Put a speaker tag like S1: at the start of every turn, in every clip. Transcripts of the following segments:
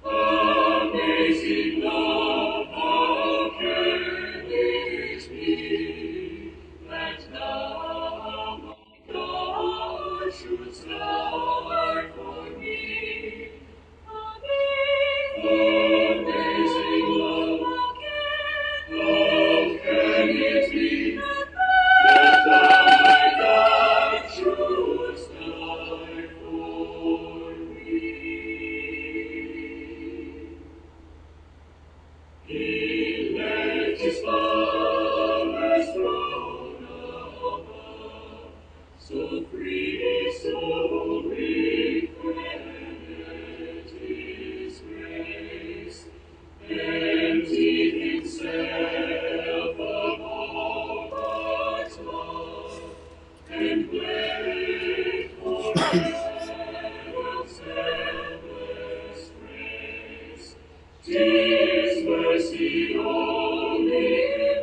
S1: Amazing love, how can it be that thou, my God, shouldst die for me? Amazing love, how can it be that thou, my God, shouldst die for me? He left his Father's throne above, so free, so infinite his grace, emptied himself of all but love, and bled for heaven's endless grace. 'Tis mercy only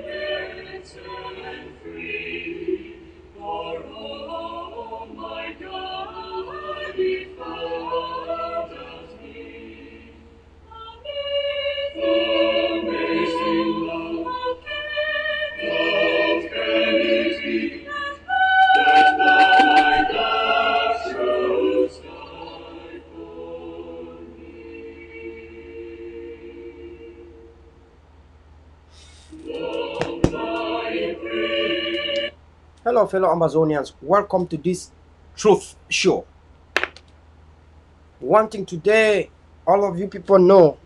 S1: meant and free, for oh my God, He found out me. Amazing love, how can it be that thou, my God, shouldst die for me?
S2: Hello, fellow Ambazonians. Welcome to this Truth Show. One thing today, all of you people know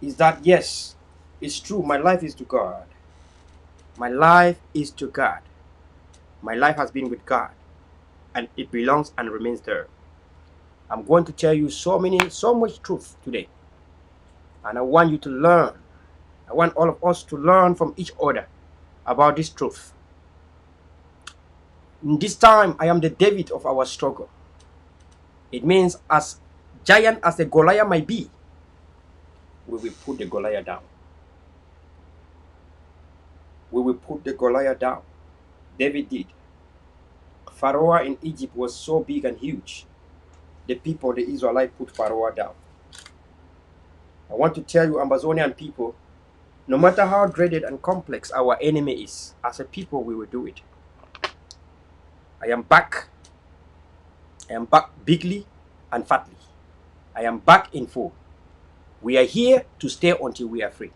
S2: is that yes, it's true. My life is to God. My life is to God. My life has been with God, and it belongs and remains there. I'm going to tell you so much truth today, and I want you to learn. I want all of us to learn from each other about this truth. In this time, I am the David of our struggle. It means as giant as the Goliath might be, we will put the Goliath down. We will put the Goliath down. David did. Pharaoh in Egypt was so big and huge. The people, the Israelites, put Pharaoh down. I want to tell you, Ambazonian people, no matter how dreaded and complex our enemy is, as a people, we will do it. I am back. I am back bigly and fatly. I am back in full. We are here to stay until we are free.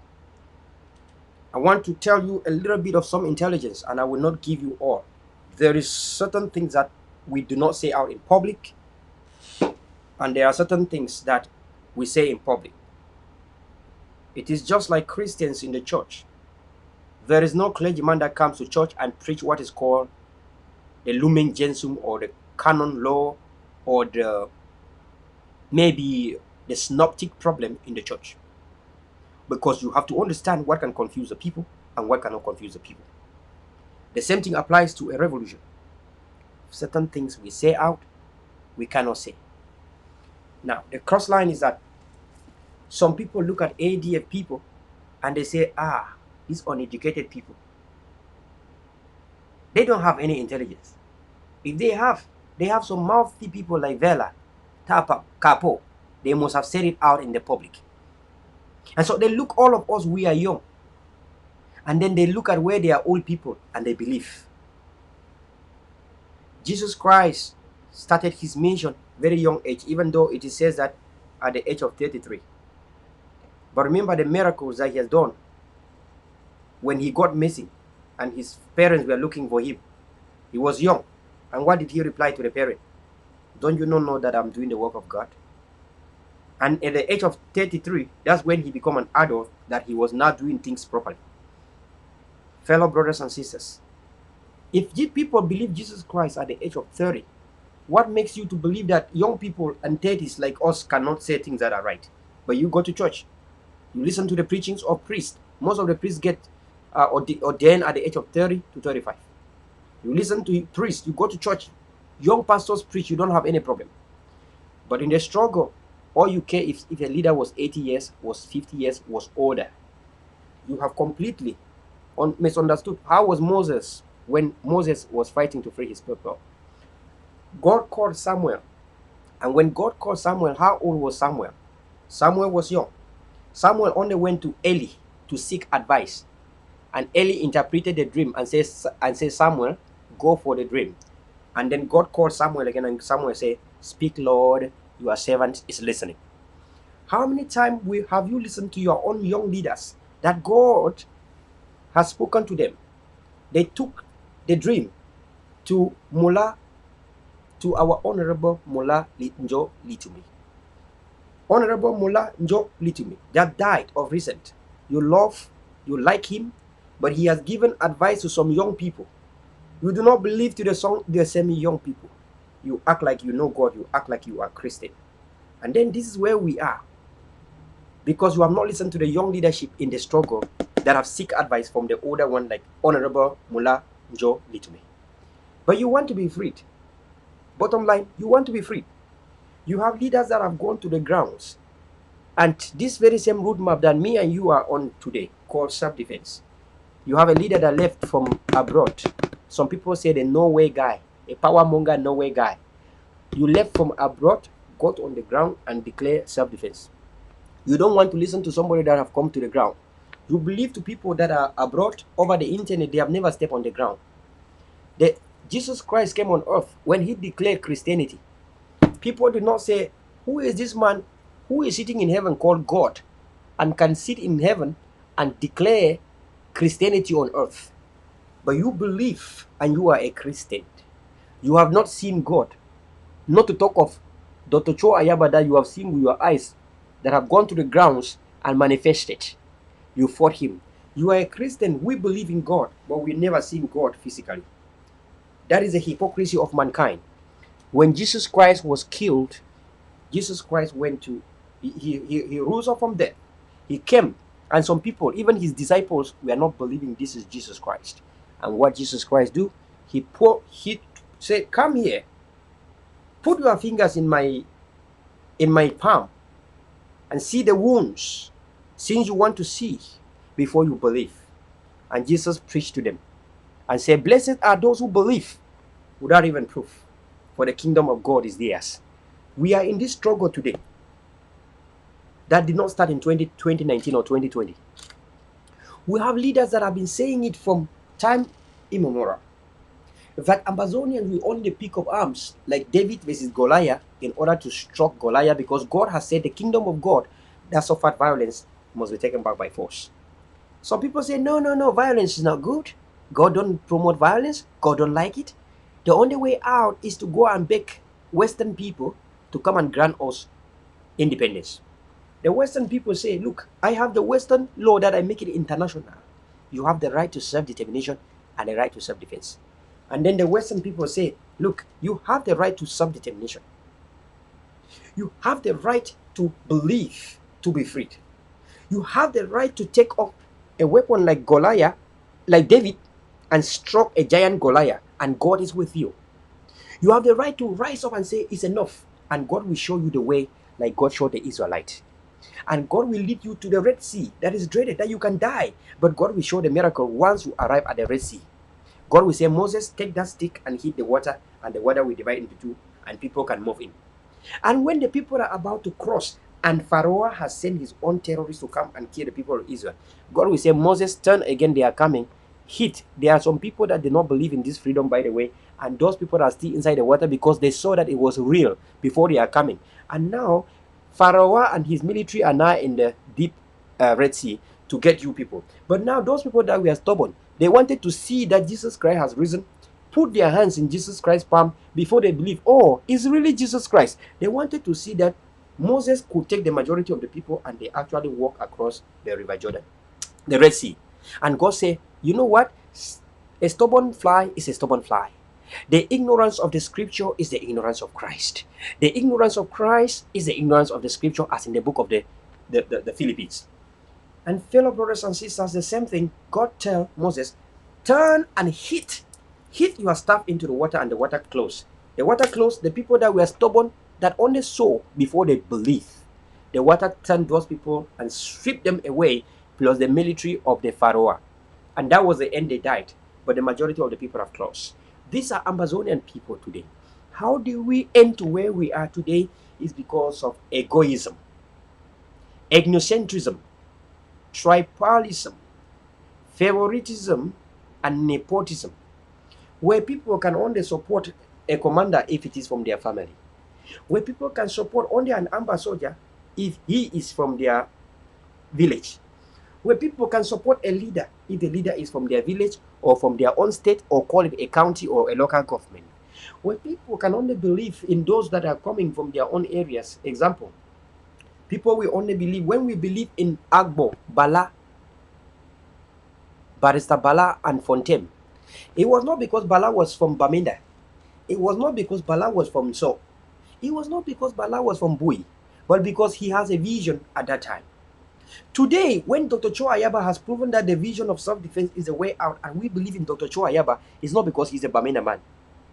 S2: I want to tell you a little bit of some intelligence, and I will not give you all. There is certain things that we do not say out in public, and there are certain things that we say in public. It is just like Christians in the church. There is no clergyman that comes to church and preach what is called the Lumen Gentium or the canon law or maybe the synoptic problem in the church. Because you have to understand what can confuse the people and what cannot confuse the people. The same thing applies to a revolution. Certain things we say out, we cannot say. Now, the cross line is that some people look at ADF people and they say, these uneducated people, they don't have any intelligence. If they have some mouthy people like Verla, Tapa, Capo, they must have said it out in the public. And so they look, all of us, we are young. And then they look at where they are old people and they believe. Jesus Christ started his mission very young age, even though it says that at the age of 33. But remember the miracles that he has done when he got missing and his parents were looking for him. He was young. And what did he reply to the parent? Don't you know that I'm doing the work of God? And at the age of 33, that's when he became an adult, that he was not doing things properly. Fellow brothers and sisters, if people believe Jesus Christ at the age of 30, what makes you to believe that young people and 30s like us cannot say things that are right? But you go to church, you listen to the preachings of priests. Most of the priests get ordained at the age of 30 to 35. You listen to priests, you go to church, young pastors preach, you don't have any problem. But in the struggle, all you care if a leader was 80 years, was 50 years, was older. You have completely misunderstood. How was Moses when Moses was fighting to free his people. God called Samuel. And when God called Samuel, how old was Samuel? Samuel was young. Samuel only went to Eli to seek advice. And Eli interpreted the dream and says, Samuel, go for the dream. And then God called Samuel again, and Samuel said, speak, Lord, your servant is listening. How many times have you listened to your own young leaders that God has spoken to them? They took the dream to our Honorable Mullah Njo Litumi. Honorable Mullah Njo Litumi, that died of recent. You like him, but he has given advice to some young people. You do not believe to the semi-young people. You act like you know God, you act like you are Christian. And then this is where we are. Because you have not listened to the young leadership in the struggle that have seek advice from the older one like Honorable Mullah Njo Litumi. But you want to be freed. Bottom line, you want to be freed. You have leaders that have gone to the grounds. And this very same roadmap that me and you are on today, called self-defense. You have a leader that left from abroad. Some people say the Norway guy, a power monger Norway guy. You left from abroad, got on the ground and declare self-defense. You don't want to listen to somebody that have come to the ground. You believe to people that are abroad over the internet, they have never stepped on the ground. Jesus Christ came on earth when he declared Christianity. People did not say, who is this man who is sitting in heaven called God and can sit in heaven and declare Christianity on earth? But you believe and you are a Christian. You have not seen God. Not to talk of Dr. Cho Ayaba that you have seen with your eyes that have gone to the grounds and manifested. You fought him. You are a Christian. We believe in God, but we never seen God physically. That is the hypocrisy of mankind. When Jesus Christ was killed, Jesus Christ went to, he rose up from death. He came, and some people, even his disciples, were not believing this is Jesus Christ. And what Jesus Christ do? He said, come here. Put your fingers in my palm and see the wounds, since you want to see before you believe. And Jesus preached to them and said, blessed are those who believe without even proof, for the kingdom of God is theirs. We are in this struggle today that did not start in 2019 or 2020. We have leaders that have been saying it from time immemorial. In fact, Ambazonians will only pick up arms like David versus Goliath in order to struck Goliath, because God has said the kingdom of God that suffered violence must be taken back by force. Some people say, no, violence is not good. God don't promote violence. God don't like it. The only way out is to go and beg Western people to come and grant us independence. The Western people say, look, I have the Western law that I make it international. You have the right to self-determination and the right to self-defense. And then the Western people say, look, you have the right to self-determination. You have the right to believe to be freed. You have the right to take up a weapon like Goliath, like David, and struck a giant Goliath, and God is with you. You have the right to rise up and say, it's enough, and God will show you the way like God showed the Israelites. And God will lead you to the Red Sea that is dreaded, that you can die. But God will show the miracle once you arrive at the Red Sea. God will say, Moses, take that stick and hit the water, and the water will divide into two, and people can move in. And when the people are about to cross, and Pharaoh has sent his own terrorists to come and kill the people of Israel, God will say, Moses, turn again, they are coming. Hit. There are some people that did not believe in this freedom, by the way, and those people are still inside the water because they saw that it was real before they are coming. And now, Pharaoh and his military are now in the deep Red Sea to get you people. But now those people that were stubborn, they wanted to see that Jesus Christ has risen, put their hands in Jesus Christ's palm before they believe, oh, it's really Jesus Christ. They wanted to see that Moses could take the majority of the people and they actually walk across the River Jordan, the Red Sea. And God said, you know what? A stubborn fly is a stubborn fly. The ignorance of the scripture is the ignorance of Christ. The ignorance of Christ is the ignorance of the scripture, as in the book of the Philippines. And fellow brothers and sisters, the same thing. God tell Moses, turn and hit your staff into the water, and the water closed. The water closed. The people that were stubborn, that only saw before they believed, the water turned those people and swept them away, plus the military of the Pharaoh. And that was the end. They died. but the majority of the people have closed. These are Ambazonian people today. How do we end to where we are today? Is because of egoism, ethnocentrism, tribalism, favoritism, and nepotism, where people can only support a commander if it is from their family, where people can support only an ambassador if he is from their village, where people can support a leader if the leader is from their village or from their own state or call it a county or a local government, where people can only believe in those that are coming from their own areas. Example, people will only believe when we believe in Agbo, Bala, Barrister Bala, and Fontaine. It was not because Bala was from Bamenda. It was not because Bala was from So. It was not because Bala was from Bui, but because he has a vision at that time. Today, when Dr. Cho Ayaba has proven that the vision of self-defense is a way out, and we believe in Dr. Cho Ayaba, it's not because he's a Bamenda man.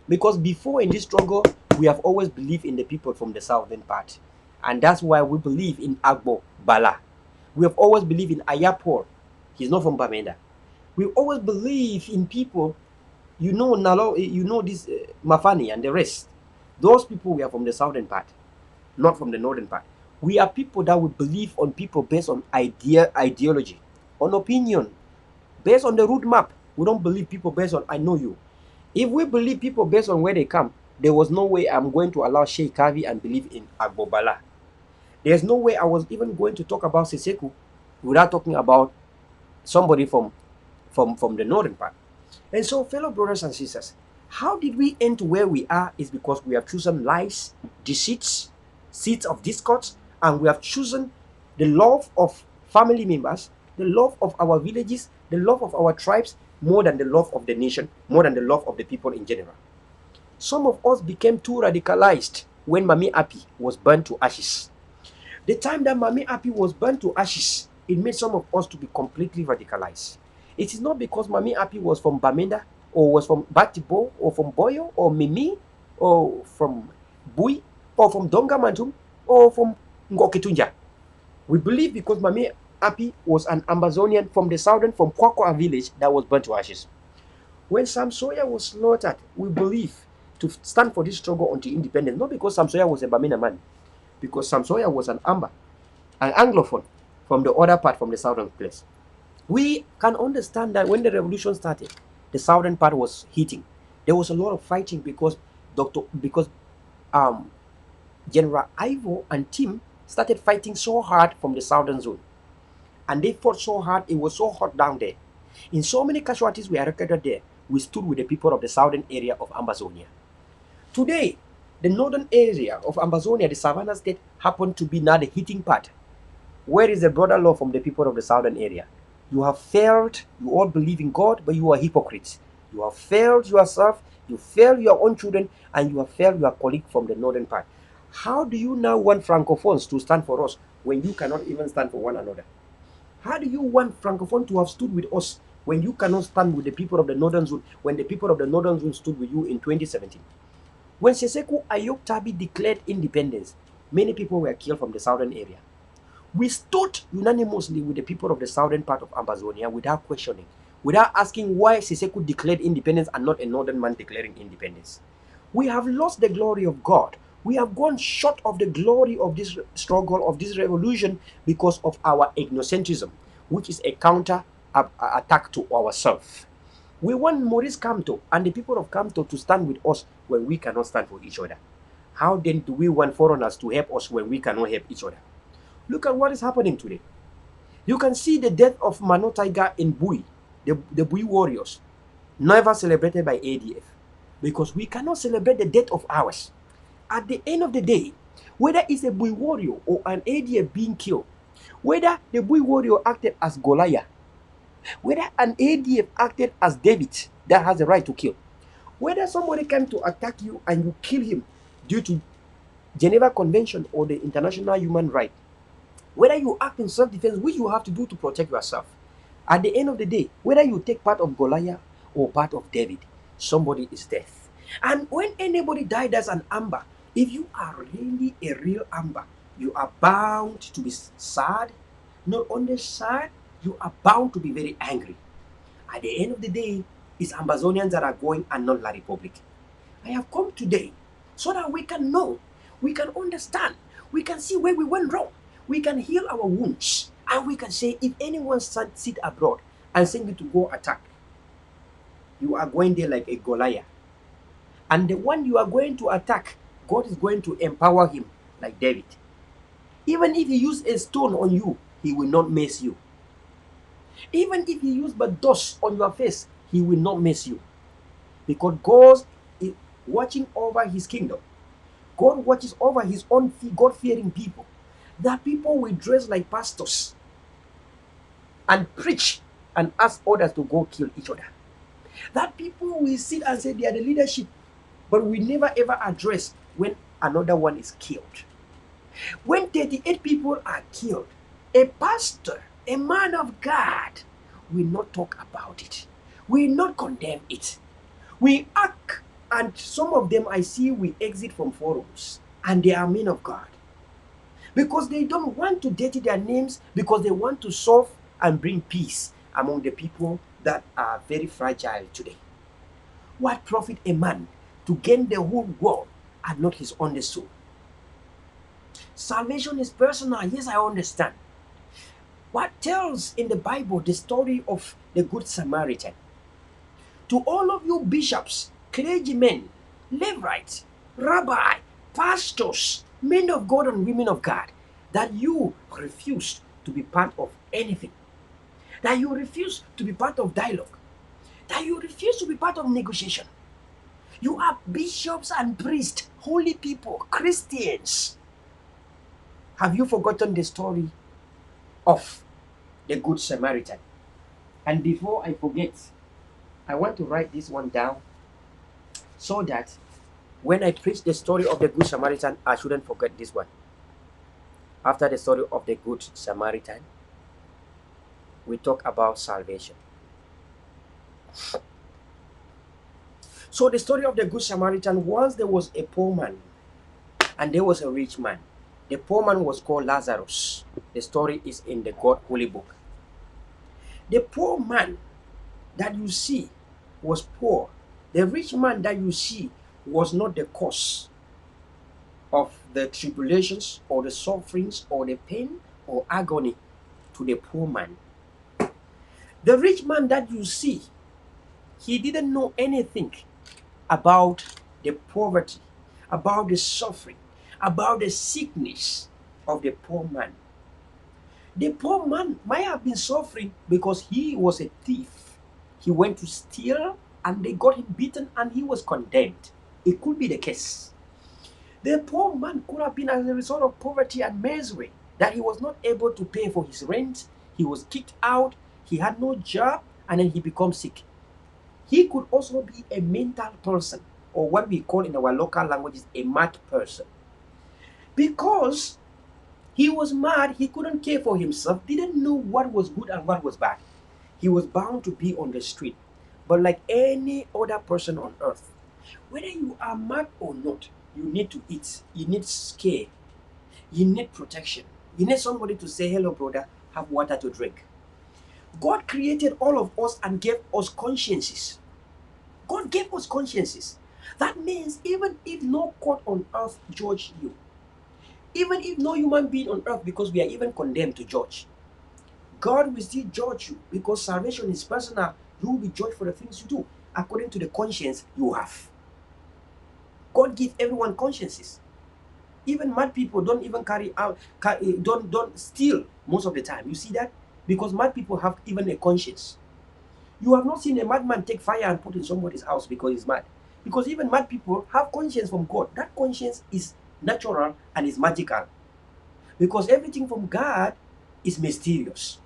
S2: Because before in this struggle, we have always believed in the people from the southern part. And that's why we believe in Agbo, Bala. We have always believed in Ayapor. He's not from Bamenda. We always believe in people, Nalo, this Mafani and the rest. Those people we are from the southern part, not from the northern part. We are people that will believe on people based on ideology, on opinion, based on the route map. We don't believe people based on I know you. If we believe people based on where they come, there was no way I'm going to allow Sheikh Kavi and believe in Agbobala. There's no way I was even going to talk about Seseku without talking about somebody from the northern part. And so, fellow brothers and sisters, how did we end to where we are is because we have chosen lies, deceits, seeds of discord, and we have chosen the love of family members, the love of our villages, the love of our tribes, more than the love of the nation, more than the love of the people in general. Some of us became too radicalized when Mami Api was burned to ashes. The time that Mami Api was burned to ashes, it made some of us to be completely radicalized. It is not because Mami Api was from Bamenda or was from Batibo or from Boyo or Mimi or from Bui or from Donga Mantum or from Ngoketunja. We believe because Mami Api was an Ambazonian from the southern, from Kwakwa village that was burnt to ashes. When Sam Sawyer was slaughtered, we believe to stand for this struggle until independence, not because Sam Sawyer was a Bamina man, because Sam Sawyer was an Anglophone from the other part, from the southern place. We can understand that when the revolution started, the southern part was heating. There was a lot of fighting because General Ivo and Tim started fighting so hard from the southern zone. And they fought so hard, it was so hot down there. In so many casualties were recorded there, we stood with the people of the southern area of Ambazonia. Today, the northern area of Ambazonia, the Savannah state, happened to be now the heating part. Where is the brother law from the people of the southern area? You have failed, you all believe in God, but you are hypocrites. You have failed yourself, you failed your own children, and you have failed your colleague from the northern part. How do you now want Francophones to stand for us when you cannot even stand for one another? How do you want Francophone to have stood with us when you cannot stand with the people of the northern zone, when the people of the northern zone stood with you in 2017? When Seseku Ayok Tabi declared independence, many people were killed from the southern area. We stood unanimously with the people of the southern part of Ambazonia without questioning, without asking why Seseku declared independence and not a northern man declaring independence. We have lost the glory of God. We have gone short of the glory of this struggle, of this revolution, because of our ethnocentrism, which is a counter attack to ourselves. We want Maurice Kamto and the people of Kamto to stand with us when we cannot stand for each other. How then do we want foreigners to help us when we cannot help each other? Look at what is happening today. You can see the death of Mano Tiger in Bui, the Bui warriors, never celebrated by ADF, because we cannot celebrate the death of ours. At the end of the day, whether it's a Bui warrior or an ADF being killed, whether the Bui warrior acted as Goliath, whether an ADF acted as David that has the right to kill, whether somebody came to attack you and you kill him due to Geneva Convention or the international human right, whether you act in self-defense, which you have to do to protect yourself, at the end of the day, whether you take part of Goliath or part of David, somebody is death. And when anybody died as an Amber, if you are really a real Amber, you are bound to be sad. Not only sad, you are bound to be very angry. At the end of the day, It's Ambazonians that are going and not La Republic. I have come today so that we can know, we can understand, we can see where we went wrong, we can heal our wounds, and we can say, if anyone sit abroad and send you to go attack, you are going there like a Goliath. And the one you are going to attack, God is going to empower him like David. Even if he use a stone on you, he will not miss you. Even if he use but dust on your face, he will not miss you. Because God is watching over his kingdom. God watches over his own God-fearing people. That people will dress like pastors and preach and ask others to go kill each other. That people will sit and say they are the leadership, but we never ever address when another one is killed. When 38 people are killed, a pastor, a man of God, will not talk about it, will not condemn it. We act, and some of them I see we exit from forums, and they are men of God. Because they don't want to dirty their names, because they want to solve and bring peace among the people that are very fragile today. What profit a man to gain the whole world and not his own soul? Salvation is personal. Yes, I understand. What tells in the Bible the story of the Good Samaritan? To all of you bishops, clergymen, Levites, rabbi, pastors, men of God and women of God, that you refuse to be part of anything, that you refuse to be part of dialogue, that you refuse to be part of negotiation. You are bishops and priests, holy people, Christians. Have you forgotten the story of the Good Samaritan? And before I forget, I want to write this one down so that when I preach the story of the Good Samaritan, I shouldn't forget this one. After the story of the Good Samaritan, we talk about salvation. So the story of the Good Samaritan, once there was a poor man and there was a rich man. The poor man was called Lazarus. The story is in the God Holy Book. The poor man that you see was poor. The rich man that you see was not the cause of the tribulations or the sufferings or the pain or agony to the poor man. The rich man that you see, he didn't know anything about the poverty, about the suffering, about the sickness of the poor man. The poor man might have been suffering because he was a thief. He went to steal and they got him beaten and he was condemned. It could be the case. The poor man could have been as a result of poverty and misery, that he was not able to pay for his rent, he was kicked out, he had no job, and then he becomes sick. He could also be a mental person, or what we call in our local languages a mad person. Because he was mad, he couldn't care for himself, didn't know what was good and what was bad. He was bound to be on the street. But like any other person on earth, whether you are mad or not, you need to eat, you need care, you need protection, you need somebody to say, hello brother, have water to drink. God created all of us and gave us consciences. God gave us consciences. That means even if no court on earth judge you, even if no human being on earth, because we are even condemned to judge, God will still judge you because salvation is personal. You will be judged for the things you do according to the conscience you have. God gives everyone consciences. Even mad people don't even don't steal most of the time. You see that? Because mad people have even a conscience. You have not seen a madman take fire and put in somebody's house because he's mad. Because even mad people have conscience from God. That conscience is natural and is magical. Because everything from God is mysterious.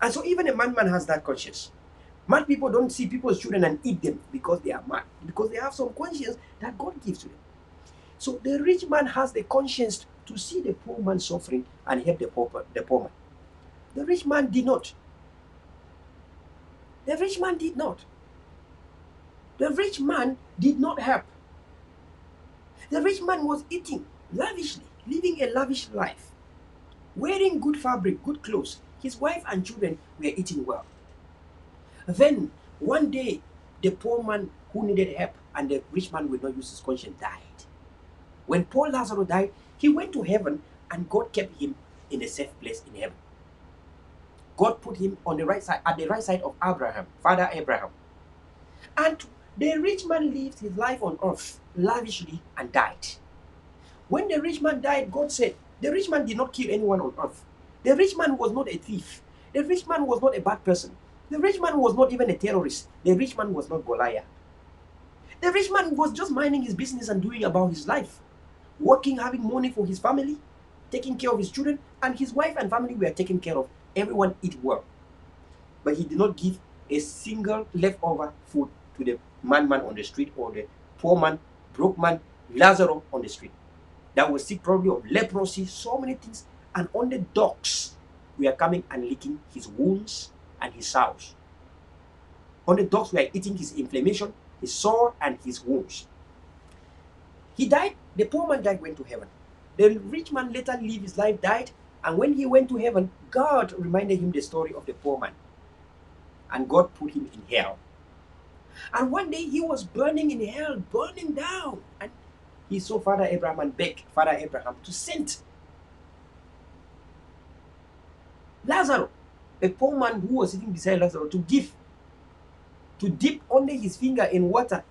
S2: And so even a madman has that conscience. Mad people don't see people's children and eat them because they are mad. Because they have some conscience that God gives to them. So the rich man has the conscience to see the poor man suffering and help the poor man. The rich man did not. The rich man did not. The rich man did not help. The rich man was eating lavishly, living a lavish life, wearing good fabric, good clothes. His wife and children were eating well. Then one day, the poor man who needed help and the rich man would not use his conscience died. When poor Lazarus died, he went to heaven and God kept him in a safe place in heaven. God put him on the right side, at the right side of Abraham, Father Abraham. And the rich man lived his life on earth lavishly and died. When the rich man died, God said, the rich man did not kill anyone on earth. The rich man was not a thief. The rich man was not a bad person. The rich man was not even a terrorist. The rich man was not Goliath. The rich man was just minding his business and doing about his life, working, having money for his family, taking care of his children, and his wife and family were taken care of. Everyone eat well. But he did not give a single leftover food to the madman on the street or the poor man, broke man, Lazarus on the street. That was sick probably of leprosy, so many things. And on the dogs, we are coming and licking his wounds and his sores. On the dogs, we are eating his inflammation, his sore, and his wounds. He died, the poor man died, went to heaven. The rich man later lived his life, died, and when he went to heaven, God reminded him the story of the poor man. And God put him in hell. And one day he was burning in hell, burning down. And he saw Father Abraham and begged Father Abraham to send Lazarus, a poor man who was sitting beside Lazarus, to dip under his finger in water,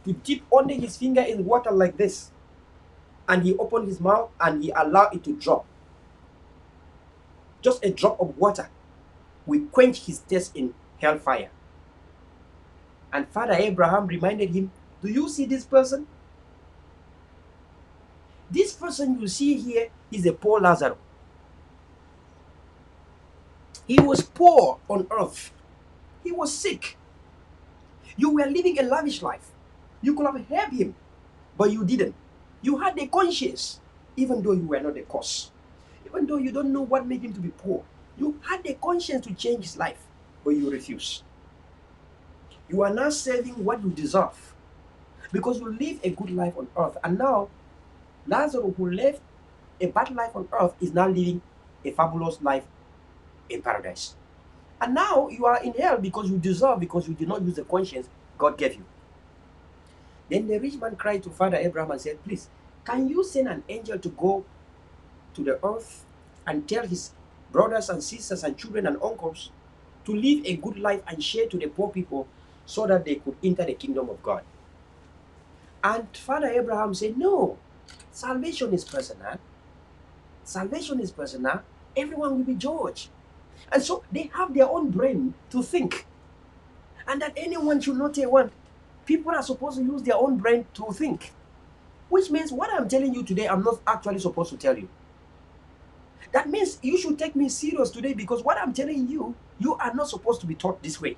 S2: to dip under his finger in water like this. And he opened his mouth and he allowed it to drop. Just a drop of water will quench his thirst in hellfire. And Father Abraham reminded him, do you see this person? This person you see here is a poor Lazarus. He was poor on earth. He was sick. You were living a lavish life. You could have helped him, but you didn't. You had a conscience, even though you were not the cause. Even though you don't know what made him to be poor. You had the conscience to change his life, but you refused. You are now serving what you deserve because you live a good life on earth. And now, Lazarus, who lived a bad life on earth, is now living a fabulous life in paradise. And now you are in hell because you deserve, because you did not use the conscience God gave you. Then the rich man cried to Father Abraham and said, please, can you send an angel to go to the earth and tell his brothers and sisters and children and uncles to live a good life and share to the poor people so that they could enter the kingdom of God? And Father Abraham said, no, salvation is personal. Salvation is personal. Everyone will be judged. And so they have their own brain to think. And that anyone should not take one. People are supposed to use their own brain to think. Which means what I'm telling you today, I'm not actually supposed to tell you. That means you should take me serious today, because what I'm telling you, you are not supposed to be taught this way.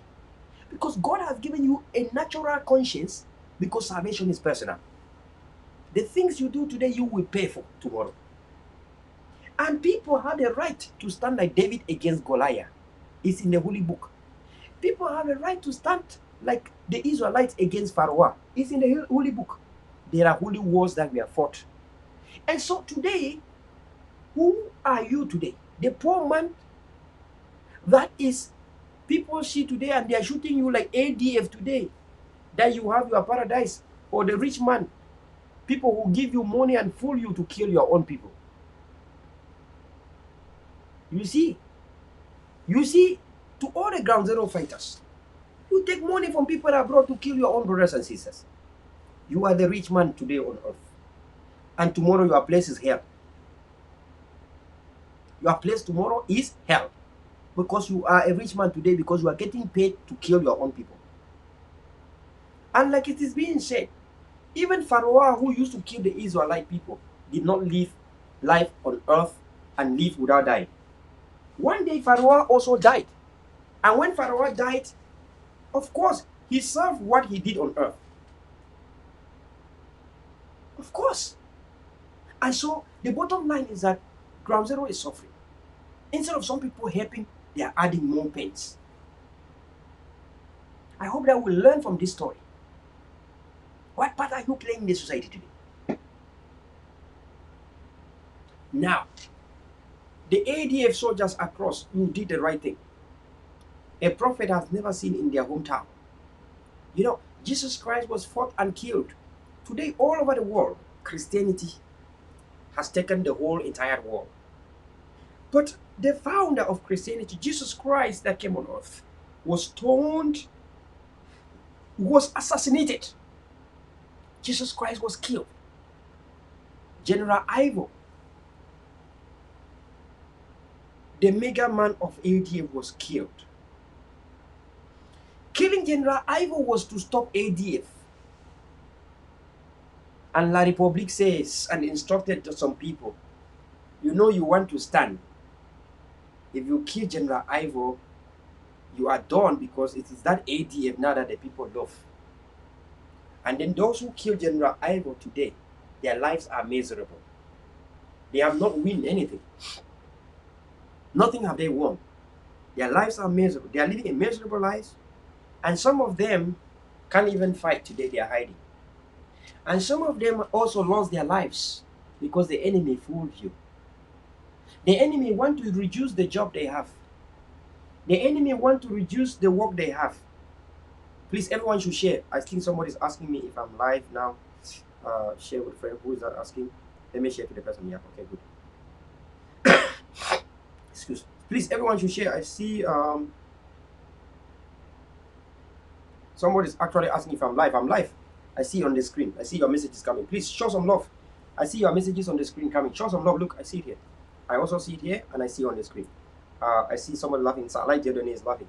S2: Because God has given you a natural conscience, because salvation is personal. The things you do today, you will pay for tomorrow. And people have the right to stand like David against Goliath. It's in the Holy Book. People have a right to stand like the Israelites against Pharaoh. It's in the Holy Book. There are holy wars that we have fought. And so today, who are you today? The poor man that is, people see today and they are shooting you like ADF today, that you have your paradise. Or the rich man, people who give you money and fool you to kill your own people. You see, to all the ground zero fighters, you take money from people abroad to kill your own brothers and sisters. You are the rich man today on earth. And tomorrow your place is hell. Your place tomorrow is hell. Because you are a rich man today, because you are getting paid to kill your own people. And like it is being said, even Pharaoh, who used to kill the Israelite people, did not live life on earth and live without dying. One day Pharaoh also died. And when Pharaoh died, of course, he served what he did on earth. Of course. And so the bottom line is that ground zero is suffering. Instead of some people helping, they are adding more pains. I hope that we'll learn from this story. What part are you playing in the society today? Now, the ADF soldiers across, you did the right thing. A prophet has never seen in their hometown. You know, Jesus Christ was fought and killed. Today, all over the world, Christianity has taken the whole entire world. But the founder of Christianity, Jesus Christ, that came on earth, was stoned, was assassinated. Jesus Christ was killed. General Ivo, the mega man of ADF, was killed. Killing General Ivo was to stop ADF. And La Republique says and instructed some people, you know you want to stand. If you kill General Ivo, you are done, because it is that ADF now that the people love. And then those who kill General Ivo today, their lives are miserable. They have not won anything. Nothing have they won. Their lives are miserable. They are living a miserable lives. And some of them can't even fight today. They are hiding. And some of them also lost their lives because the enemy fooled you. The enemy want to reduce the job they have. The enemy want to reduce the work they have. Please, everyone should share. I think somebody is asking me if I'm live now. Share with a friend. Who is that asking? Let me share to the person. Yeah, okay, good. Excuse me. Please, everyone should share. I see somebody is actually asking if I'm live. I'm live. I see on the screen. I see your messages coming. Please show some love. I see your messages on the screen coming. Show some love. Look, I see it here. I also see it here, and I see it on the screen. I see someone laughing. Salai Jedone is laughing.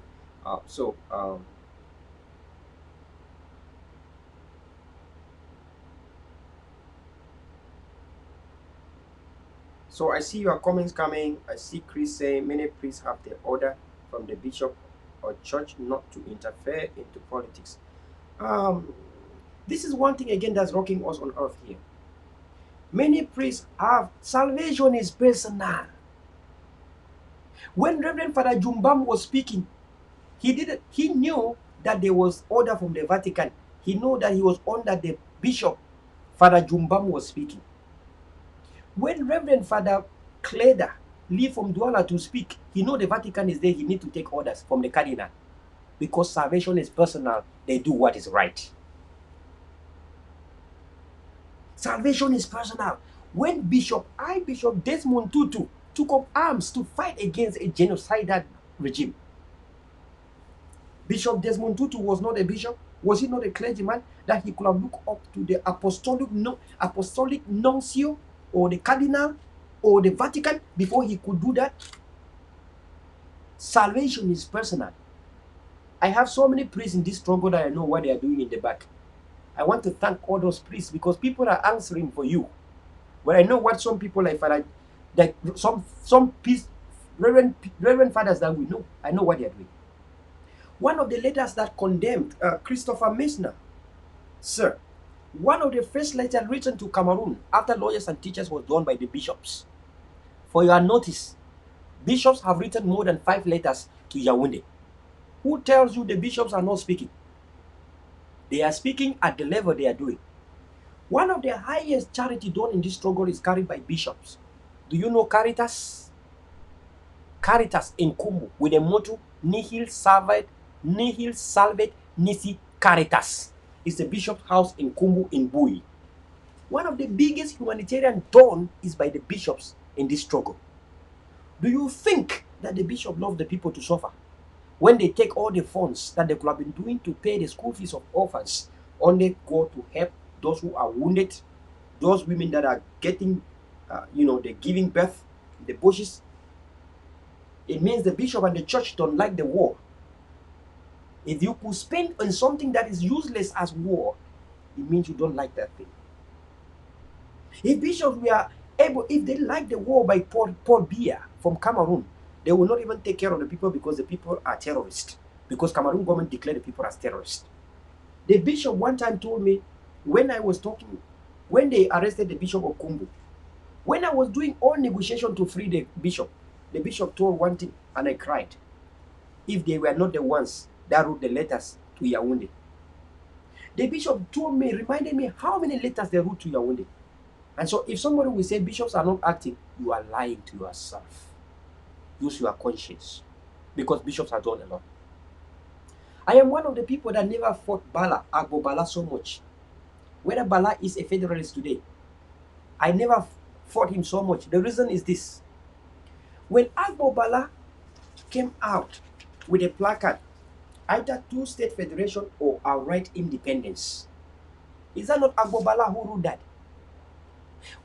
S2: So I see your comments coming. I see Chris saying many priests have the order from the bishop or church not to interfere into politics. This is one thing again that's rocking us on earth here. Many priests have salvation is personal. When Reverend Father Jumbam was speaking, he knew that there was order from the Vatican. He knew that he was under the bishop. Father Jumbam was speaking. When Reverend Father Cleda leave from Douala to speak, he know the Vatican is there. He need to take orders from the cardinal, because salvation is personal. They do what is right. Salvation is personal. When Bishop Desmond Tutu took up arms to fight against a genocidal regime, Bishop Desmond Tutu was not a bishop. Was he not a clergyman that he could have looked up to the apostolic nuncio or the cardinal or the Vatican before he could do that? Salvation is personal. I have so many priests in this struggle that I know what they are doing in the back. I want to thank all those priests, because people are answering for you. But I know what some people like Father, like some priests, Reverend fathers that we know, I know what they are doing. One of the letters that condemned Christopher Messner, sir, one of the first letters written to Cameroon after lawyers and teachers was done by the bishops. For your notice, bishops have written more than 5 letters to Yaoundé. Who tells you the bishops are not speaking? They are speaking at the level they are doing. One of the highest charity done in this struggle is carried by bishops. Do you know Caritas? Caritas in Kumbu with the motto Nihil salvet nisi Caritas. It's the bishop's house in Kumbu in Bui. One of the biggest humanitarian done is by the bishops in this struggle. Do you think that the bishop loves the people to suffer? When they take all the funds that they could have been doing to pay the school fees of orphans, only go to help those who are wounded, those women that are getting, they're giving birth in the bushes. It means the bishop and the church don't like the war. If you could spend on something that is useless as war, it means you don't like that thing. If bishops were able, if they like the war by Paul Biya from Cameroon, they will not even take care of the people, because the people are terrorists. Because Cameroon government declared the people as terrorists. The bishop one time told me, when I was talking, when they arrested the bishop of Kumbu, when I was doing all negotiation to free the bishop told one thing, and I cried. If they were not the ones that wrote the letters to Yaoundé. The bishop reminded me how many letters they wrote to Yaoundé. And so if somebody will say bishops are not acting, you are lying to yourself. Use your conscience, because bishops are done a lot. I am one of the people that never fought Agbo Bala so much. Whether Bala is a federalist today, I never fought him so much. The reason is this. When Agbo Bala came out with a placard, either two-state federation or outright independence, is that not Agbo Bala who ruled that?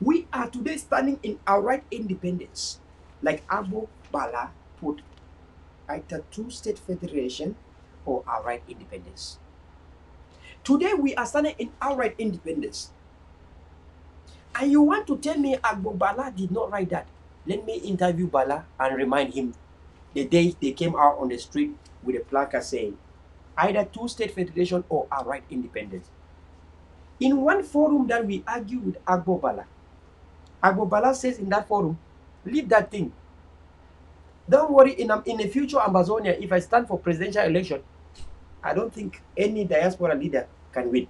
S2: We are today standing in outright independence, like Agbo Bala put either two-state federation or outright independence. Today we are standing in outright independence. And you want to tell me Agbo Bala did not write that? Let me interview Bala and remind him the day they came out on the street with a placard saying either two-state federation or outright independence. In one forum that we argue with Agbo Bala says in that forum, leave that thing. Don't worry, in the future Ambazonia, if I stand for presidential election, I don't think any diaspora leader can win.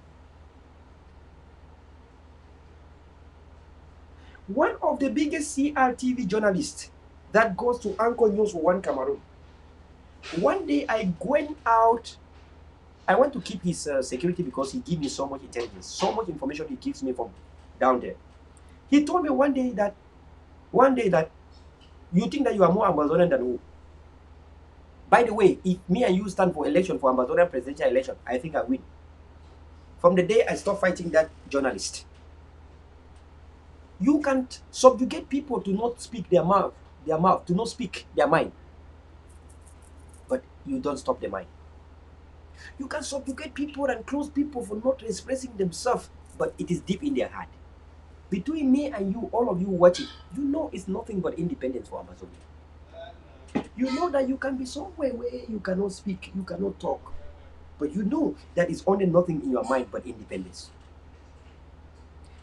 S2: One of the biggest CRTV journalists that goes to Anchor News for One Cameroon. One day I went out. I want to keep his security because he gives me so much intelligence, so much information he gives me from down there. He told me one day that you think that you are more Ambazonian than who? By the way, if me and you stand for election for Ambazonian presidential election, I think I win. From the day I stopped fighting that journalist. You can't subjugate people to not speak their mouth, to not speak their mind. But you don't stop their mind. You can subjugate people and close people for not expressing themselves, but it is deep in their heart. Between me and you, all of you watching, you know it's nothing but independence for Ambazonia. You know that you can be somewhere where you cannot speak, you cannot talk, but you know that it's only nothing in your mind but independence.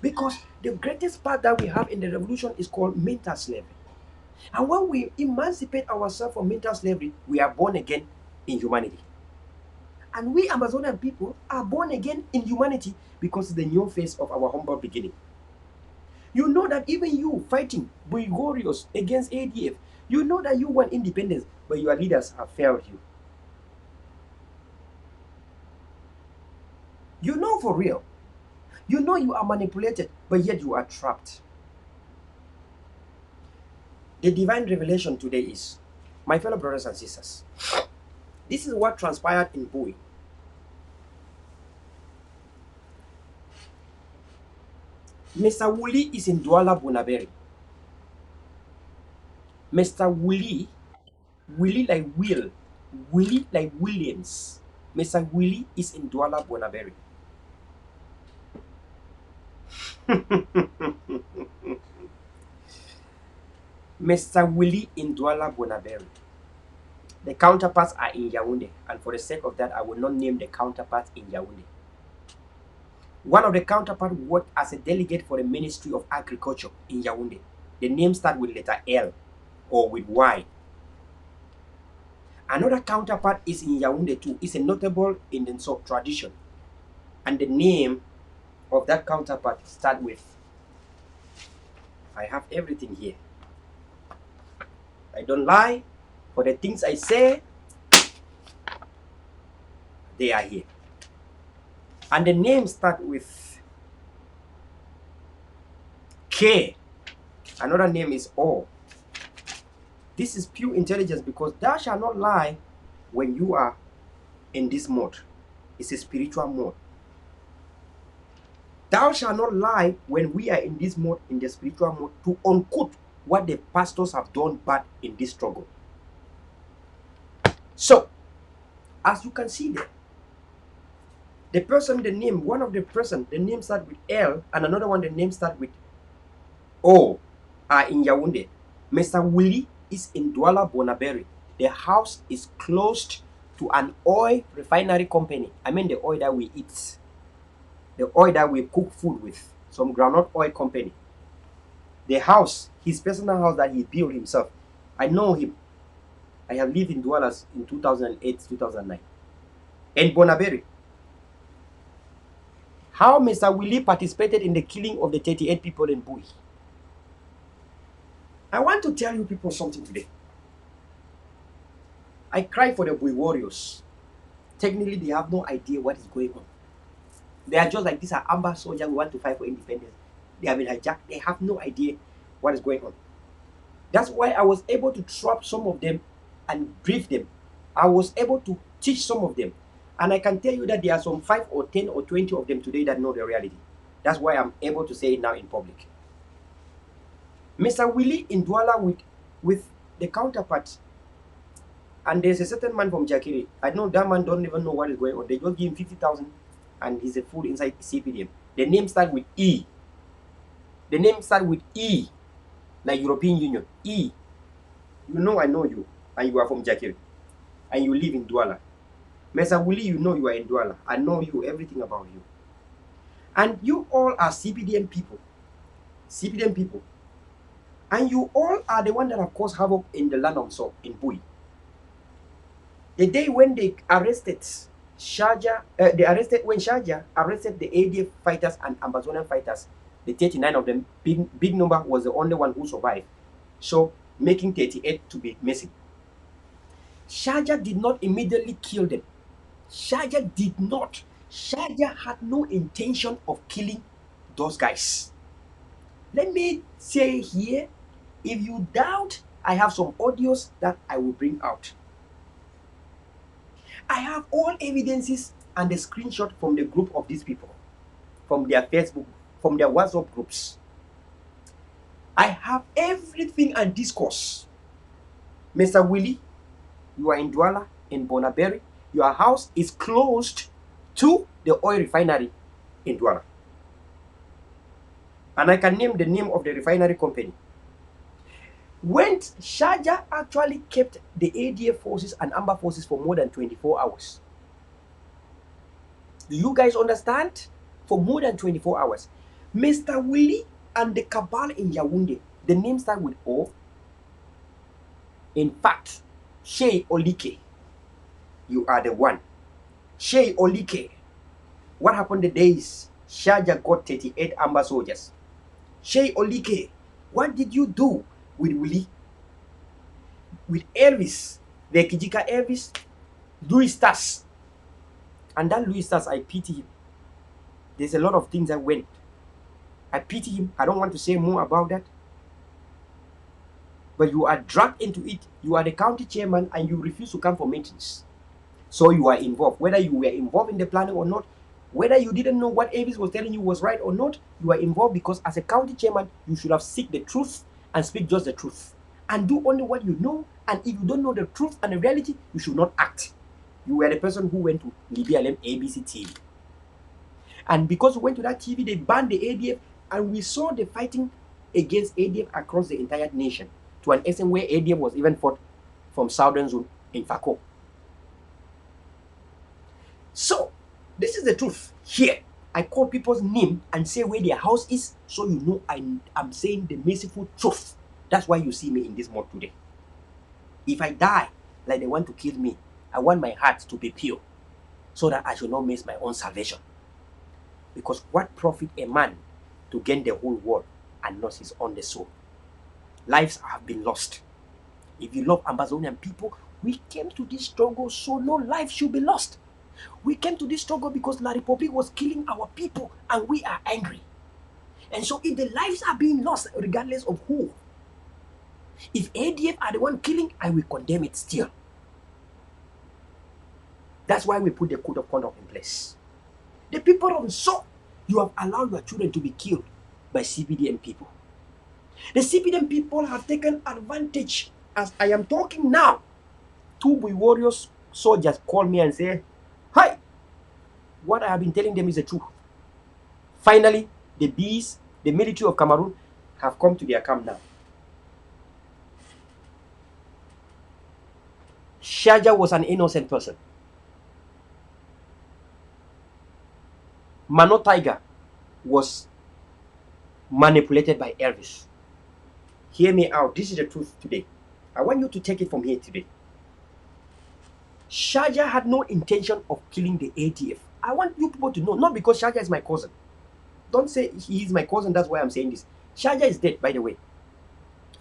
S2: Because the greatest part that we have in the revolution is called mental slavery. And when we emancipate ourselves from mental slavery, we are born again in humanity. And we Amazonian people are born again in humanity because it's the new phase of our humble beginning. You know that even you fighting Bulgarians against ADF, you know that you want independence, but your leaders have failed you. You know for real. You know you are manipulated, but yet you are trapped. The divine revelation today is, my fellow brothers and sisters, this is what transpired in Bui. Mr. Woolley is in Douala Bunaberi. Mr. Woolley like Will, Willie like Williams. Mr. Woolley is in Douala Bunaberi. Mr. Woolley in Douala Bunaberi. The counterparts are in Yaoundé, and for the sake of that, I will not name the counterparts in Yaoundé. One of the counterparts worked as a delegate for the Ministry of Agriculture in Yaoundé. The name starts with letter L or with Y. Another counterpart is in Yaoundé too. It's a notable in the Nsok tradition. And the name of that counterpart starts with, I have everything here. I don't lie. For the things I say, they are here. And the name starts with K. Another name is O. This is pure intelligence because thou shalt not lie when you are in this mode. It's a spiritual mode. Thou shalt not lie when we are in this mode, in the spiritual mode, to unquote what the pastors have done bad in this struggle. So, as you can see there, the person, the name, one of the person, the name starts with L, and another one, the name starts with O, are in Yaoundé. Mr. Willie is in Douala Bunaberi. The house is closed to an oil refinery company. I mean the oil that we eat. The oil that we cook food with. Some groundnut oil company. The house, his personal house that he built himself. I know him. I have lived in Douala in 2008, 2009. In Bunaberi. How Mr. Willie participated in the killing of the 38 people in Bui. I want to tell you people something today. I cry for the Bui warriors. technically they have no idea what is going on. They are just like, these are Amber soldiers who want to fight for independence. They have been hijacked. They have no idea what is going on. That's why I was able to trap some of them and brief them. I was able to teach some of them. And I can tell you that there are some 5 or 10 or 20 of them today that know the reality. That's why I'm able to say it now in public. Mr. Willie in Douala with the counterpart. And there's a certain man from Jakiri. I know that man don't even know what is going on. They just give him 50,000 and he's a fool inside CPDM. The name starts with E. The name starts with E, like European Union. E. You know I know you, and you are from Jakiri, and you live in Douala. Mr. Willie, you know you are in Douala. I know you, everything about you. And you all are CPDM people. CPDM people. And you all are the one that have caused havoc in the land of So, in Bui. The day when they arrested Sharjah, when Sharjah arrested the ADF fighters and Ambazonian fighters, the 39 of them, big number was the only one who survived. So making 38 to be missing. Sharjah did not immediately kill them. Sharjah did not. Sharjah had no intention of killing those guys. Let me say here, if you doubt, I have some audios that I will bring out. I have all evidences and the screenshot from the group of these people, from their Facebook, from their WhatsApp groups. I have everything and discourse. Mr. Willie, you are in Douala, in Bonaberry. Your house is closed to the oil refinery in Douala. And I can name the name of the refinery company. When Sharjah actually kept the ADF forces and Amber forces for more than 24 hours. Do you guys understand? For more than 24 hours. Mr. Willie and the cabal in Yaoundé, the name starts with O. In fact, Shey Olike, you are the one. Shey Olike, what happened the days Sharjah got 38 Amber soldiers? Shey Olike, what did you do with Willie? With Elvis, the Kijika Elvis, Louis Stas. And that Louis Stas, I pity him. There's a lot of things that went. I pity him. I don't want to say more about that. But you are dragged into it. You are the county chairman and you refuse to come for meetings. So you are involved. Whether you were involved in the planning or not, whether you didn't know what Elvis was telling you was right or not, you are involved because as a county chairman, you should have seek the truth and speak just the truth. And do only what you know. And if you don't know the truth and the reality, you should not act. You were the person who went to Libya ABC TV. And because we went to that TV, they banned the ADF, and we saw the fighting against ADF across the entire nation, to an extent where ADF was even fought from Southern Zone in Fako. So, this is the truth. Here, I call people's name and say where their house is, so you know I'm saying the merciful truth. That's why you see me in this mode today. If I die like they want to kill me, I want my heart to be pure, so that I should not miss my own salvation. Because what profit a man to gain the whole world and lose his own soul? Lives have been lost. If you love Ambazonian people, we came to this struggle so no life should be lost. We came to this struggle because La Republic was killing our people and we are angry. And so if the lives are being lost, regardless of who, if ADF are the one killing, I will condemn it still. That's why we put the code of conduct in place. The people of So, you have allowed your children to be killed by CPDM people. The CPDM people have taken advantage. As I am talking now, 2 Bui warriors soldiers call me and say, "Hi, what I have been telling them is the truth." Finally, the bees, the military of Cameroon, have come to their camp now. Sharjah was an innocent person. Mano Tiger was manipulated by Elvis. Hear me out. This is the truth today. I want you to take it from here today. Sharjah had no intention of killing the ATF. I want you people to know, not because Sharjah is my cousin. Don't say he is my cousin, that's why I'm saying this. Sharjah is dead, by the way.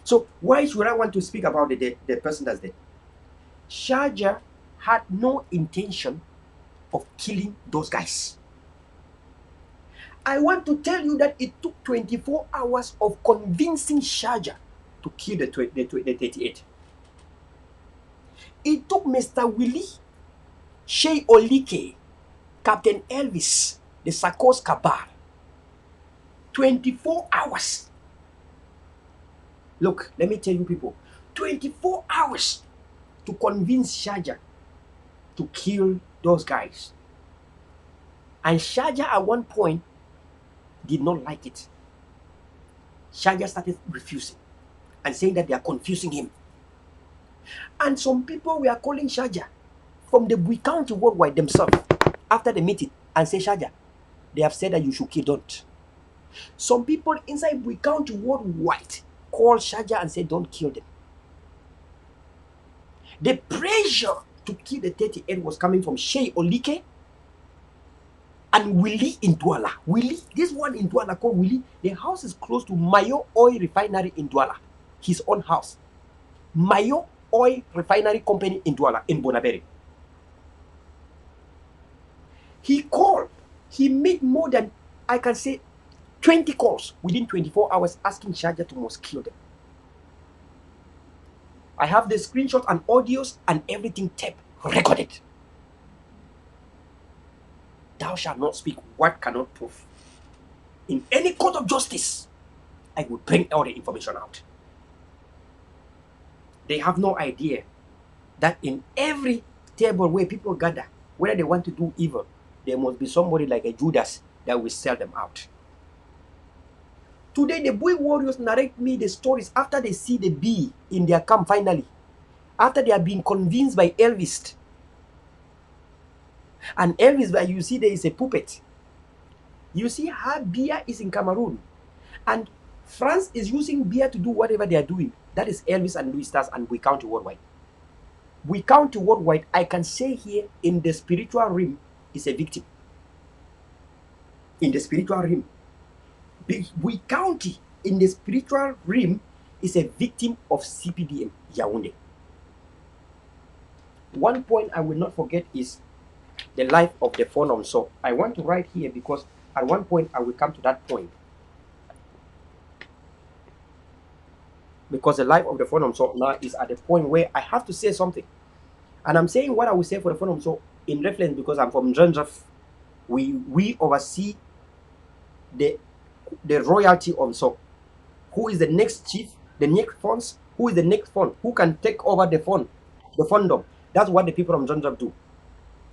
S2: So why should I want to speak about the person that's dead? Sharjah had no intention of killing those guys. I want to tell you that it took 24 hours of convincing Shaja to kill the 38. It took Mr. Willie, Shea Olike, Captain Elvis, the Sarkos Cabal, 24 hours. Look, let me tell you people, 24 hours to convince Shaja to kill those guys. And Shaja at one point did not like it. Shaja started refusing and saying that they are confusing him. And some people were calling Shaja from the Bui County worldwide themselves after the meeting and say, Shaja, they have said that you should kill, don't. Some people inside Bui County worldwide call Shaja and say, don't kill them. The pressure to kill the 38 was coming from Shea Olike and Willie in Douala. Willie, this one in Douala called Willie, the house is close to Mayo Oil Refinery in Douala, his own house. Mayo Oil Refinery Company in Douala, in Bonaberi. He called, he made more than, I can say, 20 calls within 24 hours asking Shaja to must kill them. I have the screenshots and audios and everything tape recorded. Thou shalt not speak what cannot prove. In any court of justice, I will bring all the information out. They have no idea that in every table where people gather, whether they want to do evil, there must be somebody like a Judas that will sell them out. Today, the Bui warriors narrate me the stories after they see the bee in their camp finally. After they have been convinced by Elvis. And Elvis, where you see there is a puppet. You see how beer is in Cameroon. And France is using beer to do whatever they are doing. That is Elvis and Louis Stars and We Count Worldwide. We Count Worldwide, I can say here, in the spiritual realm, is a victim. In the spiritual realm. We County, in the spiritual realm, is a victim of CPDM, Yaoundé. One point I will not forget is the life of the Phonom. So I want to write here because at one point I will come to that point. Because the life of the Phonom so now is at the point where I have to say something. And I'm saying what I will say for the Phonom so in reference because I'm from Janjaf. We oversee the royalty of so. Who is the next chief, the next funds, who is the next fund, who can take over the fund, the fundom. That's what the people of Janjaf do.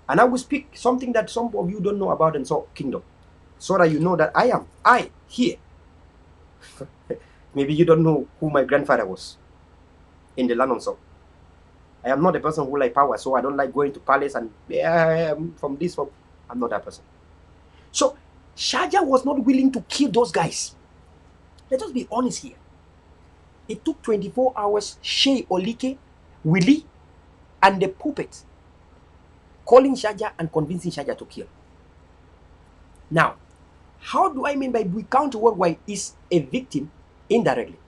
S2: And I will speak something that some of you don't know about the so kingdom. So that you know that I here. Maybe you don't know who my grandfather was in the land of so. I am not a person who like power, so I don't like going to palace and from this from. I'm not that person. So Shaja was not willing to kill those guys. Let us be honest here. It took 24 hours. Shea Olike, Willie, and the puppet calling Shaja and convincing Shaja to kill. Now, how do I mean by we count worldwide is a victim indirectly?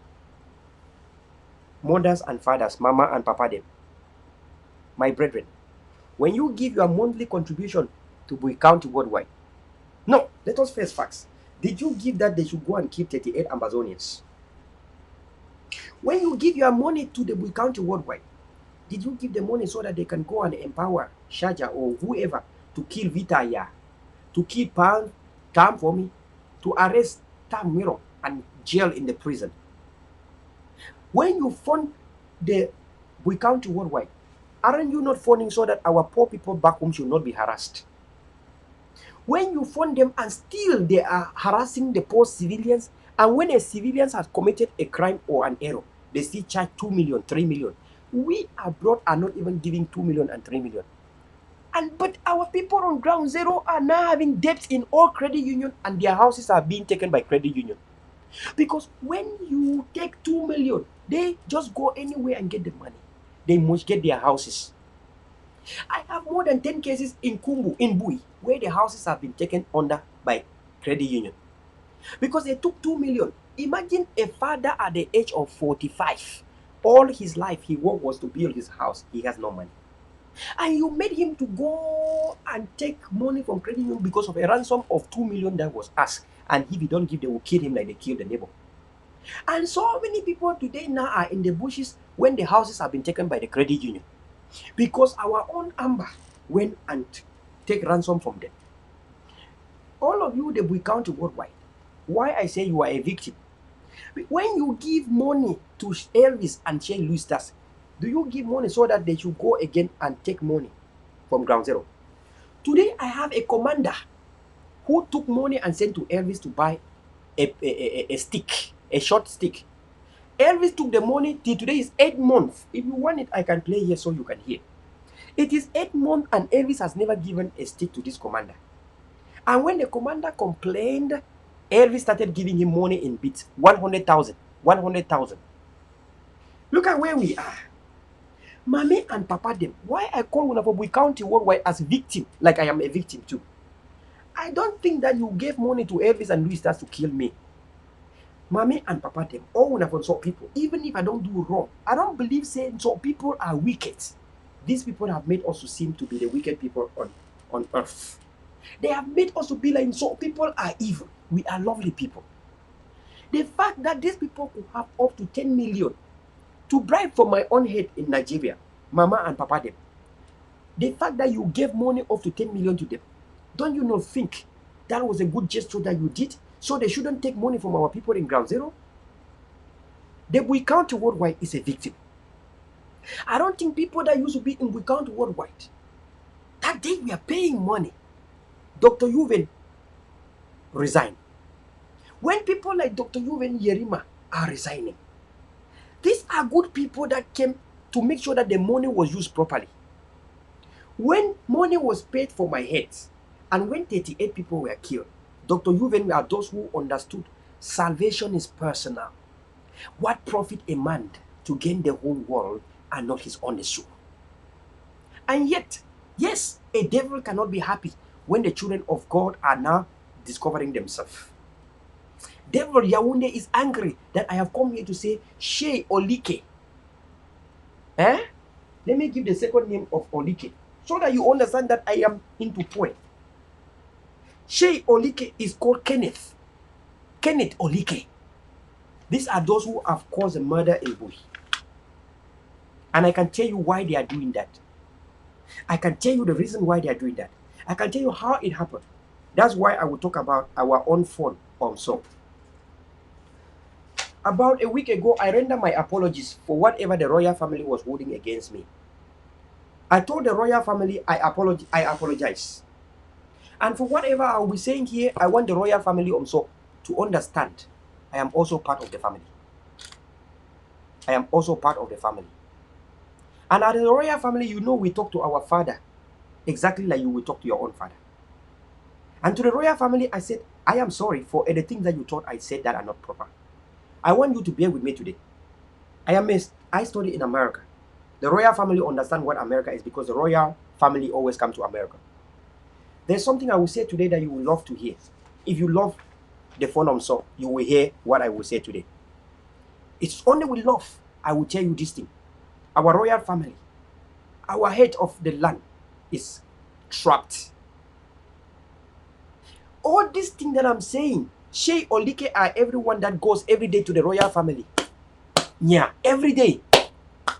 S2: Mothers and fathers, mama and papa them. My brethren, when you give your monthly contribution to Bui County worldwide, no, let us face facts. Did you give that they should go and keep 38 Ambazonians? When you give your money to the Bui County worldwide, did you give the money so that they can go and empower Shaja or whoever to kill Vitaya, to kill Tam for me, to arrest Tam Miro and jail in the prison? When you fund the Bui County worldwide, aren't you not funding so that our poor people back home should not be harassed? When you fund them and still they are harassing the poor civilians, and when a civilian has committed a crime or an error, they still charge 2 million, 3 million. We abroad are not even giving 2 million and 3 million. But our people on ground zero are now having debts in all credit union and their houses are being taken by credit union. Because when you take 2 million, they just go anywhere and get the money. They must get their houses. I have more than 10 cases in Kumbu, in Bui, where the houses have been taken under by credit union. Because they took 2 million. Imagine a father at the age of 45. All his life he worked was to build his house. He has no money. And you made him to go and take money from credit union because of a ransom of 2 million that was asked. And if you don't give, they will kill him like they killed the neighbor. And so many people today now are in the bushes when the houses have been taken by the credit union. Because our own Amber went and take ransom from them. All of you, the Bui County worldwide, why I say you are a victim. When you give money to Elvis and Shane Louis Stars, do you give money so that they should go again and take money from ground zero? Today, I have a commander who took money and sent to Elvis to buy a stick, a short stick. Elvis took the money till today is 8 months. If you want it, I can play here so you can hear. It is 8 months and Elvis has never given a stick to this commander. And when the commander complained, Elvis started giving him money in bits, 100,000, 100,000. Look at where we are. Mommy and Papa them. Why I call Bui County worldwide as victim, like I am a victim too. I don't think that you gave money to Elvis and Louis Stars to kill me. Mommy and Papa them, all Wunafon so people, even if I don't do wrong, I don't believe saying so people are wicked. These people have made us to seem to be the wicked people on earth. They have made us to be like so people are evil. We are lovely people. The fact that these people could have up to 10 million to bribe for my own head in Nigeria, Mama and Papa them. The fact that you gave money up to 10 million to them, don't you not think that was a good gesture that you did? So they shouldn't take money from our people in ground zero? The Bui County worldwide is a victim. I don't think people that used to be in Bui County worldwide, that day we are paying money. Dr. Yuven resigned. When people like Dr. Yuven Yerima are resigning, these are good people that came to make sure that the money was used properly. When money was paid for my head, and when 38 people were killed, Dr. Yuven are those who understood salvation is personal. What profit a man to gain the whole world and not his own soul? And yet, yes, a devil cannot be happy when the children of God are now discovering themselves. Devil Yaounde is angry that I have come here to say Shey Olike. Let me give the second name of Olike so that you understand that I am into poem. Shey Olike is called Kenneth. Kenneth Olike. These are those who have caused a murder in Bui. And I can tell you why they are doing that. I can tell you the reason why they are doing that. I can tell you how it happened. That's why I will talk about our own phone also. About a week ago, I rendered my apologies for whatever the royal family was holding against me. I told the royal family I apologize. And for whatever I will be saying here, I want the royal family also to understand I am also part of the family. I am also part of the family. And as the royal family, you know we talk to our father exactly like you will talk to your own father. And to the royal family, I said, I am sorry for the things that you thought I said that are not proper. I want you to bear with me today. I study in America. The royal family understand what America is because the royal family always come to America. There's something I will say today that you will love to hear. If you love the phone song, you will hear what I will say today. It's only with love I will tell you this thing. Our royal family, our head of the land is trapped. All these things that I'm saying, Shey Olike are everyone that goes every day to the royal family. Yeah, every day.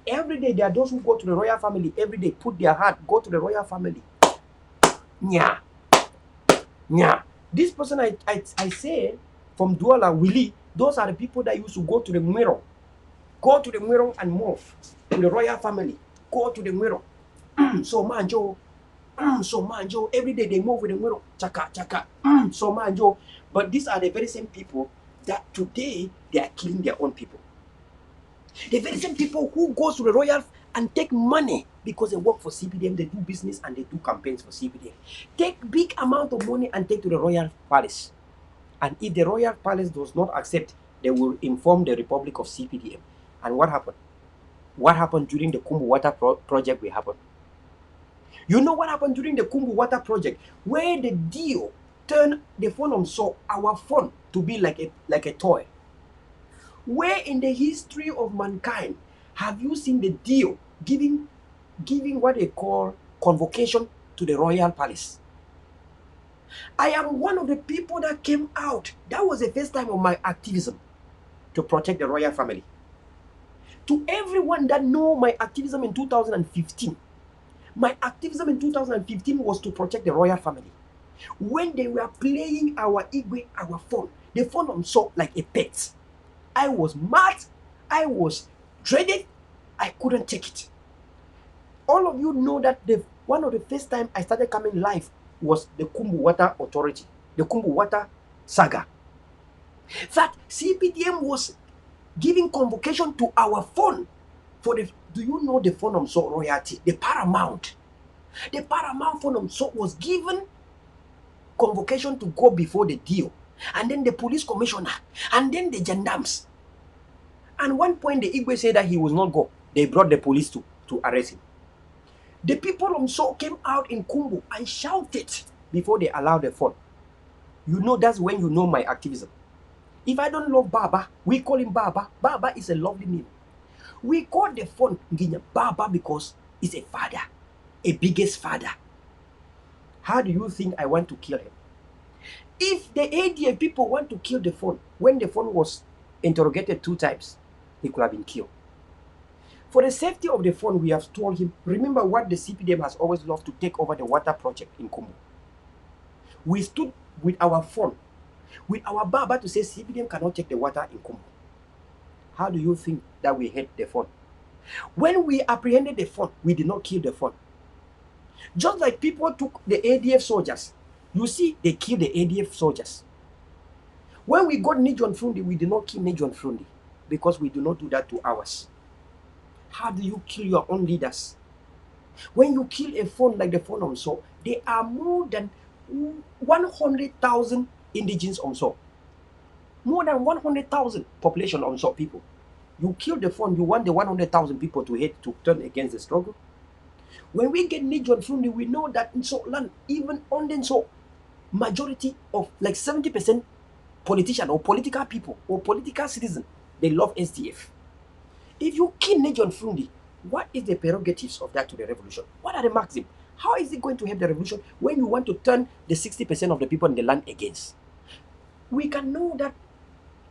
S2: Every day, there are those who go to the royal family every day, put their heart, go to the royal family. Yeah. Yeah. This person I say from Douala, Willie, those are the people that used to go to the mirror. Go to the mirror and move to the royal family. Go to the mirror. So manjo. So manjo. Every day they move with the mirror. Chaka, chaka. So manjo. But these are the very same people that today they are killing their own people. The very same people who go to the royal and take money because they work for CPDM, they do business and they do campaigns for CPDM. Take big amount of money and take to the royal palace. And if the royal palace does not accept, they will inform the Republic of CPDM. And what happened? What happened during the Kumbu Water project will happen? You know what happened during the Kumbu Water project? Where the deal turned the phone so our phone to be like a toy. Where in the history of mankind have you seen the deal giving giving what they call convocation to the royal palace. I am one of the people that came out. That was the first time of my activism to protect the royal family. To everyone that know my activism in 2015, my activism in 2015 was to protect the royal family. When they were playing our Igwe, our phone, the phone saw like a pet. I was mad, I was dreaded, I couldn't take it. All of you know that one of the first time I started coming live was the Kumbu Water Authority, the Kumbu Water saga. That CPDM was giving convocation to our phone for the, do you know the phone royalty, the paramount? The paramount phone was given convocation to go before the deal, and then the police commissioner, and then the gendarmes. And one point the Igwe said that he will not go. They brought the police to arrest him. The people came out in Kumbu and shouted before they allowed the phone. You know, that's when you know my activism. If I don't love Baba, we call him Baba. Baba is a lovely name. We call the phone Nginya Baba because he's a father, a biggest father. How do you think I want to kill him? If the ADF people want to kill the phone, when the phone was interrogated 2 times, he could have been killed. For the safety of the phone, we have told him, remember what the CPDM has always loved to take over the water project in Kumbu. We stood with our phone, with our Baba to say CPDM cannot take the water in Kumbu. How do you think that we hit the phone? When we apprehended the phone, we did not kill the phone. Just like people took the ADF soldiers. You see, they killed the ADF soldiers. When we got Nijon Frundi, we did not kill Nijon Frundi because we do not do that to ours. How do you kill your own leaders? When you kill a phone like the phone Omso, there are more than 100,000 indigenous Omso. More than 100,000 population Omso people. You kill the phone, you want the 100,000 people to hate to turn against the struggle. When we get Nijon Frundi, we know that in so land, even on the so majority of like 70% politician or political people or political citizen, they love SDF. If you kill Nijon Frundi, what is the prerogatives of that to the revolution? What are the maxims? How is it going to help the revolution when you want to turn the 60% of the people in the land against? We can know that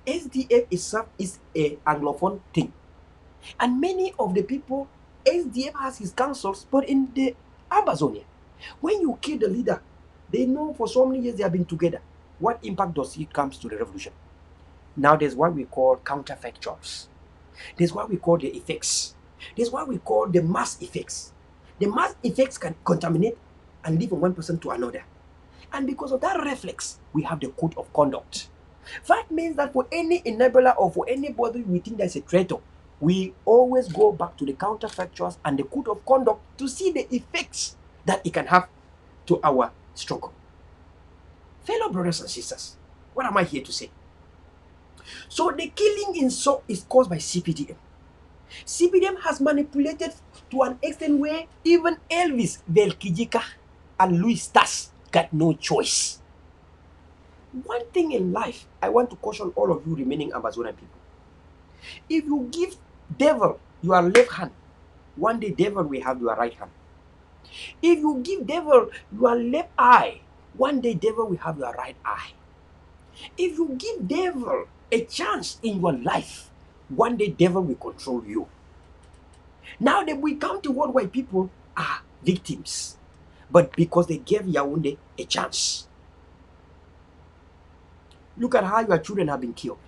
S2: SDF is a Anglophone thing. And many of the people, SDF has his councils, but in the Ambazonia, when you kill the leader, they know for so many years they have been together. What impact does it come to the revolution? Now there's what we call counterfactuals. There's what we call the effects. There's what we call the mass effects. The mass effects can contaminate and live from one person to another. And because of that reflex, we have the code of conduct. That means that for any enabler or for anybody we think there's a traitor, we always go back to the counterfactuals and the code of conduct to see the effects that it can have to our struggle. Fellow brothers and sisters, what am I here to say? So the killing in So is caused by CPDM. CPDM has manipulated to an extent where even Elvis Velkijika and Louis Stas got no choice. One thing in life, I want to caution all of you remaining Ambazonian people. If you give devil your left hand, one day devil will have your right hand. If you give devil your left eye, one day devil will have your right eye. If you give devil a chance in your life, one day devil will control you. Now that we come to worldwide people are victims, but because they gave Yaoundé a chance. Look at how your children have been killed.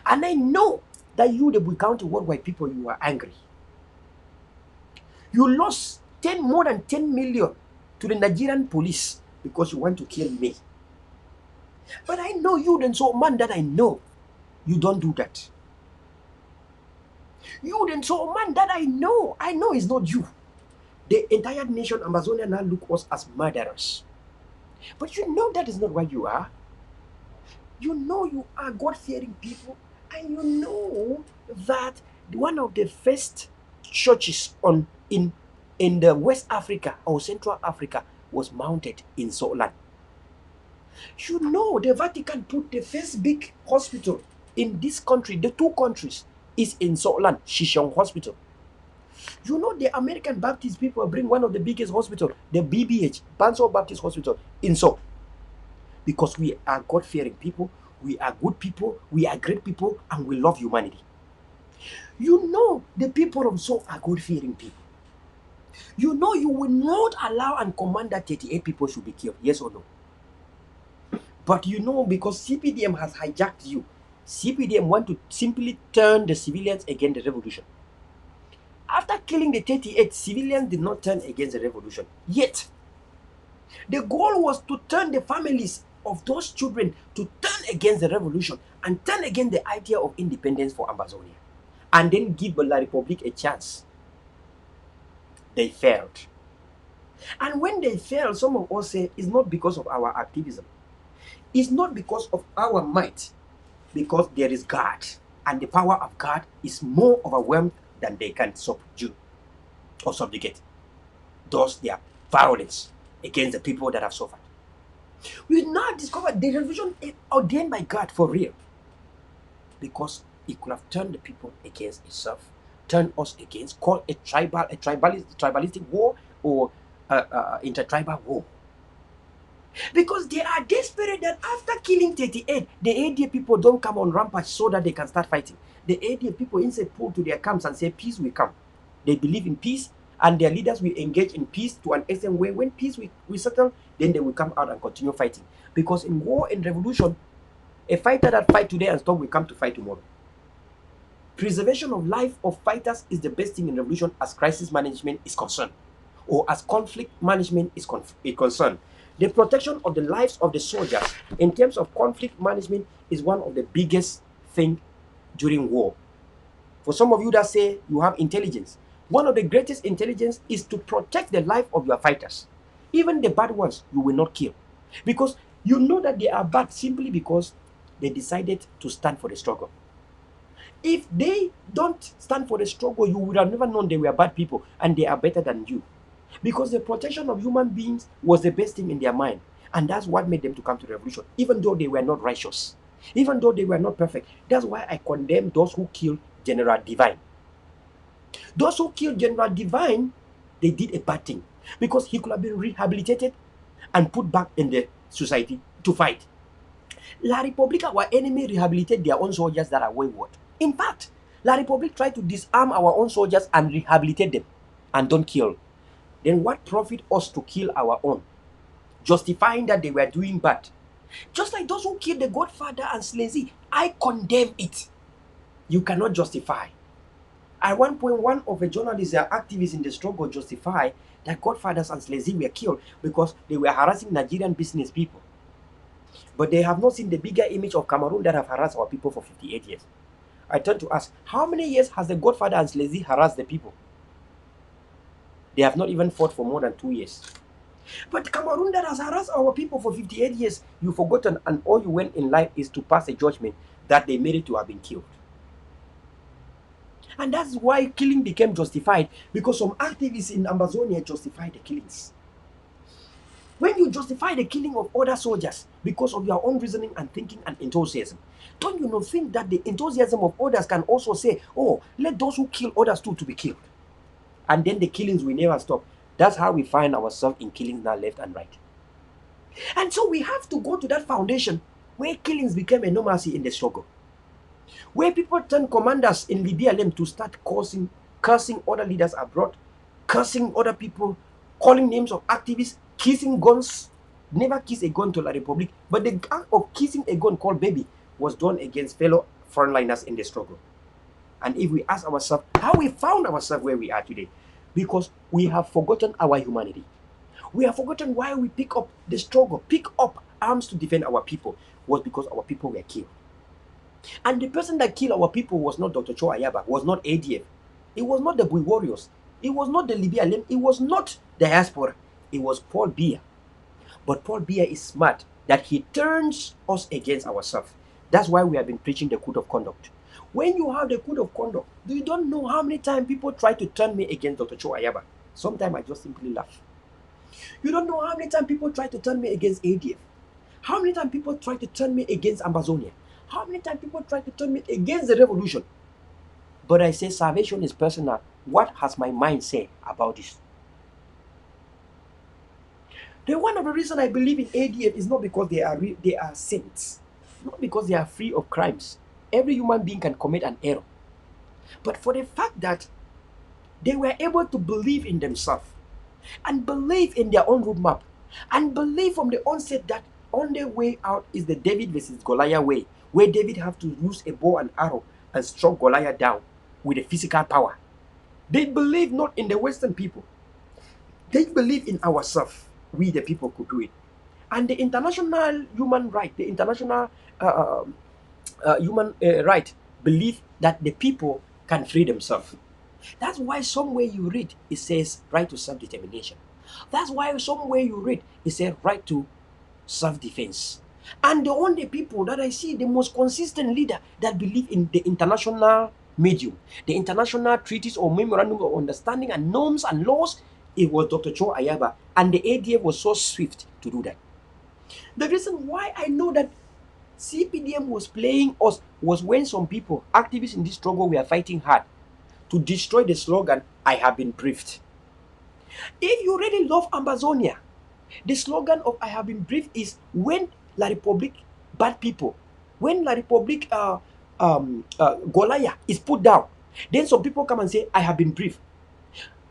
S2: And I know that you, the County worldwide people, you are angry. You lost more than 10 million to the Nigerian police because you want to kill me. But I know you, then so man that I know, you don't do that. You, then so man that I know it's not you. The entire nation, Ambazonia, now look us as murderers. But you know that is not what you are. You know you are God-fearing people, and you know that one of the first churches in the West Africa or Central Africa was mounted in Soland. You know the Vatican put the first big hospital in this country, the two countries, is in Soland, Shishong Hospital. You know, the American Baptist people bring one of the biggest hospital, the BBH, Banso Baptist Hospital, in so. Because we are God-fearing people, we are good people, we are great people, and we love humanity. You know, the people of so are God-fearing people. You know, you will not allow and command that 38 people should be killed, yes or no? But you know, because CPDM has hijacked you, CPDM want to simply turn the civilians against the revolution. After killing the 38, civilians did not turn against the revolution. Yet, the goal was to turn the families of those children to turn against the revolution and turn against the idea of independence for Ambazonia. And then give La Republic a chance. They failed. And when they failed, some of us say it's not because of our activism. It's not because of our might. Because there is God. And the power of God is more overwhelmed than they can subdue or subjugate. Thus, their violence against the people that have suffered. We now discover the revolution is ordained by God for real. Because it could have turned the people against itself, turned us against, called a tribalistic war or intertribal war. Because they are desperate that after killing 38, the ADA people don't come on rampage so that they can start fighting. The ADA people instead pull to their camps and say, peace will come. They believe in peace, and their leaders will engage in peace to an extent where when peace will settle, then they will come out and continue fighting. Because in war and revolution, a fighter that fight today and stop will come to fight tomorrow. Preservation of life of fighters is the best thing in revolution as crisis management is concerned, or as conflict management is concerned. The protection of the lives of the soldiers in terms of conflict management is one of the biggest thing during war. For some of you that say you have intelligence, one of the greatest intelligence is to protect the life of your fighters. Even the bad ones, you will not kill. Because you know that they are bad simply because they decided to stand for the struggle. If they don't stand for the struggle, you would have never known they were bad people and they are better than you. Because the protection of human beings was the best thing in their mind. And that's what made them to come to the revolution, even though they were not righteous, even though they were not perfect. That's why I condemn those who killed General Divine. Those who killed General Divine, they did a bad thing because he could have been rehabilitated and put back in the society to fight. La Republic, our enemy, rehabilitate their own soldiers that are wayward. In fact, La Republic tried to disarm our own soldiers and rehabilitate them and don't kill. Then what profit us to kill our own, justifying that they were doing bad? Just like those who killed the Godfather and Sleazy, I condemn it. You cannot justify. At one point, one of the journalists and activists in the struggle justified that Godfathers and Sleazy were killed because they were harassing Nigerian business people. But they have not seen the bigger image of Cameroon that have harassed our people for 58 years. I turn to ask, how many years has the Godfather and Sleazy harassed the people? They have not even fought for more than 2 years. But Cameroon that has harassed our people for 58 years, you've forgotten, and all you went in life is to pass a judgment that they made it to have been killed. And that's why killing became justified, because some activists in Ambazonia justified the killings. When you justify the killing of other soldiers because of your own reasoning and thinking and enthusiasm, don't you not think that the enthusiasm of others can also say, oh, let those who kill others too to be killed? And then the killings will never stop. That's how we find ourselves in killings now left and right. And so we have to go to that foundation where killings became a normalcy in the struggle. Where people turn commanders in Libya to start cursing other leaders abroad, cursing other people, calling names of activists, kissing guns. Never kiss a gun to La Republic, but the act of kissing a gun called baby was done against fellow frontliners in the struggle. And if we ask ourselves how we found ourselves where we are today, because we have forgotten our humanity. We have forgotten why we pick up the struggle, pick up arms to defend our people, was because our people were killed. And the person that killed our people was not Dr. Cho Ayaba, was not ADF. It was not the Bui Warriors. It was not the Libya Lem. It was not diaspora. It was Paul Biya. But Paul Biya is smart that he turns us against ourselves. That's why we have been preaching the code of conduct. When you have the code of conduct, you don't know how many times people try to turn me against Dr. Cho Ayaba. Sometimes I just simply laugh. You don't know how many times people try to turn me against ADF. How many times people try to turn me against Ambazonia? How many times people try to turn me against the revolution? But I say salvation is personal, What has my mind said about this? The one of the reason I believe in ADF is not because they are saints, not because they are free of crimes. Every human being can commit an error, but for the fact that they were able to believe in themselves and believe in their own roadmap and believe from the onset that only way out is the David versus Goliath way, where David have to use a bow and arrow and struck Goliath down with a physical power. They believe not in the Western people. They believe in ourselves. We the people could do it. And the international human right, the international human right, believe that the people can free themselves. That's why somewhere you read it says right to self-determination. That's why somewhere you read it says right to self-defense. And the only people that I see, the most consistent leader that believe in the international medium, the international treaties or memorandum of understanding and norms and laws, it was Dr. Cho Ayaba, and the ADF was so swift to do that. The reason why I know that CPDM was playing us was when some people, activists in this struggle, were fighting hard to destroy the slogan, I have been briefed. If you really love Ambazonia, the slogan of I have been briefed is when La Republique bad people, when La Republique Goliath is put down, then some people come and say, I have been briefed.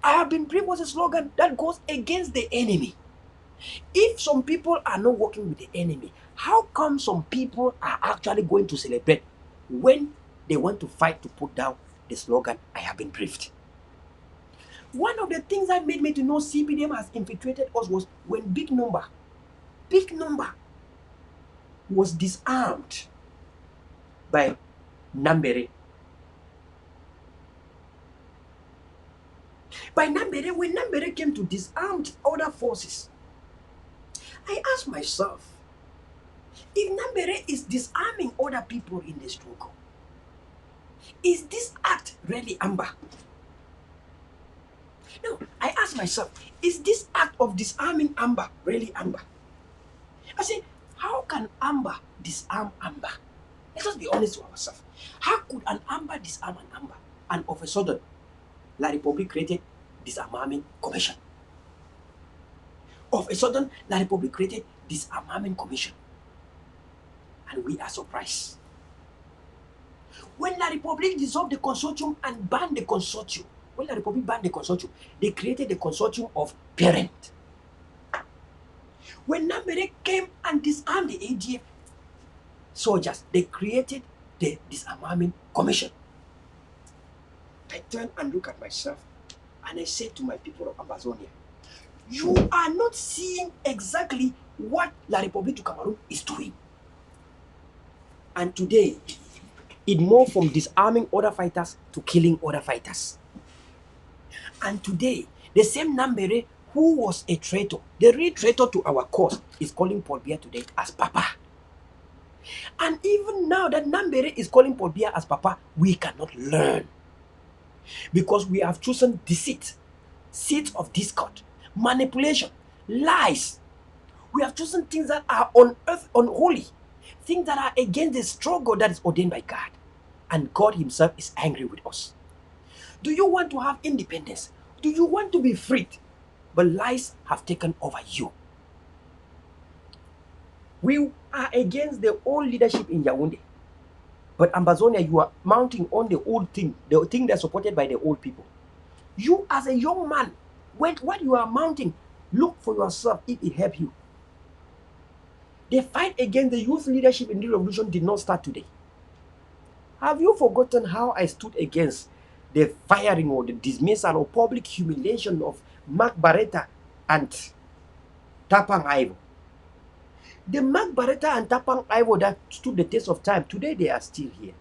S2: I have been briefed was a slogan that goes against the enemy. If some people are not working with the enemy, how come some people are actually going to celebrate when they want to fight to put down the slogan, I have been briefed? One of the things that made me to know CPDM has infiltrated us was when big number was disarmed by Nambere. By Nambere, when Nambere came to disarm other forces, I asked myself, if Nambere is disarming other people in the struggle, is this act really Amba? No, I asked myself, is this act of disarming Amba really Amba? I said, how can Amba disarm Amba? Let us be honest to ourselves. How could an Amba disarm an Amba? And of a sudden, La Republique created disarmament commission. Of a sudden, La Republique created disarmament commission. And we are surprised. When La Republique dissolved the consortium and banned the consortium, when La Republique banned the consortium, they created the consortium of parent. When Nambere came and disarmed the ADF soldiers, they created the disarmament commission. I turned and looked at myself and I said to my people of Ambazonia, you are not seeing exactly what La Republique du Cameroon is doing. And today, it moved from disarming other fighters to killing other fighters. And today, the same Nambere who was a traitor, the real traitor to our cause, is calling Paul Biya today as Papa. And even now that Nambere is calling Paul Biya as Papa, we cannot learn. Because we have chosen deceit, seeds of discord, manipulation, lies. We have chosen things that are on earth unholy, things that are against the struggle that is ordained by God. And God himself is angry with us. Do you want to have independence? Do you want to be freed? But lies have taken over you. We are against the old leadership in Yaoundé. But Ambazonia, you are mounting on the old thing, the thing that's supported by the old people. You as a young man, what you are mounting, look for yourself if it helps you. The fight against the youth leadership in the revolution did not start today. Have you forgotten how I stood against the firing or the dismissal or public humiliation of Mark Barretta and Tapang Ivo? The Mark Barretta and Tapang Ivo that stood the test of time, today they are still here.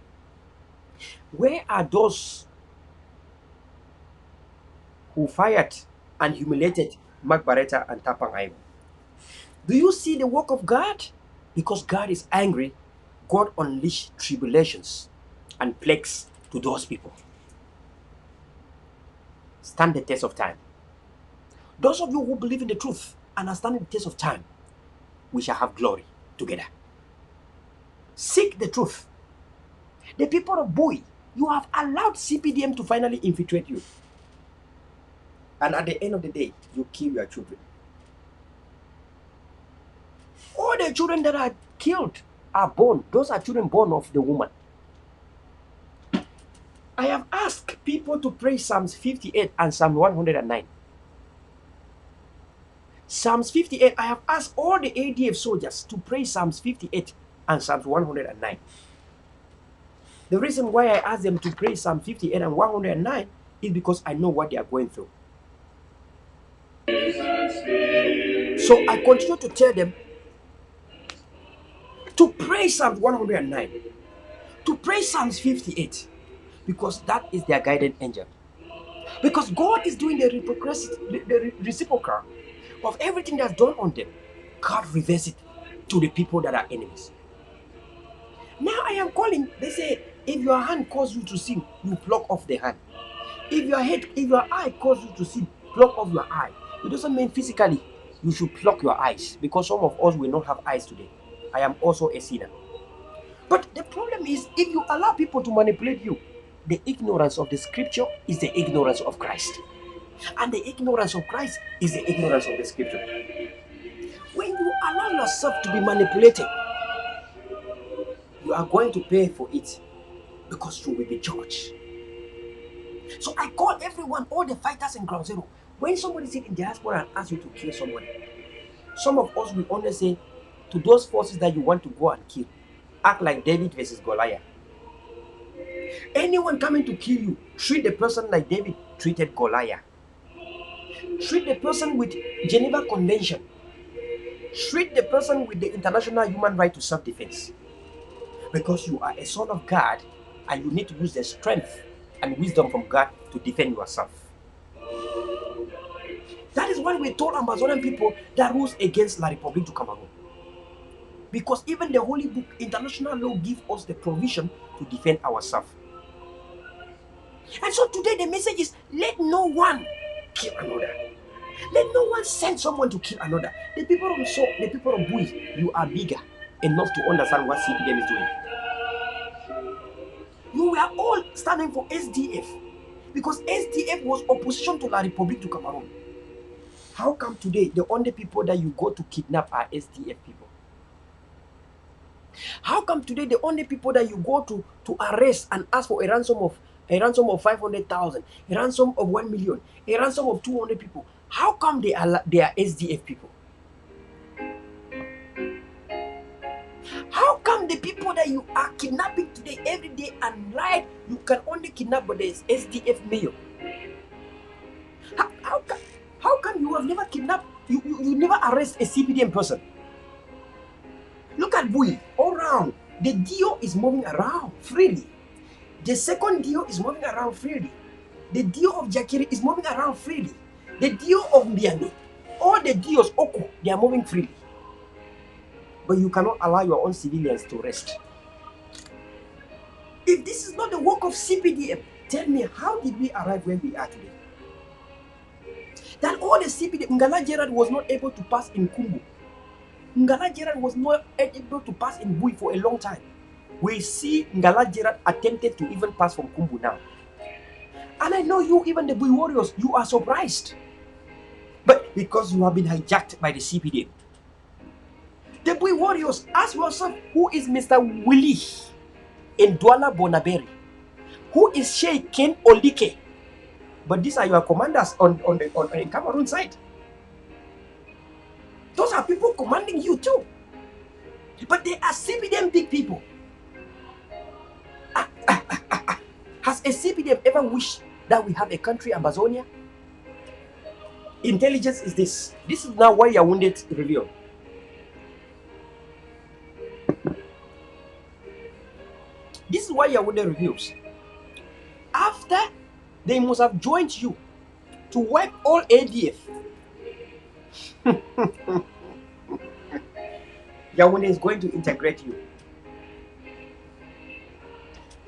S2: Where are those who fired and humiliated Mark Barretta and Tapang Ivo? Do you see the work of God? Because God is angry, God unleashed tribulations and plagues to those people. Stand the test of time. Those of you who believe in the truth and are standing the test of time, we shall have glory together. Seek the truth. The people of Bui, you have allowed CPDM to finally infiltrate you. And at the end of the day, you kill your children. All the children that are killed are born. Those are children born of the woman. I have asked people to pray Psalms 58 and Psalm 109. Psalms 58, I have asked all the ADF soldiers to pray Psalms 58 and Psalms 109. The reason why I asked them to pray Psalm 58 and 109 is because I know what they are going through. So I continue to tell them to pray Psalms 109, to pray Psalms 58, because that is their guiding angel. Because God is doing the reciprocal of everything that's done on them. God reverse it to the people that are enemies. Now I am calling, they say, if your hand causes you to sin, you pluck off the hand. If your eye causes you to sin, pluck off your eye. It doesn't mean physically you should pluck your eyes, because some of us will not have eyes today. I am also a sinner. But the problem is, if you allow people to manipulate you, the ignorance of the scripture is the ignorance of Christ. And the ignorance of Christ is the ignorance of the scripture. When you allow yourself to be manipulated, you are going to pay for it, because you will be judged. So I call everyone, all the fighters in Ground Zero. When somebody sit in diaspora and asks you to kill somebody, some of us will only say to those forces that you want to go and kill, act like David versus Goliath. Anyone coming to kill you, treat the person like David treated Goliath. Treat the person with Geneva Convention. Treat the person with the international human right to self-defense. Because you are a son of God and you need to use the strength and wisdom from God to defend yourself. That is why we told Ambazonian people that rules against La République du Cameroon. Because even the Holy Book, international law, gives us the provision to defend ourselves. And so today the message is, let no one kill another. Let no one send someone to kill another. The people of the people of Bui, you are bigger enough to understand what CPDM is doing. You were all standing for SDF, because SDF was opposition to La République du Cameroon. How come today the only people that you go to kidnap are SDF people? How come today the only people that you go to arrest and ask for a ransom of 500,000, a ransom of 1 million, a ransom of 200 people? How come they are SDF people? How come the people that you are kidnapping today every day and night, you can only kidnap but there is SDF mayor? How come you have never kidnapped, you never arrest a CPDM person? Look at Bui, all around. The Dio is moving around freely. The second Dio is moving around freely. The Dio of Jakiri is moving around freely. The Dio of Mbiani, all the Dios, Oko, they are moving freely. But you cannot allow your own civilians to rest. If this is not the work of CPDM, tell me, how did we arrive where we are today? That all the CPDM, Ngala Gerard was not able to pass in Kumbu. Ngala Gerard was not able to pass in Bui for a long time. We see Ngala Gerard attempted to even pass from Kumbu now. And I know you, even the Bui warriors, you are surprised. But because you have been hijacked by the CPDM. The Bui warriors, ask yourself, who is Mr. Willie in Douala Bonaberi? Who is Sheikh Ken Olike? But these are your commanders on the Cameroon side. Those are people commanding you too. But they are CPDM big people. Has a CPDM ever wished that we have a country, Ambazonia? Intelligence is this. This is now why Yaoundé revealed. This is why Yaoundé reveals. After they must have joined you to wipe all ADF. Yaoundé is going to integrate you.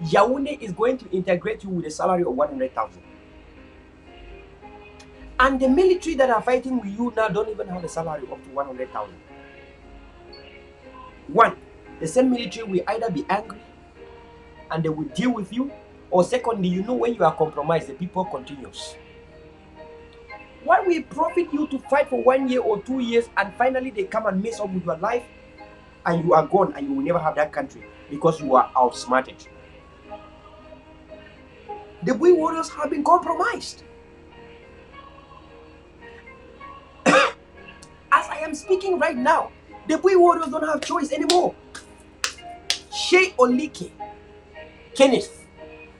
S2: Yaoundé is going to integrate you with a salary of 100,000. And the military that are fighting with you now don't even have a salary up to 100,000. One, the same military will either be angry and they will deal with you, or secondly, you know, when you are compromised, the people continues. Why will it profit you to fight for 1 year or 2 years and finally they come and mess up with your life and you are gone and you will never have that country because you are outsmarted? The Bui warriors have been compromised. As I am speaking right now, the Bui warriors don't have choice anymore. Shea Olike, Kenneth,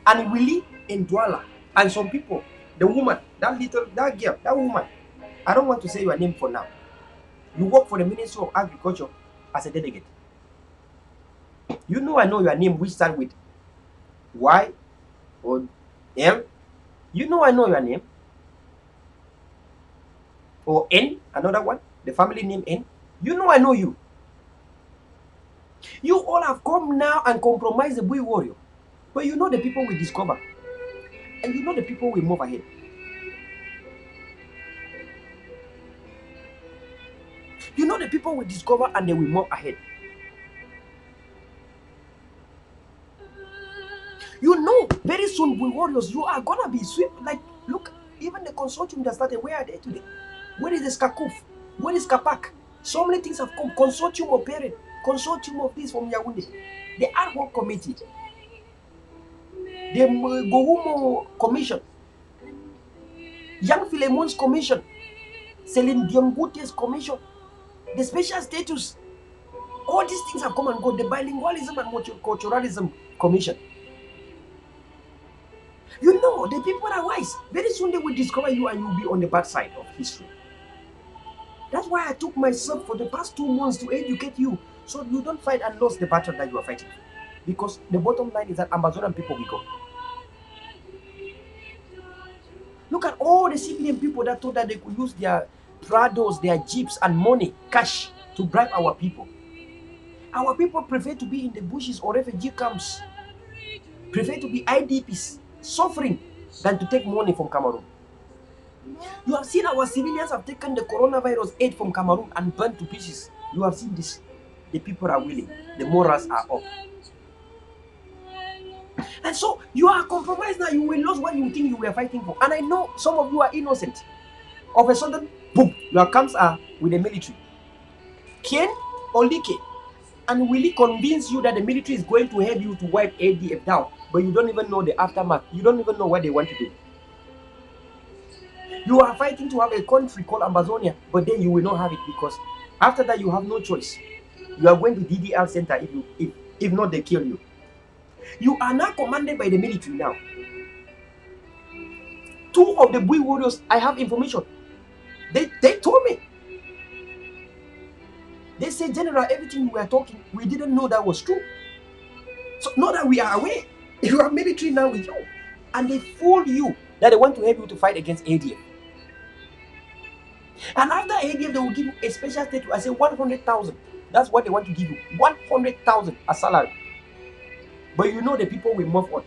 S2: and Willie and Dwala, and some people, the woman, that girl, that woman, I don't want to say your name for now. You work for the Ministry of Agriculture as a delegate. You know I know your name, which start with Y or M. You know I know your name. Or N, another one, the family name N. You know I know you. You all have come now and compromised the Bui warrior. But you know the people we discover. And you know the people we move ahead. You know the people we discover and they will move ahead. You know, very soon, Bui warriors, you are gonna be swept. Like, look, even the consortium that started, where are they today? Where is the Skakuf? Where is Kapak? So many things have come. Consortium of parent, consortium of this from Yaoundé. The ad hoc committee, the Gohumo commission, Young Philemon's commission, Celine Diongote's commission, the special status. All these things have come and gone. The bilingualism and multiculturalism commission. You know, the people are wise. Very soon they will discover you and you'll be on the bad side of history. That's why I took myself for the past 2 months to educate you so you don't fight and lose the battle that you are fighting. Because the bottom line is that Ambazonian people will go. Look at all the civilian people that thought that they could use their Prados, their jeeps and money, cash, to bribe our people. Our people prefer to be in the bushes or refugee camps, prefer to be IDPs, suffering, than to take money from Cameroon. You have seen our civilians have taken the coronavirus aid from Cameroon and burnt to pieces. You have seen this. The people are willing. The morals are up. And so you are compromised now. You will lose what you think you were fighting for. And I know some of you are innocent. Of a sudden, boom, your camps are with the military. Ken Olike and Willie convince you that the military is going to help you to wipe ADF down, but you don't even know the aftermath. You don't even know what they want to do. You are fighting to have a country called Ambazonia, but then you will not have it because after that you have no choice. You are going to DDR center if not they kill you. You are now commanded by the military now. 2 of the Bui warriors, I have information. They told me. They said, General, everything we were talking, we didn't know that was true. So now that we are aware, you are military now with you. And they fool you that they want to help you to fight against ADF. And after ADF, they will give you a special status. I say 100,000. That's what they want to give you. 100,000 as salary. But you know the people will move on.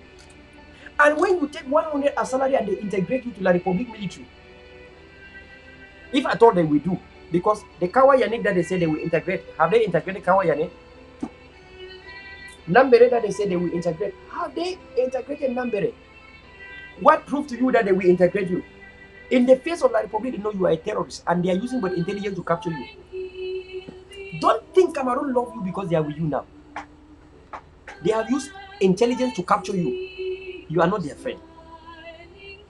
S2: And when you take 100 as salary and they integrate you to La Republic military, if I thought they will do, because the Kawa Yanik that they say they will integrate, have they integrated Kawa Yanik? Nambere that they say they will integrate, have they integrated Nambere? What proved to you that they will integrate you? In the face of La Republic, they know you are a terrorist and they are using but intelligence to capture you. Don't think Cameroon love you because they are with you now. They have used intelligence to capture you. You are not their friend.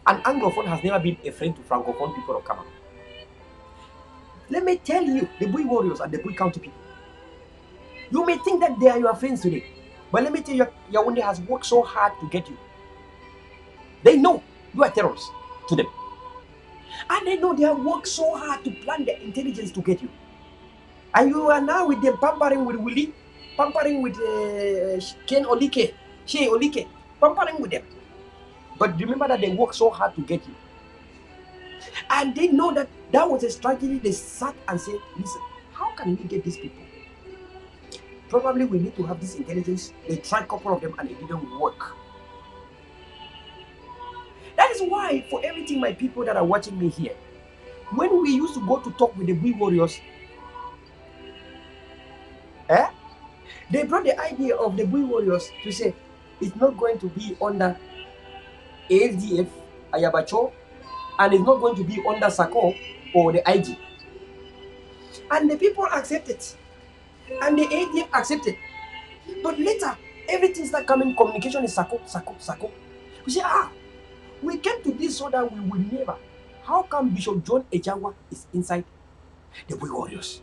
S2: An Anglophone has never been a friend to Francophone people of Cameroon. Let me tell you, the Bui warriors and the Bui county people. You may think that they are your friends today, but let me tell you, Yaoundé has worked so hard to get you. They know you are terrorists to them. And they know they have worked so hard to plan their intelligence to get you. And you are now with them pampering with Willie, pampering with Ken Olike, Shea Olike, pampering with them. But remember that they worked so hard to get you. And they know that that was a strategy. They sat and said, listen, how can we get these people? Probably we need to have this intelligence. They tried a couple of them and it didn't work. That is why for everything my people that are watching me here, when we used to go to talk with the Bui warriors, they brought the idea of the Bui warriors to say it's not going to be under ASDF, Ayabacho, and it's not going to be under SACO or the IG. And the people accepted, and the ADF accepted. But later, everything started coming, communication is SACO, SACO, SACO. We say, we came to this so that we will never. How come Bishop John Ejagwa is inside the Bui Warriors?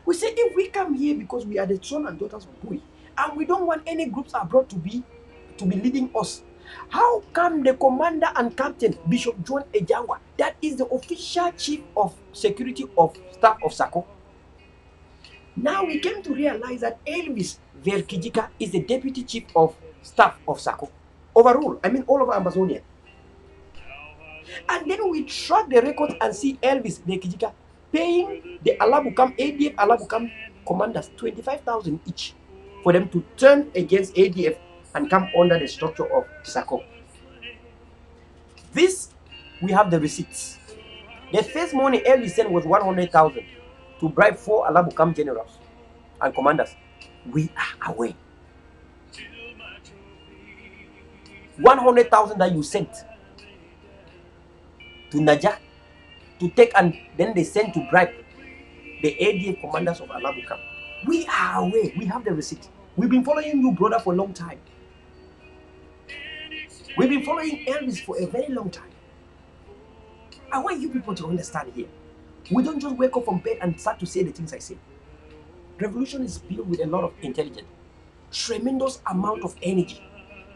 S2: We say, if we come here because we are the sons and daughters of Bui, and we don't want any groups abroad to be leading us, how come the commander and captain, Bishop John Ejagwa, that is the official chief of security of staff of SACO? Now we came to realize that Elvis Verkijika is the deputy chief of staff of SACO. Overall, I mean all over Ambazonia. And then we track the records and see Elvis Verkijika paying the Alabukam, ADF Alabukam commanders 25,000 each for them to turn against ADF and come under the structure of SACO. This, we have the receipts. The first money Elvis sent was 100,000 to bribe 4 Alabukam generals and commanders. We are aware. 100,000 that you sent to Naja to take, and then they sent to bribe the ADF commanders of Alabukam. We are aware. We have the receipt. We've been following you, brother, for a long time. We've been following Elvis for a very long time. I want you people to understand here. We don't just wake up from bed and start to say the things I say. Revolution is built with a lot of intelligence, tremendous amount of energy,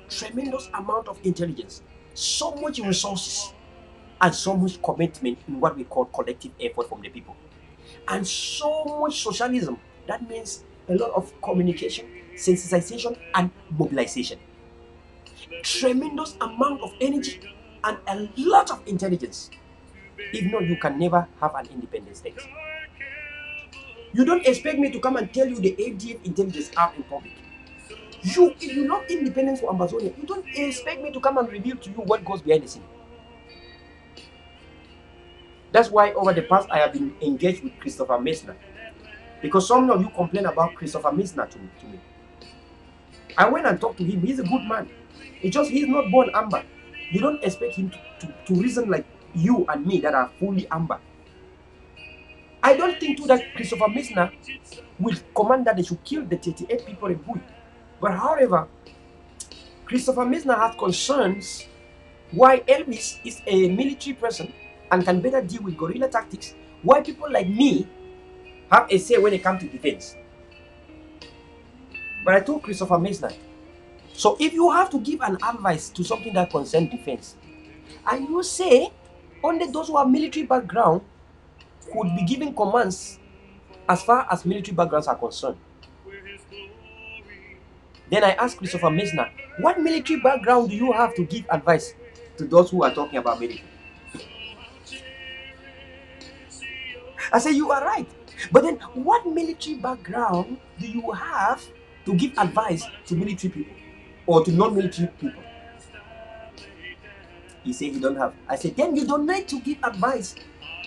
S2: tremendous amount of intelligence, so much resources, and so much commitment in what we call collective effort from the people, and so much socialism. That means a lot of communication, sensitization, and mobilization. Tremendous amount of energy and a lot of intelligence. If not, you can never have an independent state. You don't expect me to come and tell you the ADF intelligence out in public. If you love independence for Ambazonia, you don't expect me to come and reveal to you what goes behind the scene. That's why over the past I have been engaged with Christopher Messner, because some of you complain about Christopher Messner to me. I went and talked to him. He's a good man. It's just he's not born amber. You don't expect him to reason like you and me that are fully amber. I don't think too that Christopher Messner will command that they should kill the 38 people in Bui. But however, Christopher Messner has concerns why Elvis is a military person and can better deal with guerrilla tactics, why people like me have a say when it comes to defense. But I told Christopher Messner, so if you have to give an advice to something that concerns defense, and you say only those who have military background could be giving commands as far as military backgrounds are concerned. Then I asked Christopher Messner, what military background do you have to give advice to those who are talking about military? I said, you are right. But then what military background do you have to give advice to military people or to non-military people? He said he don't have. I said, then you don't need to give advice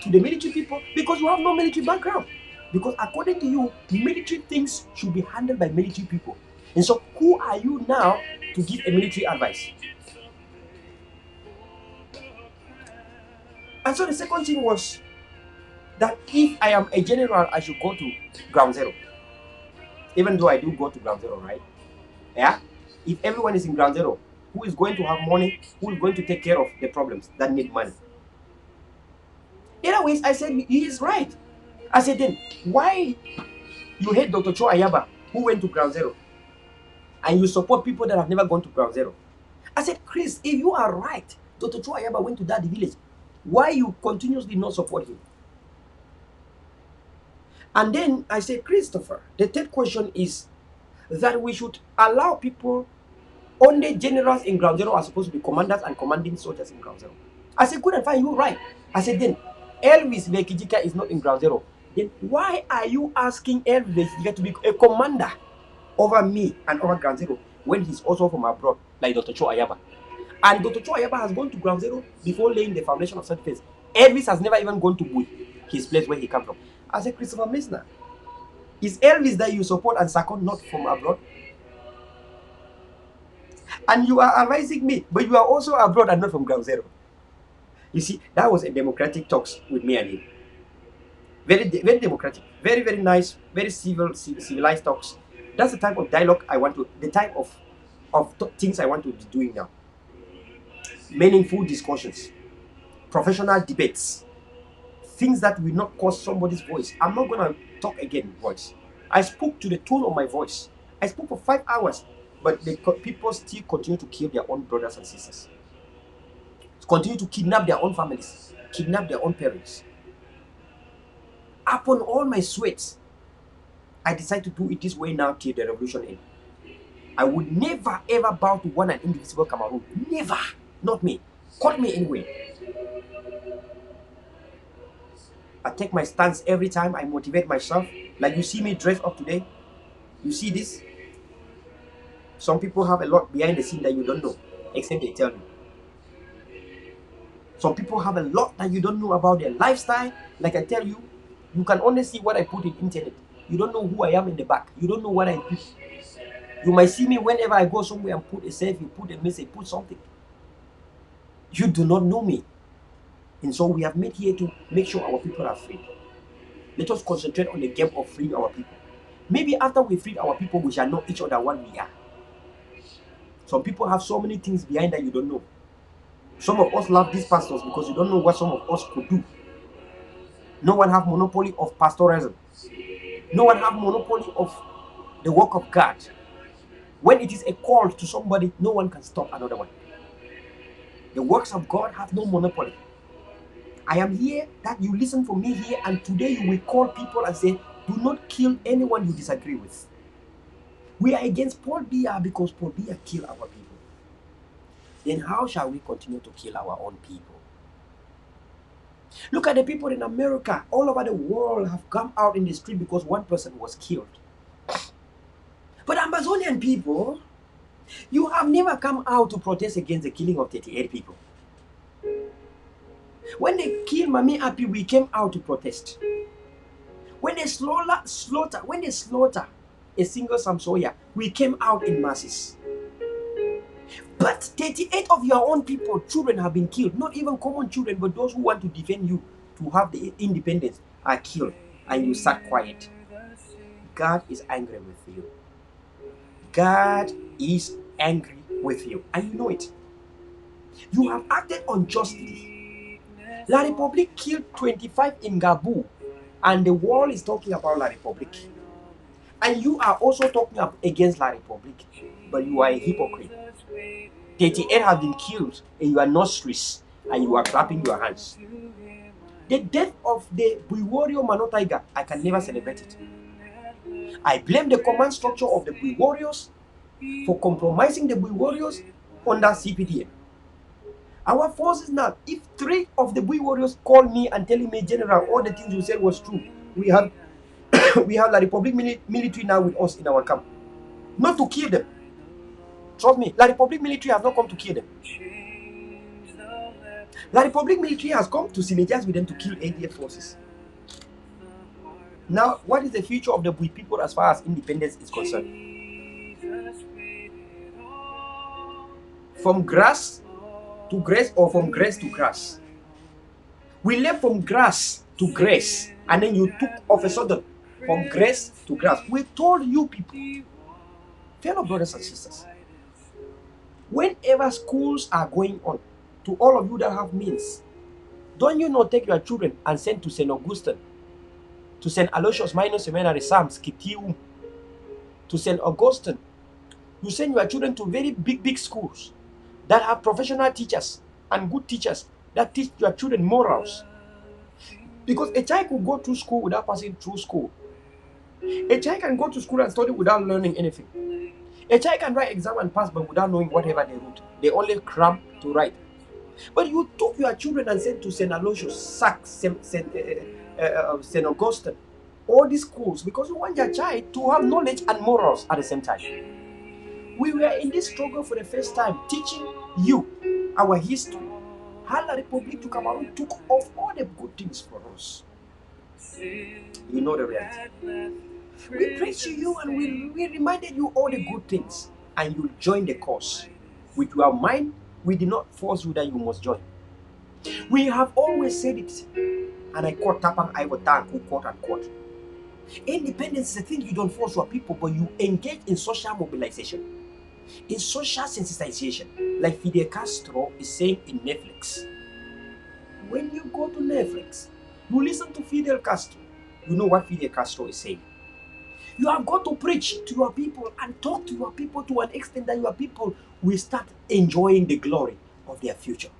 S2: to the military people because you have no military background. Because according to you, military things should be handled by military people. And so who are you now to give a military advice? And so the second thing was that if I am a general, I should go to ground zero. Even though I do go to ground zero, right? Yeah? If everyone is in ground zero, who is going to have money? Who is going to take care of the problems that need money? Anyways, I said, he is right. I said, then, why you hate Dr. Cho Ayaba, who went to ground zero, and you support people that have never gone to ground zero? I said, Chris, if you are right, Dr. Cho Ayaba went to that village, why you continuously not support him? And then I said, Christopher, the third question is that we should allow people, only generals in ground zero are supposed to be commanders and commanding soldiers in ground zero. I said, good and fine, you're right. I said, then Elvis Verkijika is not in ground zero. Then why are you asking Elvis Verkijika to be a commander over me and over ground zero when he's also from abroad, like Dr. Cho Ayaba? And Dr. Cho Ayaba has gone to ground zero before laying the foundation of self-defense. Elvis has never even gone to Bui, his place where he came from. I said, Christopher Messner, is Elvis that you support and second not from abroad? And you are advising me, but you are also abroad and not from ground zero. You see, that was a democratic talks with me and him. Very democratic, very nice, very civilized talks. That's the type of dialogue I want to, the type of things I want to be doing now. Meaningful discussions, professional debates, things that will not cause somebody's voice. I'm not gonna talk again voice. I spoke to the tone of my voice. I spoke for 5 hours, but the people still continue to kill their own brothers and sisters, continue to kidnap their own families, kidnap their own parents. Upon all my sweats, I decided to do it this way now till the revolution ends. I would never ever bow to one and indivisible Cameroon. Never. Not me. Call me anyway. I take my stance every time. I motivate myself. Like you see me dressed up today. You see this? Some people have a lot behind the scene that you don't know, except they tell you. Some people have a lot that you don't know about their lifestyle. Like I tell you, you can only see what I put in internet. You don't know who I am in the back. You don't know what I do. You might see me whenever I go somewhere and put a selfie, put a message, put something. You do not know me. And so we have met here to make sure our people are free. Let us concentrate on the game of freeing our people. Maybe after we free our people, we shall know each other what we are. Some people have so many things behind that you don't know. Some of us love these pastors because you don't know what some of us could do. No one have monopoly of pastorism. No one have monopoly of the work of God. When it is a call to somebody, no one can stop another one. The works of God have no monopoly. I am here that you listen for me here, and today you will call people and say, do not kill anyone you disagree with. We are against Paul Biya because Paul Biya killed our people. Then how shall we continue to kill our own people? Look at the people in America, all over the world have come out in the street because one person was killed. But Ambazonian people, you have never come out to protest against the killing of 38 people. When they killed Mami Api, we came out to protest. When they slaughter a single Samsoya, we came out in masses. But 38 of your own people, children have been killed. Not even common children, but those who want to defend you, to have the independence, are killed. And you sat quiet. God is angry with you. God is angry with you. And you know it. You have acted unjustly. La Republique killed 25 in Gabu. And the world is talking about La Republique. And you are also talking against La Republique. But you are a hypocrite. 38 have been killed in your nostrils. And you are clapping your hands. The death of the Buiworio Mano Tiger, I can never celebrate it. I blame the command structure of the Bui Warriors for compromising the Bui Warriors under CPDM. Our forces now, if 3 of the Bui Warriors call me and telling me, General, all the things you said was true, we have we have La Republique military now with us in our camp. Not to kill them. Trust me, La Republique military has not come to kill them. La Republique military has come to synergize with them to kill ADF forces. Now, what is the future of the Bui people as far as independence is concerned? From grass to grace, or from grace to grass? We left from grass to grace, and then you took of a sudden from grace to grass. We told you people, fellow brothers and sisters, whenever schools are going on, to all of you that have means, don't you know, take your children and send to St. Augustine, to St. Aloysius Minor Seminary, Sams, Kitium, to St. Augustine. You send your children to very big schools that have professional teachers and good teachers that teach your children morals. Because a child could go to school without passing through school. A child can go to school and study without learning anything. A child can write exam and pass, but without knowing whatever they wrote. They only cram to write. But you took your children and sent to St. Aloysius, Sax, St. Augustine, all these schools, because you want your child to have knowledge and morals at the same time. We were in this struggle for the first time, teaching you our history. How La Republique to Cameroon took off all the good things for us. You know the reality. We preached to you and we reminded you all the good things, and you joined the cause. With your mind, we did not force you that you must join. We have always said it, and I quote Tapang Ivotanku, quote unquote. Independence is a thing you don't force your people, but you engage in social mobilization, in social sensitization, like Fidel Castro is saying in Netflix. When you go to Netflix, you listen to Fidel Castro, you know what Fidel Castro is saying. You have got to preach to your people and talk to your people to an extent that your people will start enjoying the glory of their future.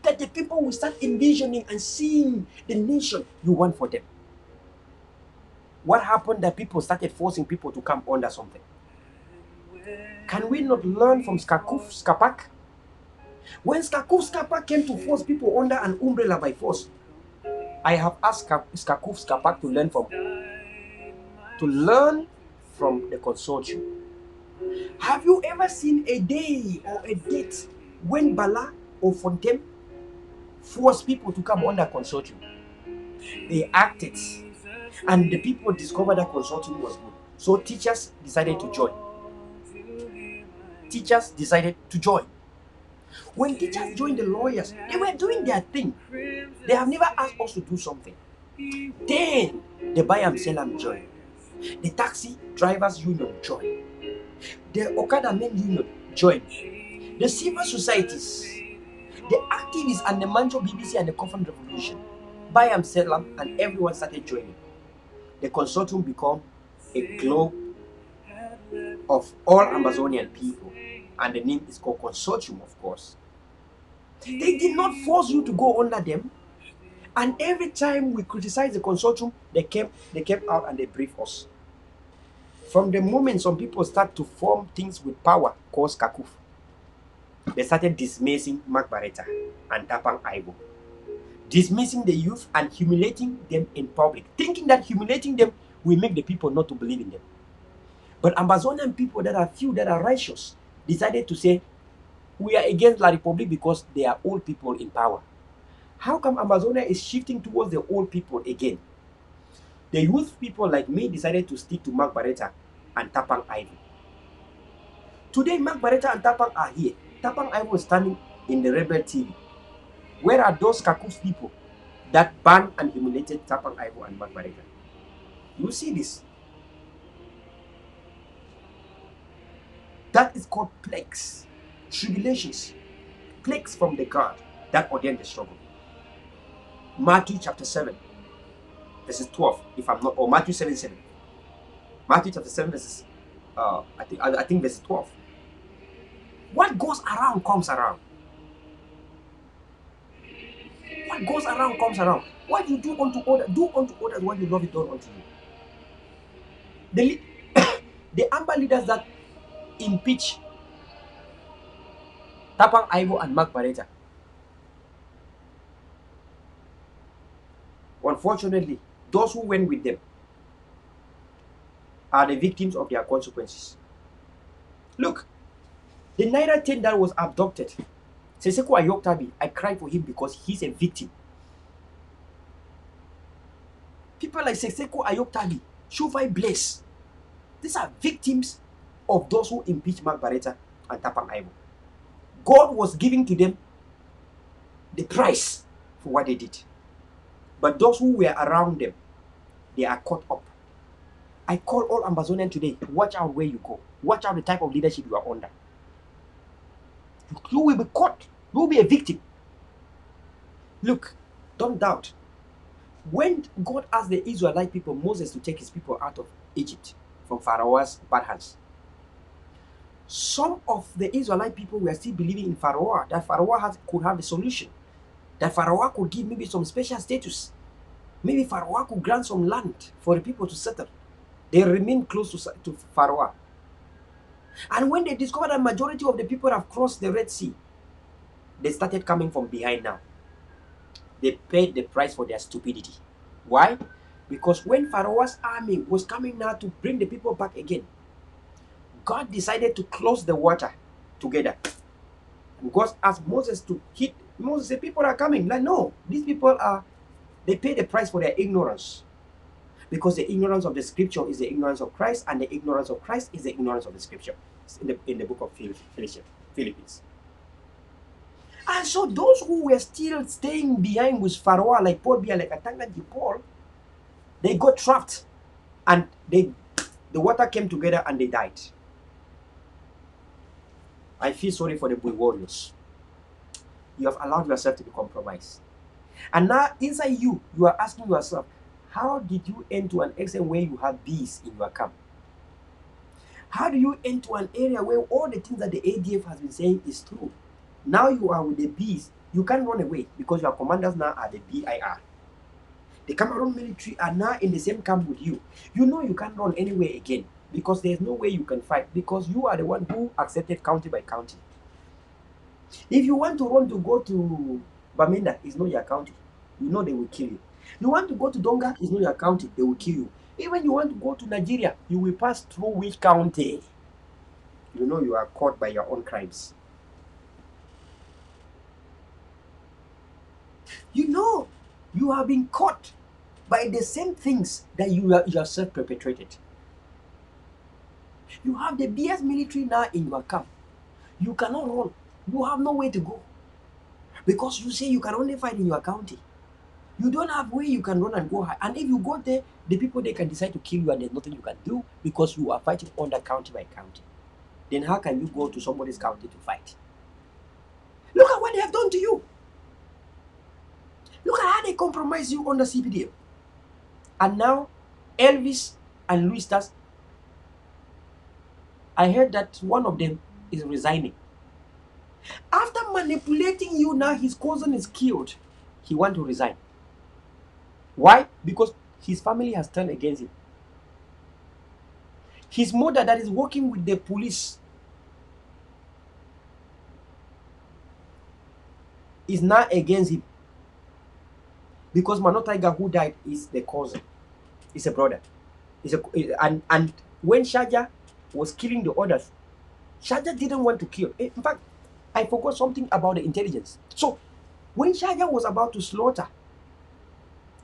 S2: That the people will start envisioning and seeing the nation you want for them. What happened that people started forcing people to come under something? Can we not learn from Skakuf Skapak? When Skakuf Skapak came to force people under an umbrella by force, I have asked Skakuf Skapak to learn from the consortium. Have you ever seen a day or a date when Bala or Fontem forced people to come under consortium? They acted, and the people discovered that consortium was good. So teachers decided to join. Teachers decided to join. When teachers joined the lawyers, they were doing their thing. They have never asked us to do something. Then the buy and sell and join. The taxi drivers union join. The Okada men union join. The civil societies, the activists and the Mancho BBC and the Coffin Revolution, Bayam Selam and everyone started joining. The consortium became a globe of all Ambazonian people, and the name is called consortium, of course. They did not force you to go under them, and every time we criticize the consortium, they came out and they brief us. From the moment some people start to form things with power called Skakuf, they started dismissing Mark Barretta and Tapang Aibo, dismissing the youth and humiliating them in public, thinking that humiliating them will make the people not to believe in them. But Ambazonian people that are few, that are righteous, decided to say, we are against La Republic because they are old people in power. How come Ambazonia is shifting towards the old people again? The youth people like me decided to stick to Mark Barretta and Tapang Aibo. Today, Mark Barretta and Tapang are here. Tapang Aibo is standing in the Rebel TV. Where are those Kakuf people that banned and humiliated Tapang Aibo and Mark Barretta? You see this? That is called plagues, tribulations, plagues from the God that ordained the struggle. Matthew chapter 7, verses 12, if I'm not, or Matthew 7:7. Matthew chapter 7, verses, I think verses 12. What goes around comes around. What goes around comes around. What you do unto others, do unto others what you love it done unto you. The Amber leaders that impeach Tapang Aibo and Mark Barretta, unfortunately, those who went with them are the victims of their consequences. Look, the Naira 10 that was abducted, Seseko Ayoktabi, I cry for him because he's a victim. People like Seseko Ayoktabi, Shuvai Blaze, these are victims of those who impeached Mark Barretta and Tapang Aibo. God was giving to them the price for what they did. But those who were around them, they are caught up. I call all Ambazonians today, watch out where you go. Watch out the type of leadership you are under. You will be caught. You will be a victim. Look, don't doubt. When God asked the Israelite people, Moses, to take his people out of Egypt from Pharaoh's bad hands, some of the Israelite people were still believing in Pharaoh, that Pharaoh could have a solution, that Pharaoh could give maybe some special status. Maybe Pharaoh could grant some land for the people to settle. They remained close to Pharaoh. And when they discovered that majority of the people have crossed the Red Sea, they started coming from behind now. They paid the price for their stupidity. Why? Because when Pharaoh's army was coming now to bring the people back again, God decided to close the water together. And God asked Moses to hit. Moses said, people are coming. Like, no, these people they pay the price for their ignorance. Because the ignorance of the scripture is the ignorance of Christ, and the ignorance of Christ is the ignorance of the scripture. It's in the book of Philippians. And so those who were still staying behind with Pharaoh, like Paul Bia, like Atanga Paul, they got trapped and the water came together and they died. I feel sorry for the boy warriors. You have allowed yourself to be compromised. And now inside you are asking yourself, how did you end to an extent where you have bees in your camp? How do you end to an area where all the things that the ADF has been saying is true? Now you are with the bees. You can't run away because your commanders now are the BIR. The Cameroon military are now in the same camp with you. You know you can't run anywhere again because there's no way you can fight because you are the one who accepted county by county. If you want to run to go to Bamenda, it's not your county. You know they will kill you. You want to go to Donga, it's not your county. They will kill you. Even you want to go to Nigeria, you will pass through which county? You know you are caught by your own crimes. You know you have been caught by the same things that you yourself perpetrated. You have the BS military now in your camp. You cannot run. You have no way to go. Because you say you can only fight in your county. You don't have way you can run and go high. And if you go there, the people, they can decide to kill you and there's nothing you can do because you are fighting under county by county. Then how can you go to somebody's county to fight? Look at what they have done to you. Look at how they compromise you under CPDM. And now, Elvis and Louis Stas, I heard that one of them is resigning. After manipulating you, now his cousin is killed. He wants to resign. Why? Because his family has turned against him. His mother that is working with the police is now against him. Because Mano Tiger, who died, is the cousin. It's a brother. And when Shaja was killing the others, Shaja didn't want to kill. In fact, I forgot something about the intelligence. So, when Shaja was about to slaughter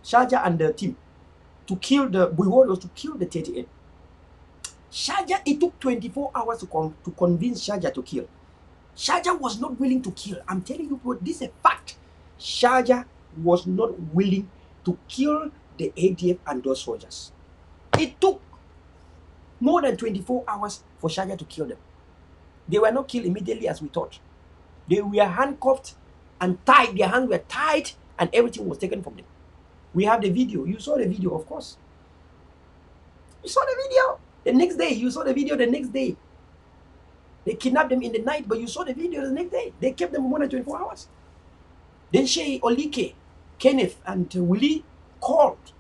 S2: Shaja and the team to kill the warriors, to kill the 38, Shaja, it took 24 hours to convince Shaja to kill. Shaja was not willing to kill. I'm telling you, bro, this is a fact. Shaja was not willing to kill the ADF and those soldiers. It took more than 24 hours for Shaja to kill them. They were not killed immediately as we thought. They were handcuffed and tied. Their hands were tied and everything was taken from them. We have the video. You saw the video, of course. You saw the video. The next day, you saw the video the next day. They kidnapped them in the night, but you saw the video the next day. They kept them for more than 24 hours. Then Shay, Olike, Kenneth, and Willie called,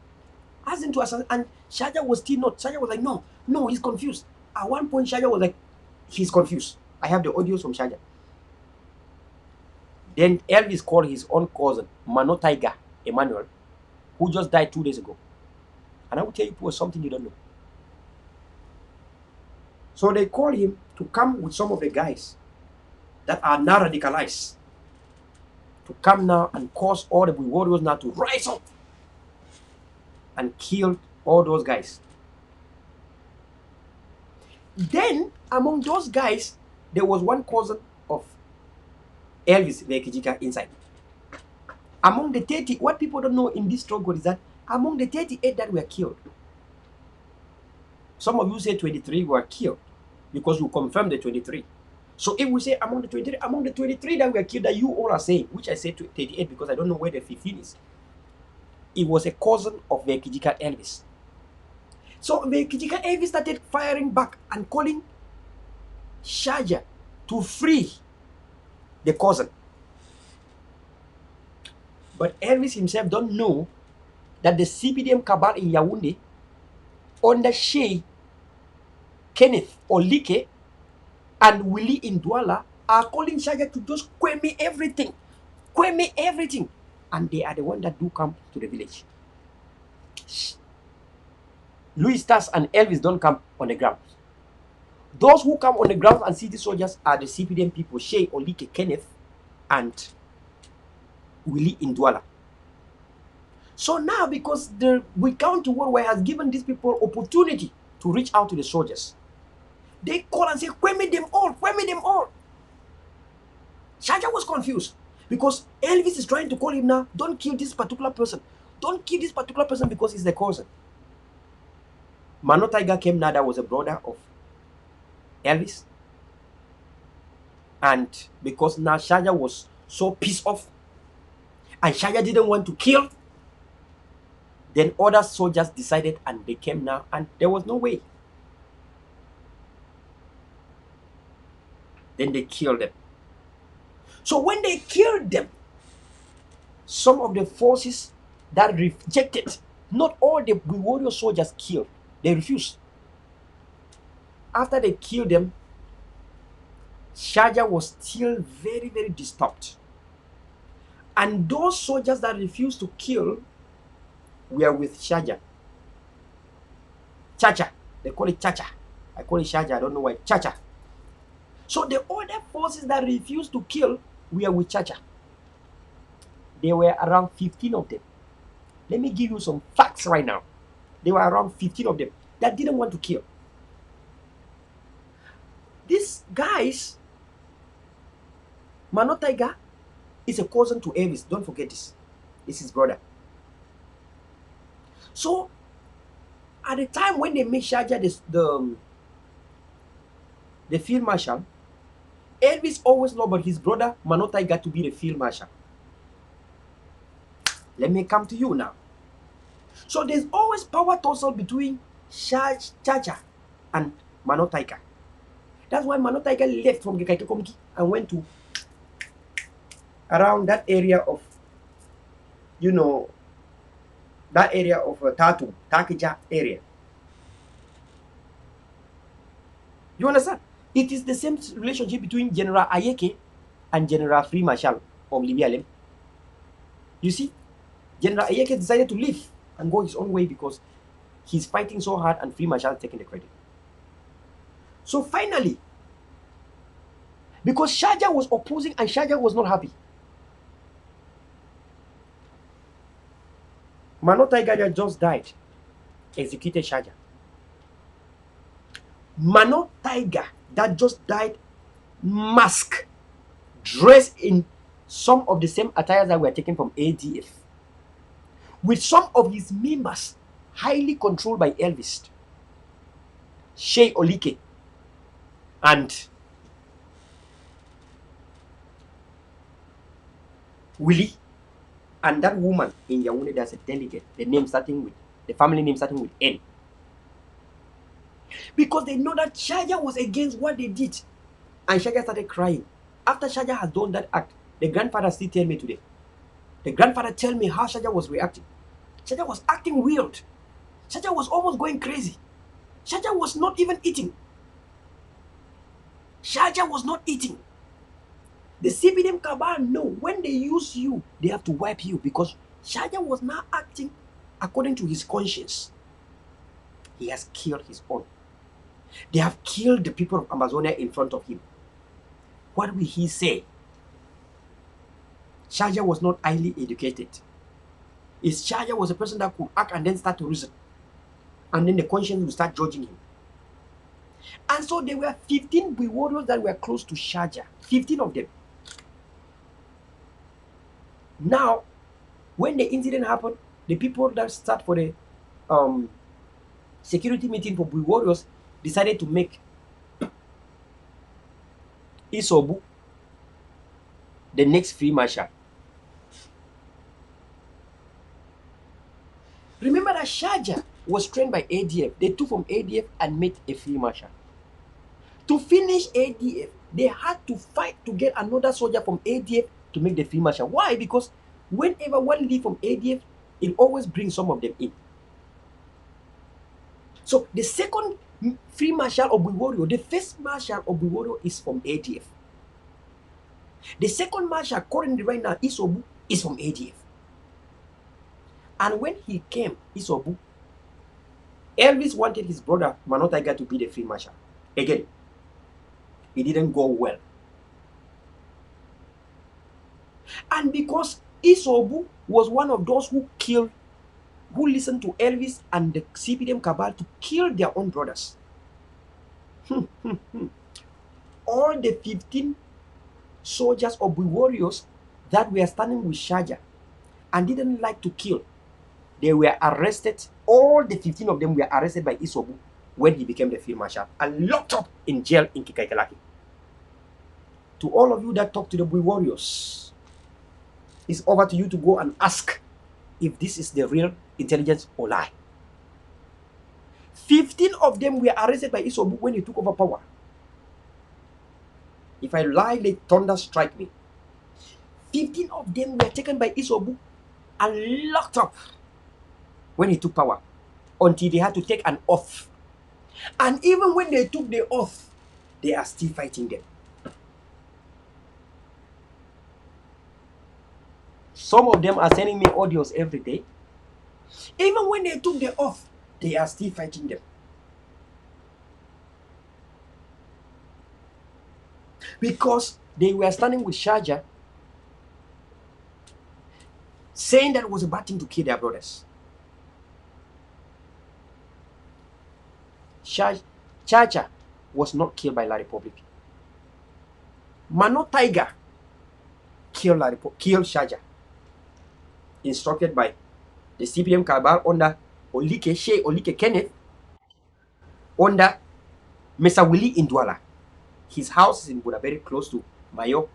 S2: asked them to assassinate, and Shaja was still not. Shaja was like, no, he's confused. At one point, Shaja was like, he's confused. I have the audios from Shaja. Then Elvis called his own cousin, Mano Tiger Emmanuel, who just died 2 days ago. And I will tell you something you don't know. So they called him to come with some of the guys that are now radicalized, to come now and cause all the warriors now to rise up and kill all those guys. Then, among those guys, there was one cousin of Elvis Vekijika inside. Among the 30, what people don't know in this struggle is that among the 38 that were killed, some of you say 23 were killed because you confirmed the 23. So if we say among the 23 that were killed that you all are saying, which I say 38 because I don't know where the 15 is, it was a cousin of Vekijika Elvis. So Vekijika Elvis started firing back and calling Shaja to free the cousin. But Elvis himself don't know that the CPDM cabal in Yaoundé, under Shay, Kenneth Olike, and Willie in Douala, are calling Shaja to just queme everything. Queme everything. And they are the ones that do come to the village. Louis Stas and Elvis don't come on the ground. Those who come on the ground and see the soldiers are the CPDM people, Shay, Olike, Kenneth, and Willie in Douala. So now, because we count to war has given these people opportunity to reach out to the soldiers, they call and say, queme them all, queme them all. Shaja was confused Because Elvis is trying to call him now, don't kill this particular person. Don't kill this particular person because he's the cousin. Mano Tiger came now, that was a brother of Elvis. And because now Shaja was so pissed off, and Shaja didn't want to kill, then other soldiers decided and they came now, and there was no way. Then they killed them. So when they killed them, some of the forces that rejected, not all the warrior soldiers killed, they refused. After they killed them, Shaja was still very, very disturbed. And those soldiers that refused to kill were with Shaja. Chacha. They call it Chacha. I call it Shaja. I don't know why. Chacha. So the other forces that refused to kill were with Chacha. There were around 15 of them. Let me give you some facts right now. There were around 15 of them that didn't want to kill. These guys, Mano Tiger is a cousin to Elvis. Don't forget this. It's his brother. So, at the time when they made Shaja the field marshal, Elvis always loved but his brother Mano Tiger to be the field marshal. Let me come to you now. So there's always power tussle between Chacha and Mano Tiger. That's why Mano Tiger left from Gekaikekomki and went to around that area of, that area of Tatu, Takija area. You understand? It is the same relationship between General Ayeke and General Free Marshal of Libya. You see, General Ayeke decided to leave and go his own way because he's fighting so hard and Free Marshal is taking the credit. So finally, because Shaja was opposing and Shaja was not happy, Mano Tiger just died, executed Shaja. Mano Tiger that just died, masked, dressed in some of the same attires that were taken from ADF, with some of his members highly controlled by Elvis, Shea Olike, and Willie, and that woman in Yaoundé that's a delegate, the family name starting with N. Because they know that Shaja was against what they did. And Shaja started crying. After Shaja has done that act, the grandfather still tell me today. The grandfather tell me how Shaja was reacting. Shaja was acting weird. Shaja was almost going crazy. Shaja was not even eating. Shaja was not eating. The CPDM cabal know when they use you, they have to wipe you because Shaja was now acting according to his conscience. He has killed his own. They have killed the people of Ambazonia in front of him. What will he say? Shaja was not highly educated. If Shaja was a person that could act and then start to reason, and then the conscience will start judging him. And so there were 15 warriors that were close to Shaja. 15 of them. Now, when the incident happened, the people that start for the security meeting for warriors decided to make Isobu the next free marshal. Remember that Shaja was trained by ADF. They took from ADF and made a free marshal. To finish ADF, they had to fight to get another soldier from ADF to make the free marshal. Why? Because whenever one leave from ADF, it always brings some of them in. So the second free marshal of Buiworio, the first marshal of Buiworio is from ADF. The second marshal currently right now, Isobu, is from ADF. And when he came, Isobu, Elvis wanted his brother Mano Tiger to be the free marshal. Again, it didn't go well. And because Isobu was one of those who listened to Elvis and the CPDM cabal to kill their own brothers. All the 15 soldiers of the warriors that were standing with Shaja and didn't like to kill, they were arrested. All the 15 of them were arrested by Isobu when he became the field marshal and locked up in jail in Kikaikalaki. To all of you that talk to the Bui warriors, it's over to you to go and ask if this is the real intelligence or lie. 15 of them were arrested by Isobu when he took over power. If I lie, let thunder strike me. 15 of them were taken by Isobu and locked up when he took power until they had to take an oath. And even when they took the oath, they are still fighting them. Some of them are sending me audios every day. Even when they took the oath, they are still fighting them. Because they were standing with Shaja, saying that it was a bad thing to kill their brothers. Chacha was not killed by La Republic. Mano Tiger killed Shaja, instructed by the CPM cabal under Olike Kenneth, under Mr. Willie Indwala. His house is in Buda, very close to Mayo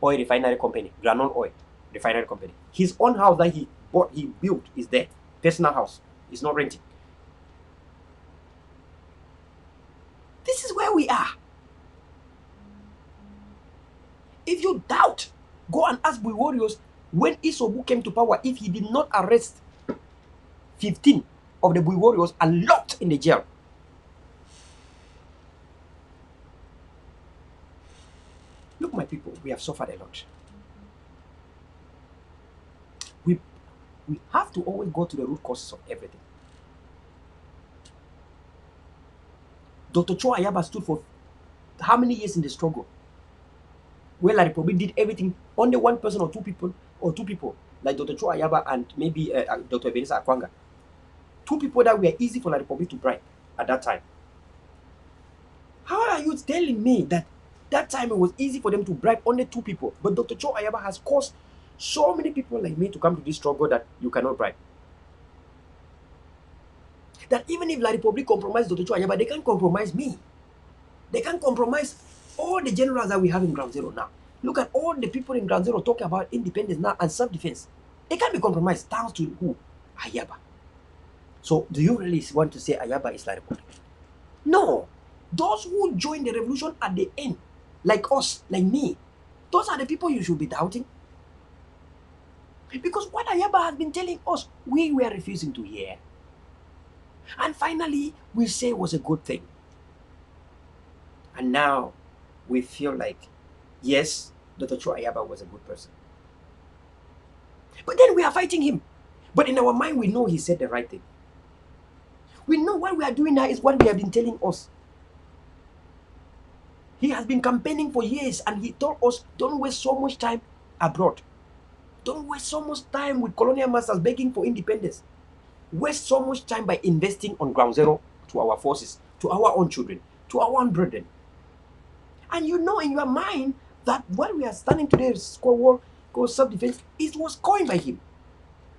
S2: Oil Refinery Company, Granon Oil Refinery Company. His own house that he built is there. Personal house. It's not rented. This is where we are. If you doubt, go and ask Bui warriors when Isobu came to power, if he did not arrest 15 of the Bui warriors and locked in the jail. Look, my people, we have suffered a lot. We have to always go to the root causes of everything. Dr. Cho Ayaba stood for how many years in the struggle? Where La Republic did everything, only one person or two people, like Dr. Cho Ayaba and maybe Dr. Ebenezer Akwanga. Two people that were easy for La Republic to bribe at that time. How are you telling me that time it was easy for them to bribe only two people, but Dr. Cho Ayaba has caused so many people like me to come to this struggle that you cannot bribe? That even if La Republic compromised Dr. Cho Ayaba, they can't compromise me. They can't compromise all the generals that we have in Ground Zero now. Look at all the people in Ground Zero talking about independence now and self-defense. They can't be compromised down to who? Ayaba. So do you really want to say Ayaba is La Republic? No. Those who joined the revolution at the end, like us, like me, those are the people you should be doubting. Because what Ayaba has been telling us, we were refusing to hear. And finally, we say it was a good thing. And now, we feel like, yes, Dr. Cho Ayaba was a good person. But then we are fighting him. But in our mind, we know he said the right thing. We know what we are doing now is what we have been telling us. He has been campaigning for years and he told us, don't waste so much time abroad. Don't waste so much time with colonial masters begging for independence. Waste so much time by investing on Ground Zero to our forces, to our own children, to our own brethren. And you know in your mind that what we are standing today is called self-defense, it was coined by him.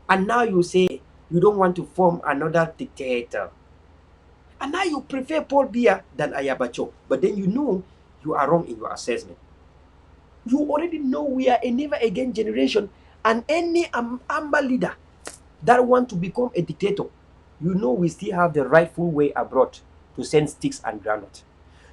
S2: And now you say you don't want to form another dictator. And now you prefer Paul Biya than Ayabacho. But then you know you are wrong in your assessment. You already know we are a never again generation, and any Amba leader that want to become a dictator, you know we still have the rightful way abroad to send sticks and granite.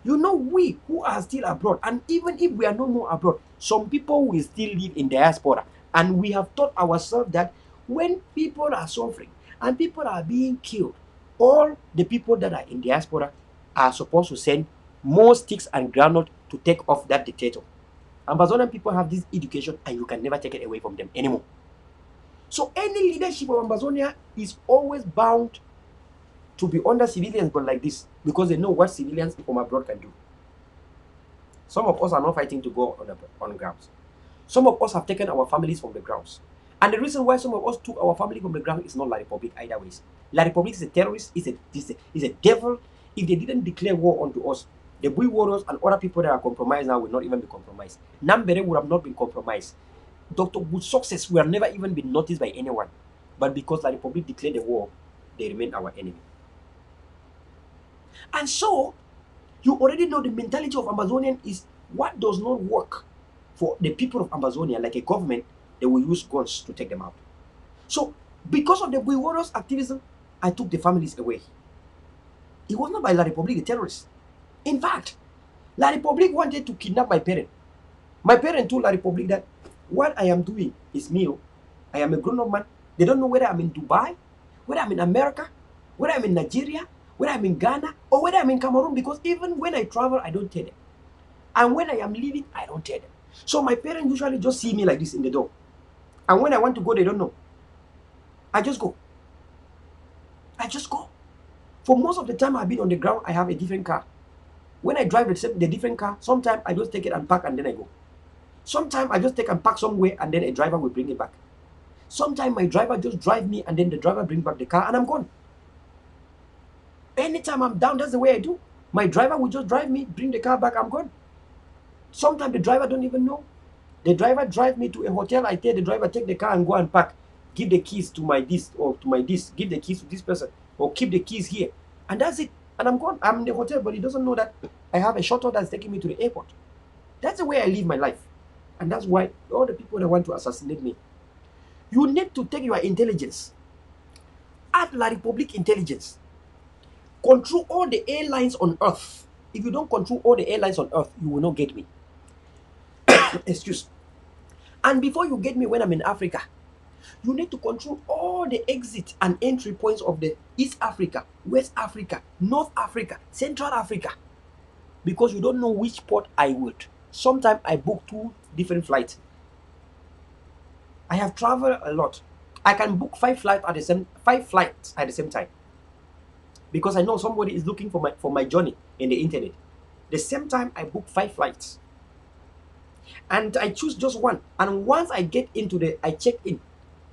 S2: You know we who are still abroad, and even if we are no more abroad, some people will still live in diaspora. And we have taught ourselves that when people are suffering and people are being killed, all the people that are in diaspora are supposed to send more sticks and granite to take off that dictator. Ambazonian people have this education and you can never take it away from them anymore. So any leadership of Ambazonia is always bound to be under civilians, but like this, because they know what civilians from abroad can do. Some of us are not fighting to go on the grounds. Some of us have taken our families from the grounds. And the reason why some of us took our family from the ground is not La Republic either ways. La Republic is a terrorist, is a devil. If they didn't declare war onto us, the Bui warriors and other people that are compromised now will not even be compromised. Nambere would have not been compromised. Dr. Wood's success were never even been noticed by anyone. But because the Republic declared the war, they remain our enemy. And so, you already know the mentality of Ambazonian is what does not work for the people of Ambazonia, like a government, they will use guns to take them out. So, because of the Buiwaros activism, I took the families away. It was not by La Republique, the terrorists. In fact, La Republique wanted to kidnap my parent. My parent told La Republique that what I am doing is me. I am a grown-up man. They don't know whether I'm in Dubai, whether I'm in America, whether I'm in Nigeria, whether I'm in Ghana, or whether I'm in Cameroon, because even when I travel, I don't tell them. And when I am leaving, I don't tell them. So my parents usually just see me like this in the door. And when I want to go, they don't know. I just go. I just go. For most of the time I've been on the ground, I have a different car. When I drive the different car, sometimes I just take it and park and then I go. Sometimes I just take and park somewhere and then a driver will bring it back. Sometimes my driver just drive me and then the driver bring back the car and I'm gone. Anytime I'm down, that's the way I do. My driver will just drive me, bring the car back, I'm gone. Sometimes the driver don't even know. The driver drive me to a hotel, I tell the driver, take the car and go and park. Give the keys to my this or to my this. Give the keys to this person or keep the keys here. And that's it. And I'm gone. I'm in the hotel, but he doesn't know that I have a shuttle that's taking me to the airport. That's the way I live my life. And that's why all the people that want to assassinate me, you need to take your intelligence. Add La Republique intelligence. Control all the airlines on earth. If you don't control all the airlines on earth, you will not get me. Excuse. And before you get me when I'm in Africa, you need to control all the exit and entry points of the East Africa, West Africa, North Africa, Central Africa. Because you don't know which port I would. Sometimes I book 2 different flights. I have traveled a lot. I can book 5 flights at the same time. Because I know somebody is looking for my journey in the internet. The same time I book 5 flights. And I choose just one. And once I get into I check in,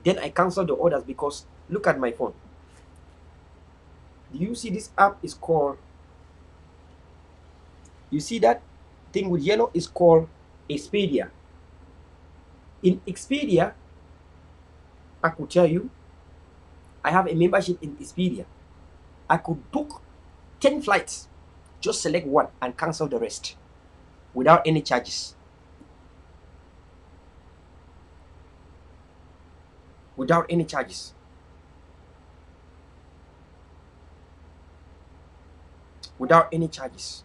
S2: then I cancel the orders because look at my phone. Do you see this app is called, you see that thing with yellow is called Expedia. In Expedia, I could tell you, I have a membership in Expedia. I could book 10 flights, just select one and cancel the rest without any charges. Without any charges. Without any charges.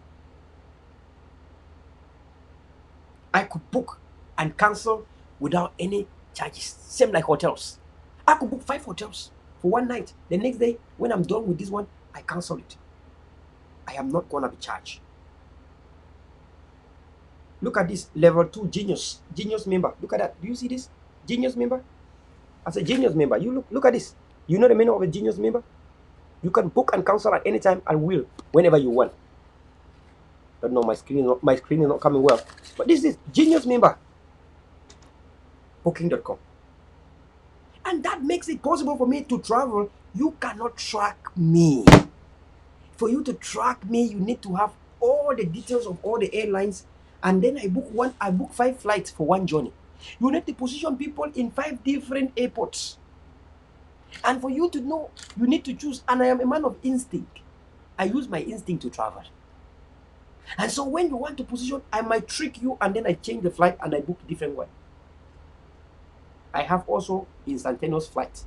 S2: I could book and cancel without any charges. Same like hotels. I could book 5 hotels for one night. The next day, when I'm done with this one, I cancel it. I am not gonna be charged. Look at this level 2 genius member. Look at that. Do you see this? Genius member? As a genius member, you look at this. You know the meaning of a genius member? You can book and cancel at any time and will whenever you want. But no, my screen is not coming well. But this is genius member. Booking.com. And that makes it possible for me to travel. You cannot track me. For you to track me, you need to have all the details of all the airlines. And then I book 5 flights for one journey. You need to position people in 5 different airports. And for you to know, you need to choose. And I am a man of instinct. I use my instinct to travel. And so when you want to position, I might trick you and then I change the flight and I book a different one. I have also instantaneous flights.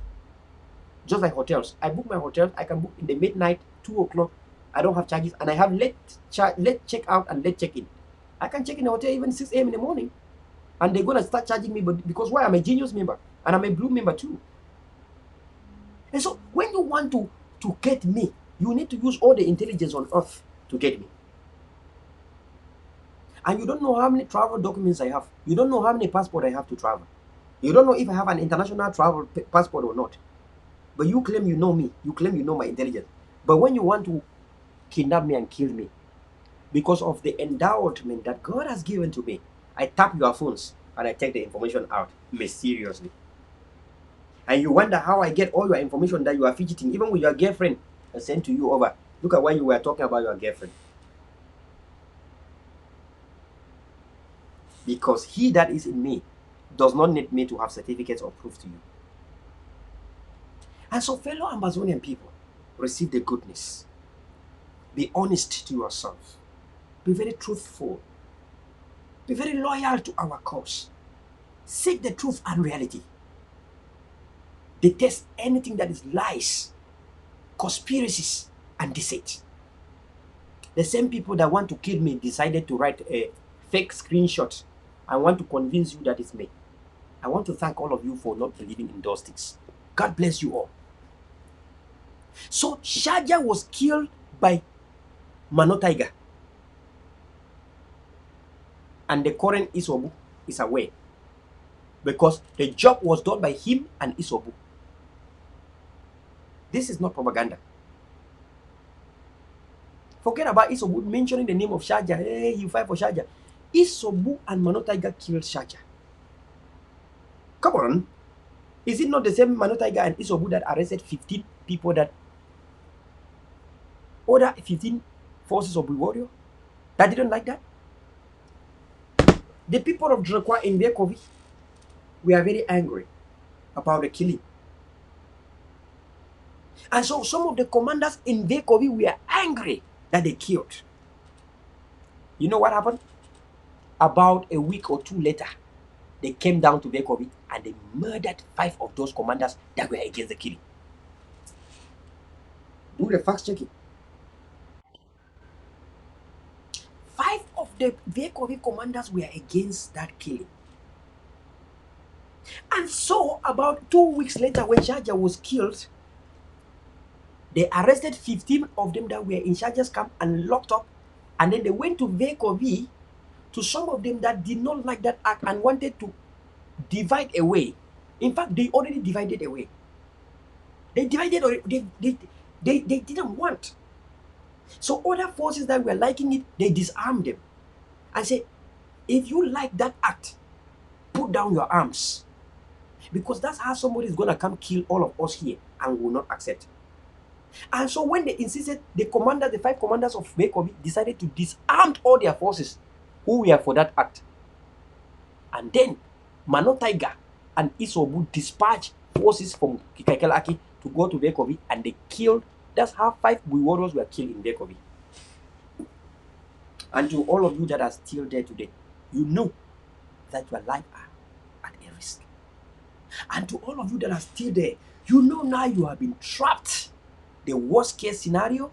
S2: Just like hotels. I book my hotels. I can book in the midnight, 2 o'clock. I don't have charges. And I have late check out and late check in. I can check in the hotel even 6 a.m. in the morning. And they're going to start charging me because why? I'm a genius member. And I'm a blue member too. And so when you want to get me, you need to use all the intelligence on earth to get me. And you don't know how many travel documents I have. You don't know how many passports I have to travel. You don't know if I have an international travel passport or not. But you claim you know me. You claim you know my intelligence. But when you want to kidnap me and kill me, because of the endowment that God has given to me, I tap your phones and I take the information out mysteriously. And you wonder how I get all your information that you are fidgeting, even with your girlfriend, and send to you over. Look at why you were talking about your girlfriend. Because he that is in me does not need me to have certificates or proof to you. And so, fellow Ambazonian people, receive the goodness. Be honest to yourself. Be very truthful. Be very loyal to our cause. Seek the truth and reality. Detest anything that is lies, conspiracies, and deceit. The same people that want to kill me decided to write a fake screenshot. I want to convince you that it's me. I want to thank all of you for not believing in those things. God bless you all. So Shaja was killed by Mano Tiger. And the current Isobu is aware. Because the job was done by him and Isobu. This is not propaganda. Forget about Isobu mentioning the name of Shaja. Hey, you fight for Shaja. Isobu and Mano Tiger killed Shaja. Come on. Is it not the same Mano Tiger and Isobu that arrested 15 people that order 15 forces of Warrior that didn't like that? The people of Drakwa in Vekovi were very angry about the killing. And so some of the commanders in Vekovi were angry that they killed. You know what happened? About a week or two later, they came down to Vekovi and they murdered 5 of those commanders that were against the killing. Do the fact checking. 5 of the Vekovi commanders were against that killing. And so about 2 weeks later, when Shaja was killed, they arrested 15 of them that were in Shaja's camp and locked up. And then they went to Vekovi to some of them that did not like that act and wanted to divide away. In fact, they already divided away. They divided already. They didn't want. So other forces that were liking it, they disarmed them and said, if you like that act, put down your arms. Because that's how somebody is going to come kill all of us here and will not accept. And so when they insisted, the 5 commanders of Vekovi decided to disarm all their forces who were for that act. And then Mano Tiger and Isobu dispatched forces from Kikakelaki to go to Vekovi and they killed. That's how 5 Bui warriors were killed in Vekovi. And to all of you that are still there today, you know that your life are at a risk. And to all of you that are still there, you know now you have been trapped. The worst case scenario,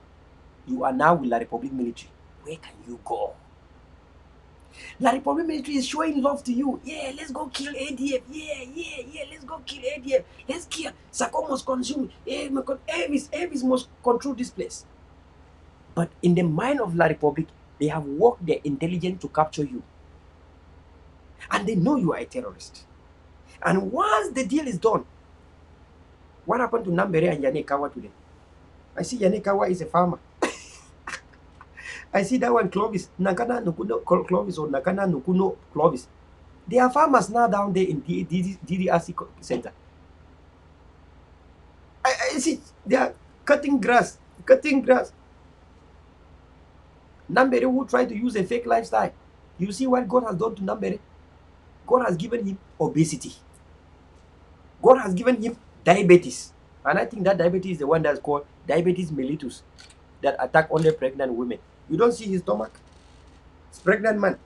S2: you are now with La Republic military. Where can you go? La Republic military is showing love to you. Yeah, let's go kill ADF. Yeah, let's go kill ADF. Let's kill. Sako must consume. Avis must control this place. But in the mind of La Republic, they have worked their intelligence to capture you. And they know you are a terrorist. And once the deal is done, what happened to Nambere and Yanekawa today? I see Yanekawa is a farmer. I see that one Clovis, Nakana Nukuno Clovis or Nakana Nukuno Clovis. They are farmers now down there in DDRC center. I see they are cutting grass. Nambere who tried to use a fake lifestyle. You see what God has done to Nambere? God has given him obesity. God has given him diabetes. And I think that diabetes is the one that's called diabetes mellitus that attack only pregnant women. You don't see his stomach. It's pregnant man.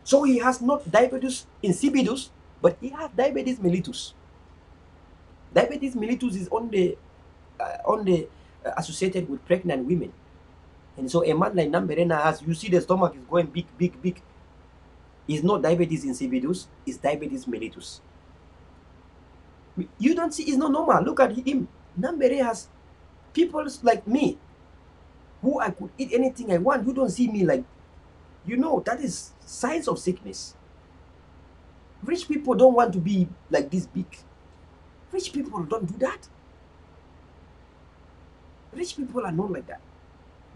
S2: So he has not diabetes insipidus, but he has diabetes mellitus. Diabetes mellitus is only associated with pregnant women. And so a man like Namberena has, you see the stomach is going big. It's not diabetes insipidus, it's diabetes mellitus. You don't see, it's not normal. Look at him. Nambere has people like me who I could eat anything I want. You don't see me like, that is signs of sickness. Rich people don't want to be like this big. Rich people don't do that. Rich people are not like that.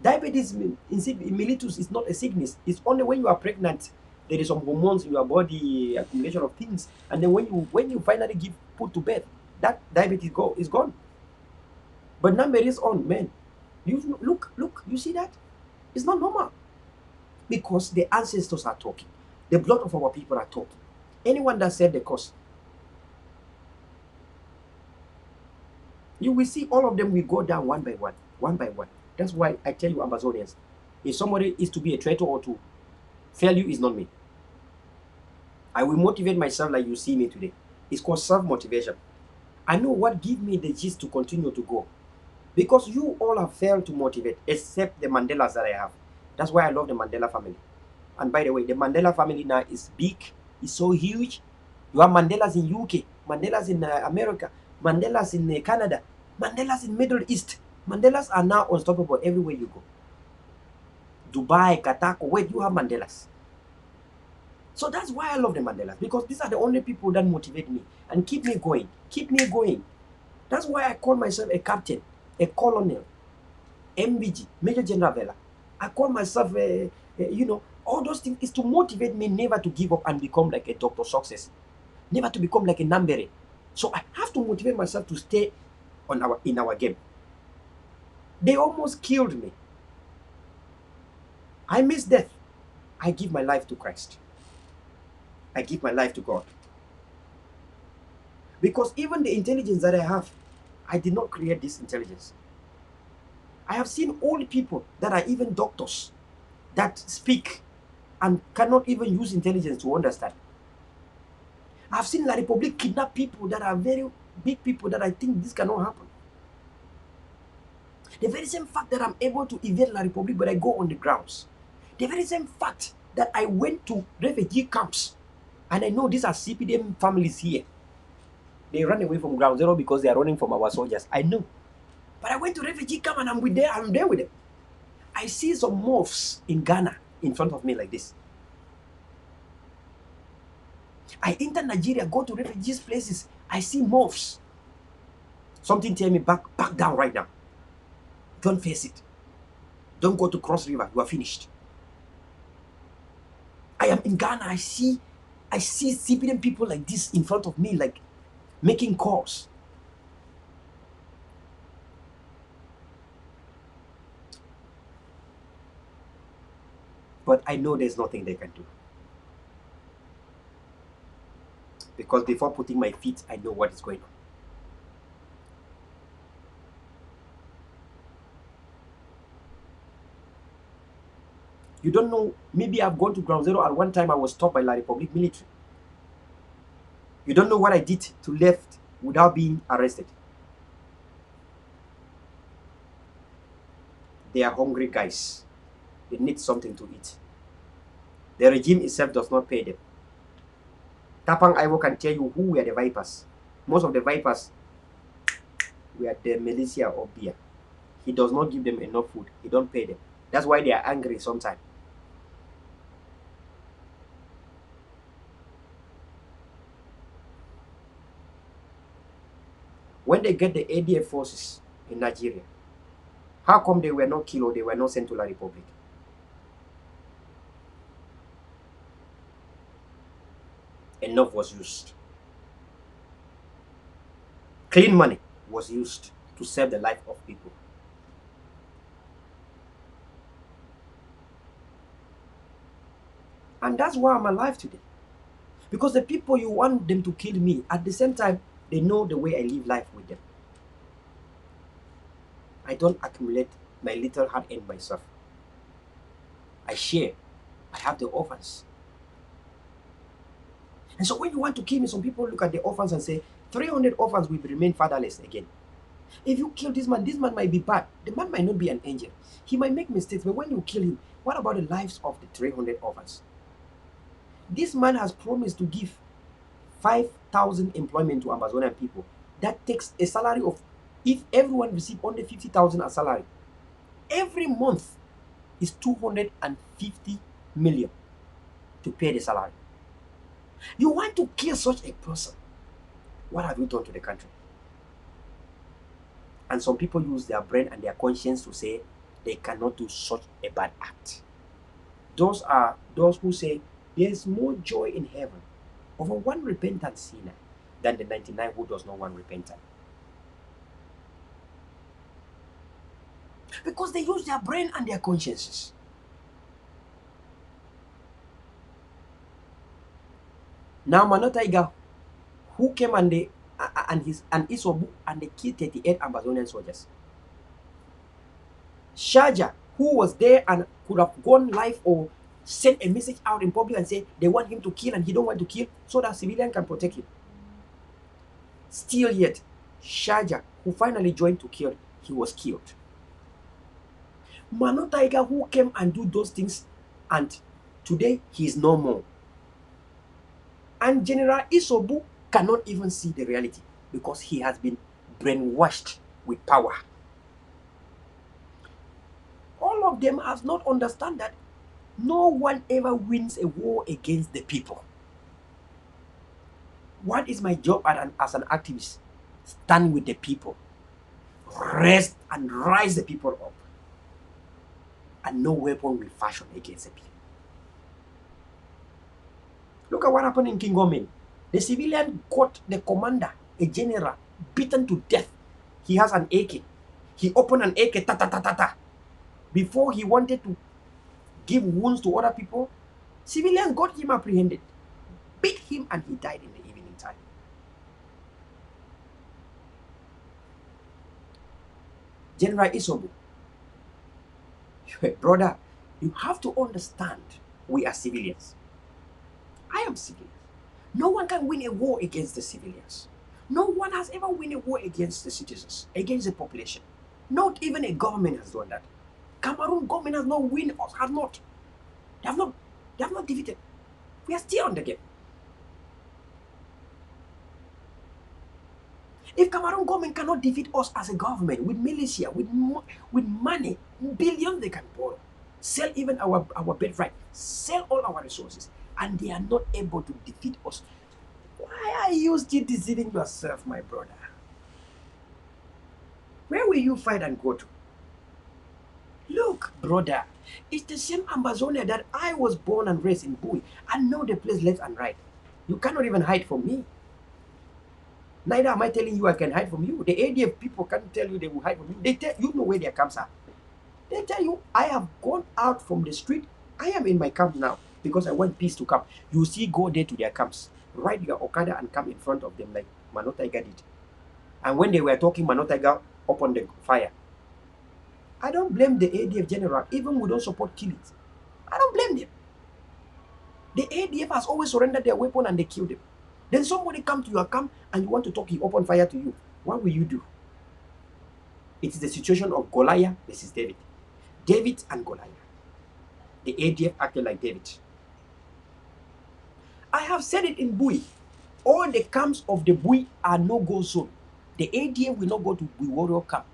S2: Diabetes mellitus is not a sickness. It's only when you are pregnant, there is some hormones in your body, accumulation of things, and then when you finally give put to bed, that diabetes is gone. But number is on, man. You look, you see that? It's not normal. Because the ancestors are talking. The blood of our people are talking. Anyone that set the course, you will see all of them will go down one by one, one by one. That's why I tell you, Ambazonians, if somebody is to be a traitor or to fail you, is not me. I will motivate myself like you see me today. It's called self-motivation. I know what gives me the gist to continue to go. Because you all have failed to motivate, except the Mandelas that I have. That's why I love the Mandela family. And by the way, the Mandela family now is big, it's so huge. You have Mandelas in UK, Mandelas in America, Mandelas in Canada, Mandelas in Middle East. Mandelas are now unstoppable everywhere you go. Dubai, Qatar, Kuwait, you have Mandelas. So that's why I love the Mandelas, because these are the only people that motivate me and keep me going, keep me going. That's why I call myself a captain, a colonel, MBG, Major General Verla. I call myself, all those things is to motivate me never to give up and become like a Dr. Success, never to become like a Nambere. So I have to motivate myself to stay in our game. They almost killed me. I miss death. I give my life to Christ. I give my life to God. Because even the intelligence that I have, I did not create this intelligence. I have seen old people that are even doctors that speak and cannot even use intelligence to understand. I've seen La Republic kidnap people that are very big people that I think this cannot happen. The very same fact that I'm able to evade La Republic but I go on the grounds. The very same fact that I went to refugee camps and I know these are CPDM families here. They run away from ground zero because they are running from our soldiers. I know. But I went to refugee camp and I'm there with them. I see some morphs in Ghana in front of me like this. I enter Nigeria, go to refugees places. I see morphs. Something tell me back down right now. Don't face it. Don't go to Cross River. You are finished. I am in Ghana. I see CPDM people like this in front of me, like making calls. But I know there's nothing they can do. Because before putting my feet, I know what is going on. You don't know, maybe I've gone to ground zero at one time I was stopped by La Republic military. You don't know what I did to left without being arrested. They are hungry guys. They need something to eat. The regime itself does not pay them. Tapang Ivo can tell you who were the vipers. Most of the vipers were the militia or beer. He does not give them enough food. He don't pay them. That's why they are angry sometimes. When they get the ADF forces in Nigeria, how come they were not killed or they were not sent to La Republic? Enough was used. Clean money was used to save the life of people. And that's why I'm alive today. Because the people you want them to kill me, at the same time, they know the way I live life with them. I don't accumulate my little heart in myself. I share. I have the orphans. And so when you want to kill me, some people look at the orphans and say, 300 orphans will remain fatherless again. If you kill this man might be bad. The man might not be an angel. He might make mistakes, but when you kill him, what about the lives of the 300 orphans? This man has promised to give 5,000 employment to Ambazonian people. That takes a salary of, if everyone receives only 50,000 as salary, every month is 250 million to pay the salary. You want to kill such a person. What have you done to the country? And some people use their brain and their conscience to say they cannot do such a bad act. Those are those who say there is more joy in heaven over one repentant sinner than the 99 who does not want repentance. Because they use their brain and their consciences. Now Manotaiga, who came and Isobu and they killed 38 Ambazonian soldiers. Shaja, who was there and could have gone live or sent a message out in public and say they want him to kill and he don't want to kill so that civilian can protect him. Still yet, Shaja, who finally joined to kill, he was killed. Manotaiga, who came and do those things, and today he is no more. And General Isobu cannot even see the reality because he has been brainwashed with power. All of them have not understand that no one ever wins a war against the people. What is my job as an activist? Stand with the people, rest and rise the people up, and no weapon will fashion against the people. Look at what happened in Kingomen. The civilian got the commander, a general, beaten to death. He has an AK. He opened an AK, ta ta ta ta ta. Before he wanted to give wounds to other people, civilians got him apprehended, beat him, and he died in the evening time. General Isobu, brother, you have to understand we are civilians. I am civilian. No one can win a war against the civilians. No one has ever won a war against the citizens, against the population. Not even a government has done that. Cameroon government has not won us, has not. They have not defeated. We are still on the game. If Cameroon government cannot defeat us as a government with militia, with money, billions they can borrow, sell even our birthright, sell all our resources, and they are not able to defeat us. Why are you still deceiving yourself, my brother? Where will you fight and go to? Look, brother, it's the same Ambazonia that I was born and raised in Bui. I know the place left and right. You cannot even hide from me. Neither am I telling you I can hide from you. The ADF people can't tell you they will hide from you. They tell you know where their camps are. They tell you I have gone out from the street. I am in my camp now because I want peace to come. You see, go there to their camps, ride your Okada and come in front of them like Manotaiga did. And when they were talking, Manotaiga opened the fire. I don't blame the ADF general, even we don't support killings. I don't blame them. The ADF has always surrendered their weapon and they killed them. Then somebody come to your camp and you want to talk, he open fire to you. What will you do? It is the situation of Goliath versus David. David and Goliath. The ADF acted like David. I have said it in Bui. All the camps of the Bui are no-go zone. The ADF will not go to Bui warrior camp.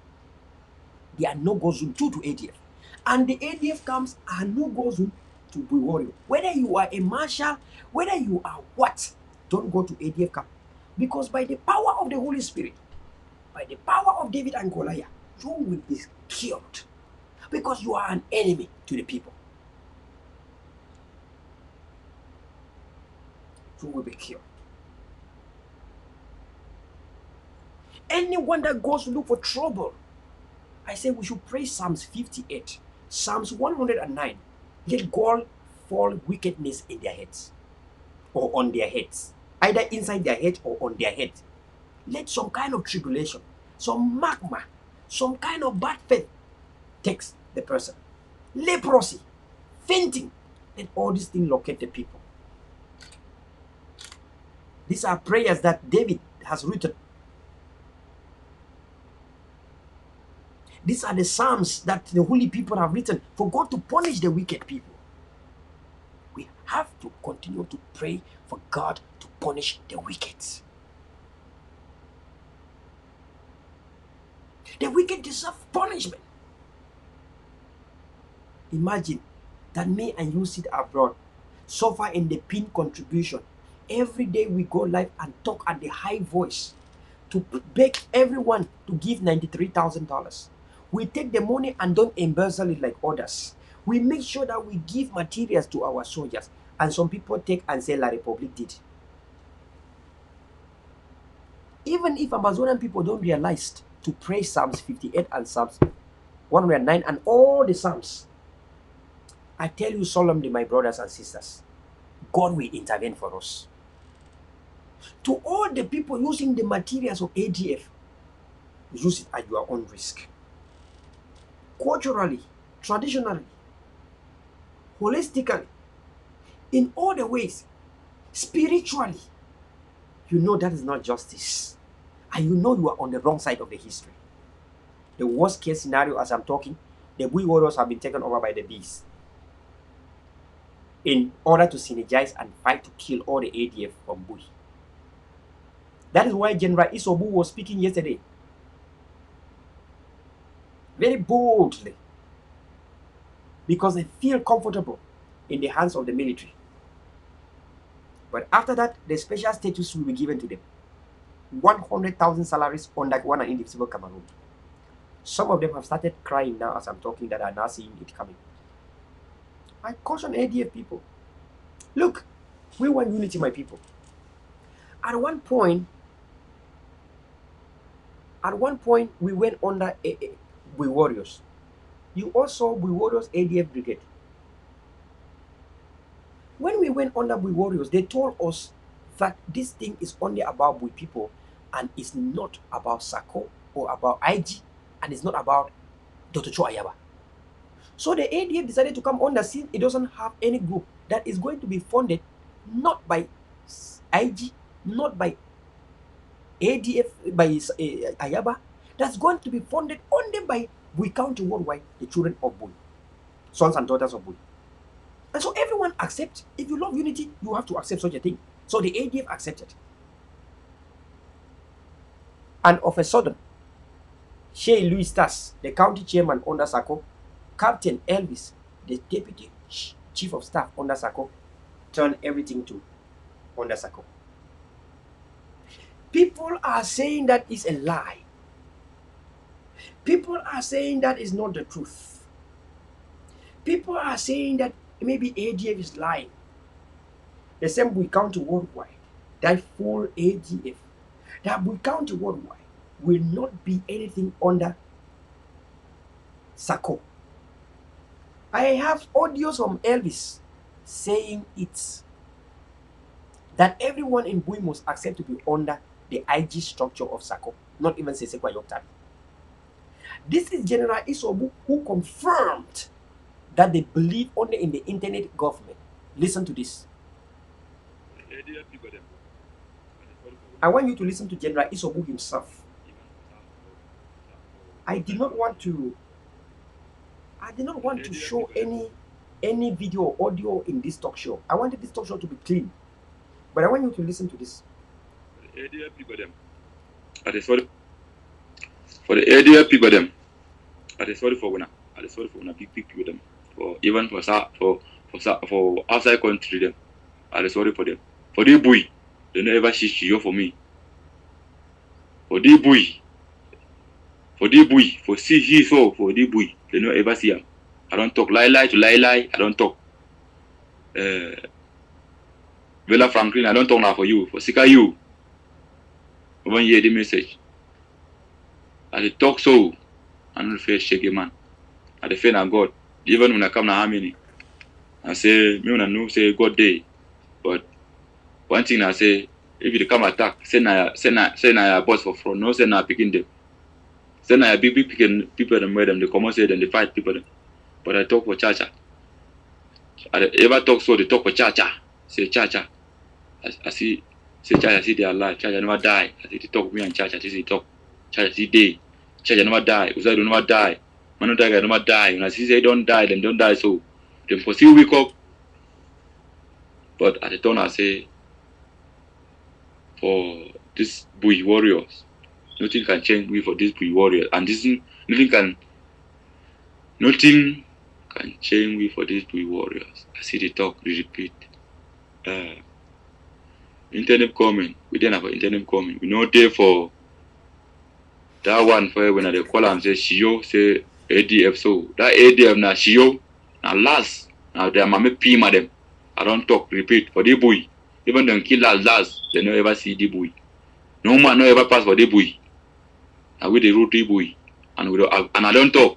S2: They are no-go zone 2 to ADF. And the ADF camps are no-go zone to Bui warrior. Whether you are a marshal, whether you are what, don't go to ADF camp. Because by the power of the Holy Spirit, by the power of David and Goliath, you will be killed. Because you are an enemy to the people. You will be killed. Anyone that goes to look for trouble, I say we should pray Psalms 58, Psalms 109. Let God fall wickedness in their heads or on their heads, either inside their head or on their head. Let some kind of tribulation, some magma, some kind of bad faith takes the person. Leprosy, fainting, let all these things locate the people. These are prayers that David has written. These are the psalms that the holy people have written for God to punish the wicked people. We have to continue to pray for God to punish the wicked. The wicked deserve punishment. Imagine that me and you sit abroad, suffer in the pin contribution. Every day we go live and talk at the high voice to beg everyone to give $93,000. We take the money and don't embezzle it like others. We make sure that we give materials to our soldiers, and some people take and say La Republic did. Even if Amazonian people don't realize to pray Psalms 58 and Psalms 109 and all the Psalms, I tell you solemnly, my brothers and sisters, God will intervene for us. To all the people using the materials of ADF, use it at your own risk. Culturally, traditionally, holistically, in all the ways, spiritually, you know that is not justice. And you know you are on the wrong side of the history. The worst case scenario, as I'm talking, the Bui warriors have been taken over by the bees in order to synergize and fight to kill all the ADF from Bui. That is why General Isobu was speaking yesterday very boldly, because they feel comfortable in the hands of the military. But after that, the special status will be given to them. 100,000 salaries on that one indivisible Cameroon. Some of them have started crying now as I'm talking, that are now seeing it coming. I caution ADF people. Look, we want unity, my people. At one point, we went under Bui warriors. You also Bui warriors ADF brigade. When we went under Bui warriors, they told us that this thing is only about Bui people and it's not about Sako or about IG, and it's not about Dr. Cho Ayaba. So the ADF decided to come under, since it doesn't have any group that is going to be funded not by IG, not by ADF, by Ayaba, that's going to be funded only by Bui County worldwide, the children of Bui, sons and daughters of Bui. And so everyone accepts. If you love unity, you have to accept such a thing. So the ADF accepted. And of a sudden, Shey Louis Tas, the county chairman under Sako, Captain Elvis, the deputy chief of staff under Sako, turned everything to under Sako. People are saying that is a lie. People are saying that is not the truth. People are saying that maybe ADF is lying. The same Bui County worldwide, that full ADF, that Bui County worldwide will not be anything under Sako. I have audios from Elvis saying it, that everyone in Bui must accept to be under the IG structure of Sako, not even Sesekwa Yoktabi. This is General Isobu who confirmed that they believe only in the internet government. Listen to this. I want you to listen to General Isobu himself. I did not want to show any video or audio in this talk show. I wanted this talk show to be clean. But I want you to listen to this.
S3: For the ADF people them, I dey sorry for una. I dey sorry for una big people them. For even for outside country them, I dey sorry for them. For the Bui, they never ever shish you for me. For the Bui, for see he so for the Bui, they never ever see him. I don't talk lie to lie. I don't talk. Verla Franklin, I don't talk now for you. For Sika you. When you hear the message, I dey talk so. I don't feel shaky man. I dey fear na God. Even when I come na harmony, I say me when I know say God day. But one thing I say, if you come attack, say na your boss for front, no say na picking them. Say na your big picking people them where them they come and say them they fight people them. But I talk for Chacha. I ever talk so they talk for Chacha. Say Chacha. I see say Chacha see they are alive. Chacha never die. I see they talk me and Chacha. See they talk. Chacha see day. Chacha never die. Usai don't never die. Man don't die, never die. When I see they don't die, them don't die. So them for still wake up. But at the time I say for this Bui warriors, nothing can change me for this Bui warriors, and this nothing can change me for these Bui warriors. I see the talk, they repeat. Internet comment, we didn't have internet comment. We know there for that one for when they call and say Shio, say ADF. So that ADF na Shio, now last, now they are mame P madam. I don't talk, repeat for the Bui. Even them kill last, they never ever see the Bui. No man no ever pass for the Bui. Now we the root the Bui, and we don't, and I don't talk.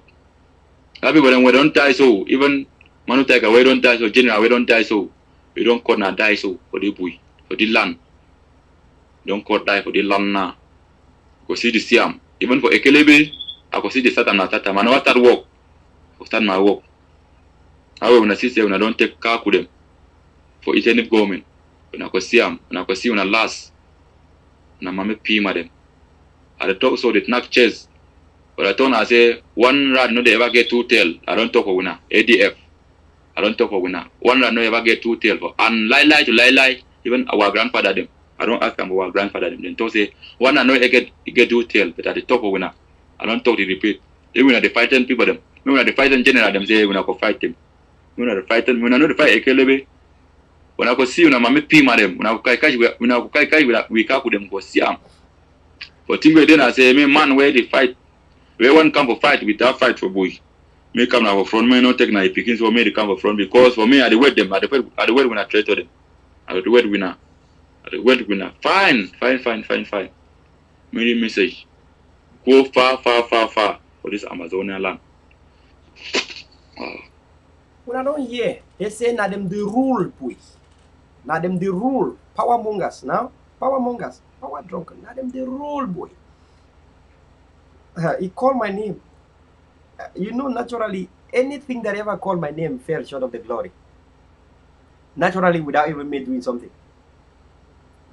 S3: That people then we don't die so. Even Manu Tiger we don't die so. General we don't die so. We don't corner die so for the Bui, for the land. Don't cut die for the land now. Go see the Siam. Even for Ekelebe, I go see the start and start. I never start work. I start my work. However, when I see when I don't take car with them for each any government, when I go see them, when I go see when I last, when I mame pee them. I talk so they knock chest. But I told her, I say, one rat no they ever get two tail. I don't talk for winner. ADF. I don't talk for winner. One rat no ever get two tail for. And lie to lie. Even our grandfather them. I don't ask them about our grandfather them. Then talk say, one rat no get two tail. But I talk for winner. I don't talk to repeat. Even when they fighting people them. When they fighting general them say, when I go fight them. When I fighting, when I know the fight Ekelebe. When I go see when I mame pee them. When I go kai we kaku them go see them. But thing then I say, me man where they fight. Where one come for fight without fight for boy. Me come now for front, me not take na pickings for me to come for front because for me I the wait them, I the wait when I trade to them. I the wait winner. I the wait winner. Fine. Many message. Go far for this Ambazonia land.
S2: When I don't hear, they say na them the rule, boy. Na them the rule. Power mongers now. Power mongers. Power drunken. Na them the rule, boy. He called my name. You know, naturally, anything that ever called my name fell short of the glory. Naturally, without even me doing something.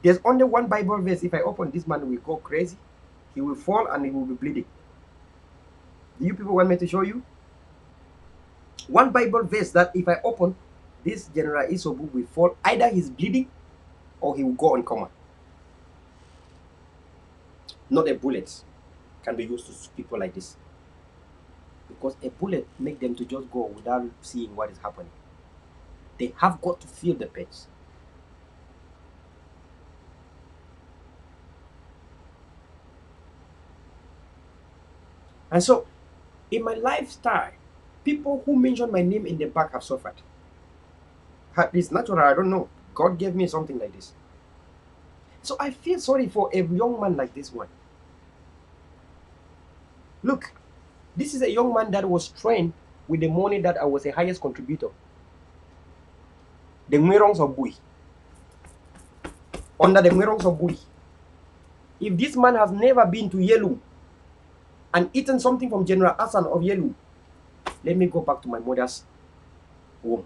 S2: There's only one Bible verse. If I open, this man will go crazy. He will fall and he will be bleeding. Do you people want me to show you? One Bible verse that if I open, this General Isobu will fall. Either he's bleeding or he will go on coma. Not a bullet can be used to people like this. Because a bullet make them to just go without seeing what is happening. They have got to feel the pain. And so, in my lifestyle, people who mention my name in the back have suffered. It's natural, I don't know. God gave me something like this. So I feel sorry for a young man like this one. Look, this is a young man that was trained with the money that I was the highest contributor. The Mwirongs of Bui. Under the Mwirongs of Bui. If this man has never been to Yelu and eaten something from General Hassan of Yelu, let me go back to my mother's womb.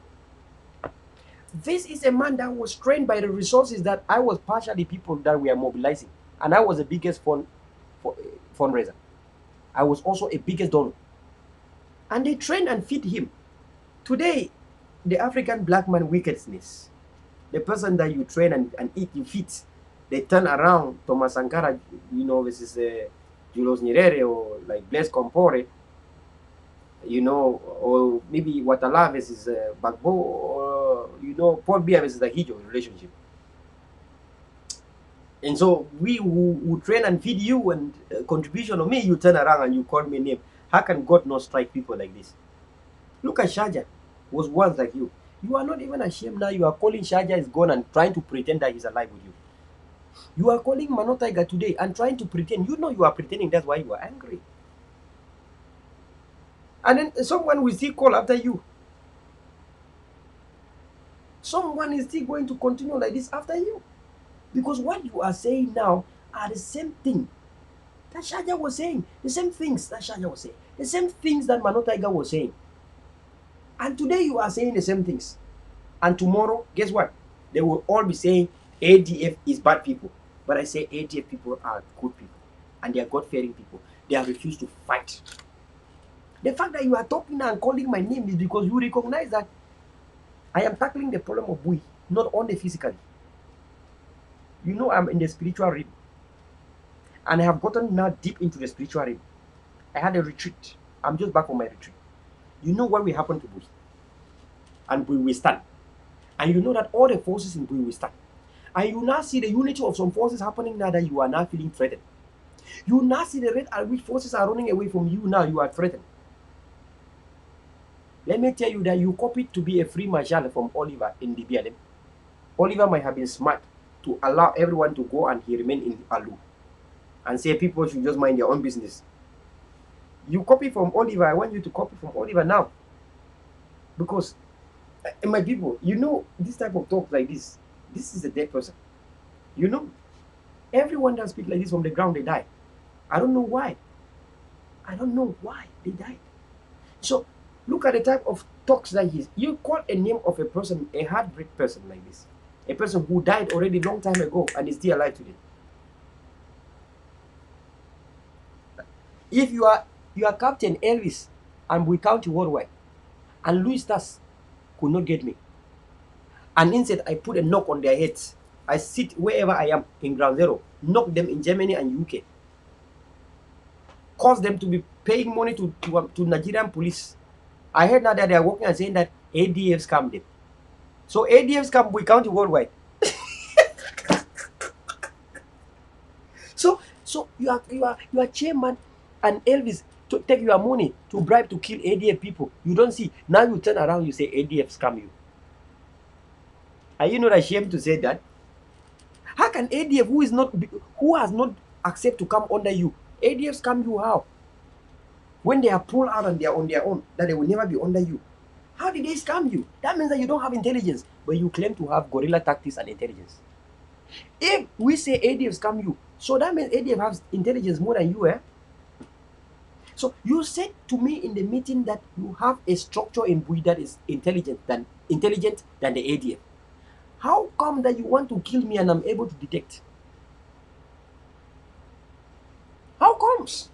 S2: This is a man that was trained by the resources that I was partially people that we are mobilizing. And I was the biggest fundraiser. I was also a biggest donor. And they train and feed him. Today, the African black man wickedness, the person that you train and eat, you feed, they turn around, Thomas Sankara, you know, this is Julius Nyerere or like Blaise Compaoré, you know, or maybe Watala versus Bagbo, or, you know, Paul Biya versus the Hijo relationship. And so we who train and feed you and contribution of me, you turn around and you call me name. How can God not strike people like this? Look at Shaja, was once like you. You are not even ashamed now. You are calling Shaja is gone and trying to pretend that he's alive with you. You are calling Mano Tiger today and trying to pretend. You know you are pretending. That's why you are angry. And then someone will still call after you. Someone is still going to continue like this after you. Because what you are saying now are the same thing that Shaja was saying. The same things that Shaja was saying. The same things that Mano Tiger was saying. And today you are saying the same things. And tomorrow, guess what? They will all be saying ADF is bad people. But I say ADF people are good people. And they are God-fearing people. They have refused to fight. The fact that you are talking and calling my name is because you recognize that I am tackling the problem of Bui, not only physically. You know I'm in the spiritual realm. And I have gotten now deep into the spiritual realm. I had a retreat. I'm just back from my retreat. You know what will happen to Bui? And Bui will stand. And you know that all the forces in Bui will stand. And you now see the unity of some forces happening now that you are now feeling threatened. You now see the rate at which forces are running away from you now, you are threatened. Let me tell you that you copied to be a free marshal from Oliver in the BLM. Oliver might have been smart to allow everyone to go and he remained in Alu. And say people should just mind their own business. You copy from Oliver, I want you to copy from Oliver now. Because, my people, you know, this type of talk like this is a dead person. You know, Everyone that speaks like this from the ground, they die. I don't know why. I don't know why they died. So look at the type of talks that he's. You call a name of a person, a heartbreak person like this, a person who died already long time ago and is still alive today. If you are Captain Elvis and we count you worldwide, and Louis Stars could not get me, and instead I put a knock on their heads. I sit wherever I am in ground zero, knock them in Germany and UK, cause them to be paying money to Nigerian police. I heard now that they are working and saying that ADF scammed them. So ADF scam we count worldwide. So you are chairman and Elvis to take your money to bribe to kill ADF people. You don't see. Now you turn around, you say ADF scam you. Are you not ashamed to say that? How can ADF who has not accept to come under you? ADF scam you how? When they are pulled out and they are on their own, that they will never be under you. How did they scam you? That means that you don't have intelligence, but you claim to have guerrilla tactics and intelligence. If we say ADF scam you, so that means ADF has intelligence more than you, eh? So you said to me in the meeting that you have a structure in Bui that is intelligent than the ADF. How come that you want to kill me and I'm able to detect? How comes?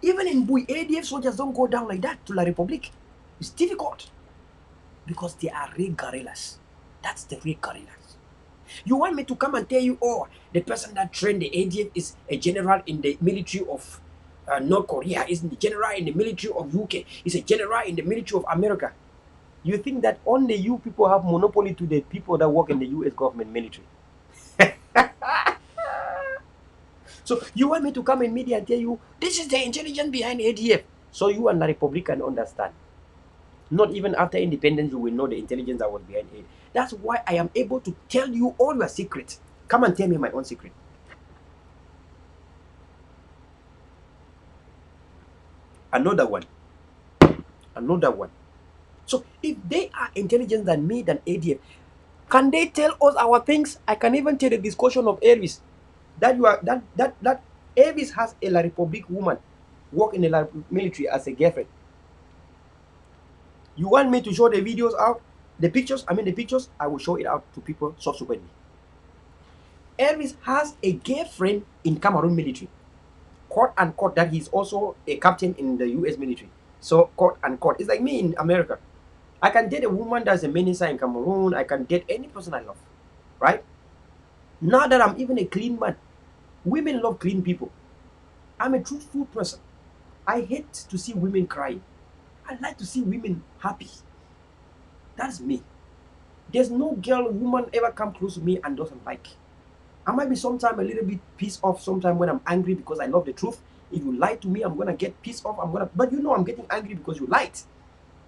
S2: Even in Bui, ADF soldiers don't go down like that to La Republic. It's difficult because they are real guerrillas. That's the real guerrillas. You want me to come and tell you, oh, the person that trained the ADF is a general in the military of North Korea, is the general in the military of UK, is a general in the military of America. You think that only you people have monopoly to the people that work in the US government military? So you want me to come in media and tell you, this is the intelligence behind ADF. So you and the Republican understand. Not even after independence, you will know the intelligence that was behind it. That's why I am able to tell you all your secrets. Come and tell me my own secret. Another one. So if they are intelligent than me, than ADF, can they tell us our things? I can even tell the discussion of Elvis. That Elvis has a La Republic woman work in the military as a girlfriend. You want me to show the videos out? The pictures, I will show it out to people subsequently. Elvis has a girlfriend in Cameroon military. Quote unquote that he's also a captain in the US military. So quote unquote. It's like me in America. I can date a woman that's a minister in Cameroon. I can date any person I love. Right? Now that I'm even a clean man. Women love clean people. I'm a truthful person. I hate to see women crying. I like to see women happy. That's me. There's no girl, woman ever come close to me and doesn't like. I might be sometimes a little bit pissed off sometimes when I'm angry because I love the truth. If you lie to me, I'm gonna get pissed off. But you know I'm getting angry because you lied.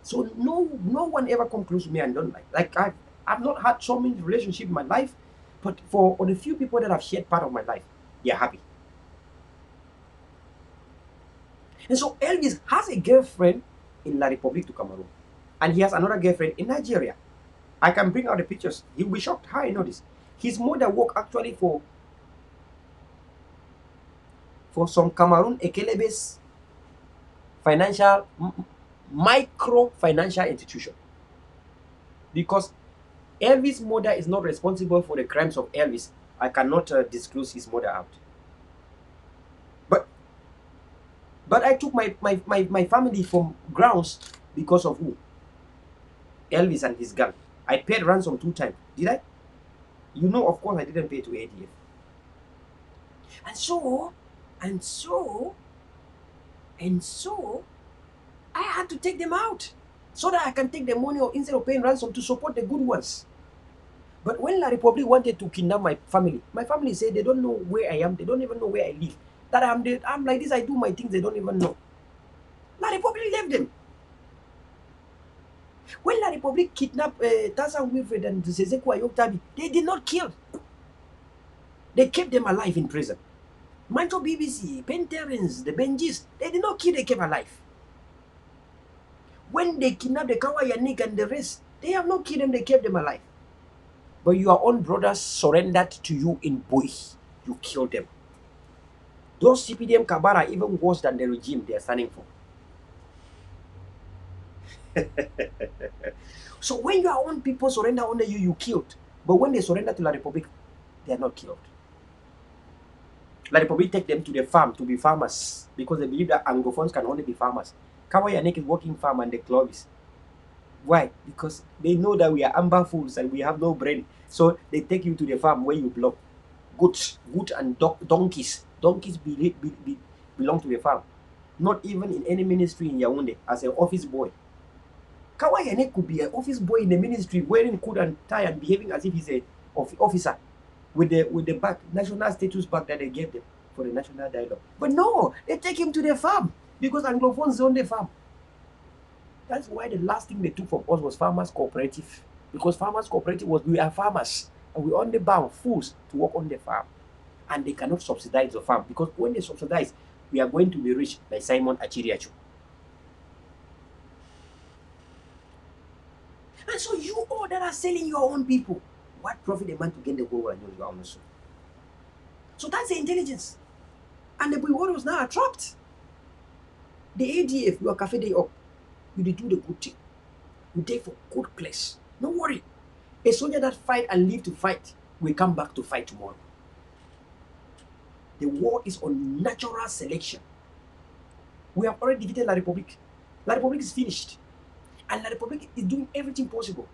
S2: So no one ever come close to me and don't like. Like I've not had so many relationships in my life, but for the few people that have shared part of my life, they're happy. And so Elvis has a girlfriend in La Republic to Cameroon, and he has another girlfriend in Nigeria. I can bring out the pictures. You'll be shocked how I know this. His mother worked actually for some Cameroon Ekelebes financial micro financial institution, because Elvis' mother is not responsible for the crimes of Elvis. I cannot disclose his mother out. But I took my family from grounds because of who? Elvis and his gang. I paid ransom 2 times. Did I? You know, of course, I didn't pay to ADF. And so, I had to take them out so that I can take the money instead of paying ransom to support the good ones. But when La Republic wanted to kidnap my family said they don't know where I am. They don't even know where I live. That I'm like this, I do my things, they don't even know. La Republic left them. When La Republic kidnapped Tazan Wilfred and Sezeku Ayoktabi, they did not kill. They kept them alive in prison. Mancho BBC, Penterins, the Benjis, they did not kill, they kept alive. When they kidnapped the Kawayanik and the rest, they have not killed them, they kept them alive. But your own brothers surrendered to you in Bui. You killed them. Those CPDM Kabara are even worse than the regime they are standing for. So when your own people surrender under you, you killed. But when they surrender to La Republic, they are not killed. La Republic take them to the farm to be farmers because they believe that Anglophones can only be farmers. Kawa Yanek is working farm and the Clovis. Why? Because they know that we are amber fools and we have no brain. So they take you to the farm where you belong. Goats and donkeys. Donkeys belong to the farm. Not even in any ministry in Yaoundé as an office boy. Kawai Yane could be an office boy in the ministry wearing coat and tie and behaving as if he's a officer with the back, national status back that they gave them for the national dialogue. But no, they take him to the farm because Anglophones own the farm. That's why the last thing they took from us was farmers cooperative. Because farmers cooperative was we are farmers and we only bound fools to work on the farm. And they cannot subsidize the farm because when they subsidize, we are going to be rich like Simon Achiriachu. And so you all that are selling your own people, what profit a man to gain the whole world and your own soul? So that's the intelligence. And the warriors now are trapped. The ADF, you are cafe day up. You do the good thing. You take for good place. Don't worry. A soldier that fight and live to fight will come back to fight tomorrow. The war is on natural selection. We have already defeated La Republic. La Republic is finished. And La Republic is doing everything possible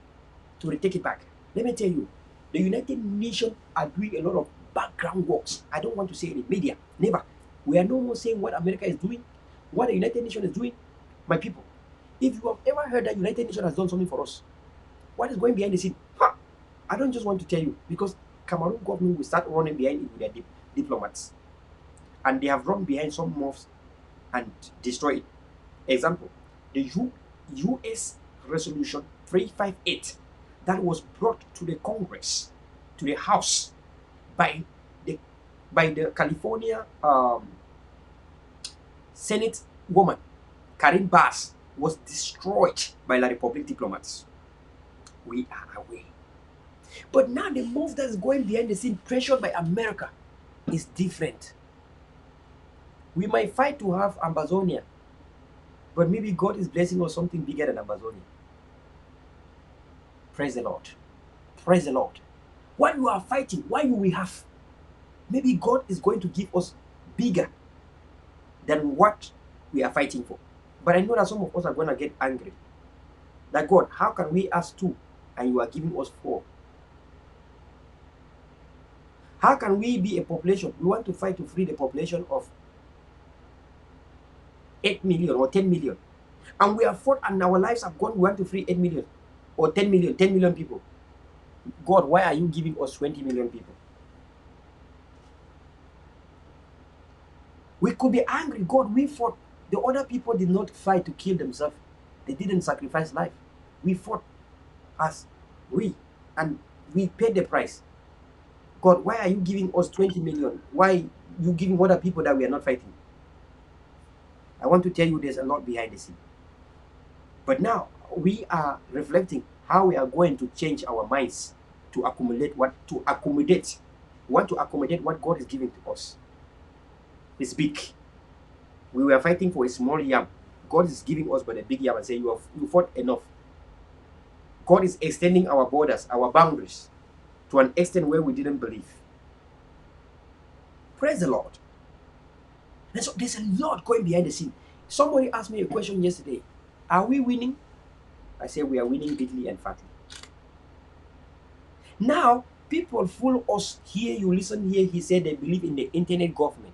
S2: to retake it back. Let me tell you, the United Nations are doing a lot of background works. I don't want to say it in media. Never. We are no more saying what America is doing, what the United Nations is doing. My people, if you have ever heard that United Nations has done something for us, what is going behind the scene? I don't just want to tell you because Cameroon government will start running behind it with their diplomats. And they have run behind some mobs and destroyed it. Example, the US resolution 358 that was brought to the Congress, to the House by the California Senate woman, Karin Bass, was destroyed by La Republic diplomats. We are away. But now the move that's going behind the scene, pressured by America, is different. We might fight to have Ambazonia, but maybe God is blessing us something bigger than Ambazonia. Praise the Lord. Praise the Lord. What you are fighting, why you will have, maybe God is going to give us bigger than what we are fighting for. But I know that some of us are going to get angry. That God, how can we ask 2 and you are giving us 4? How can we be a population? We want to fight to free the population of 8 million or 10 million. And we have fought and our lives have gone. We want to free 8 million or 10 million people. God, why are you giving us 20 million people? We could be angry. God, we fought. The other people did not fight to kill themselves. They didn't sacrifice life. We fought as and we paid the price. God, why are you giving us 20 million? Why you giving other people that we are not fighting? I want to tell you there's a lot behind the scene. But now we are reflecting how we are going to change our minds to accommodate what we want to accommodate what God is giving to us. It's big. We were fighting for a small yam. God is giving us but a big yam and saying you fought enough. God is extending our borders, our boundaries to an extent where we didn't believe. Praise the Lord. And so there's a lot going behind the scene. Somebody asked me a question yesterday. Are we winning? I say we are winning bigly and fatly. Now, people fool us here. You listen here. He said they believe in the internet government.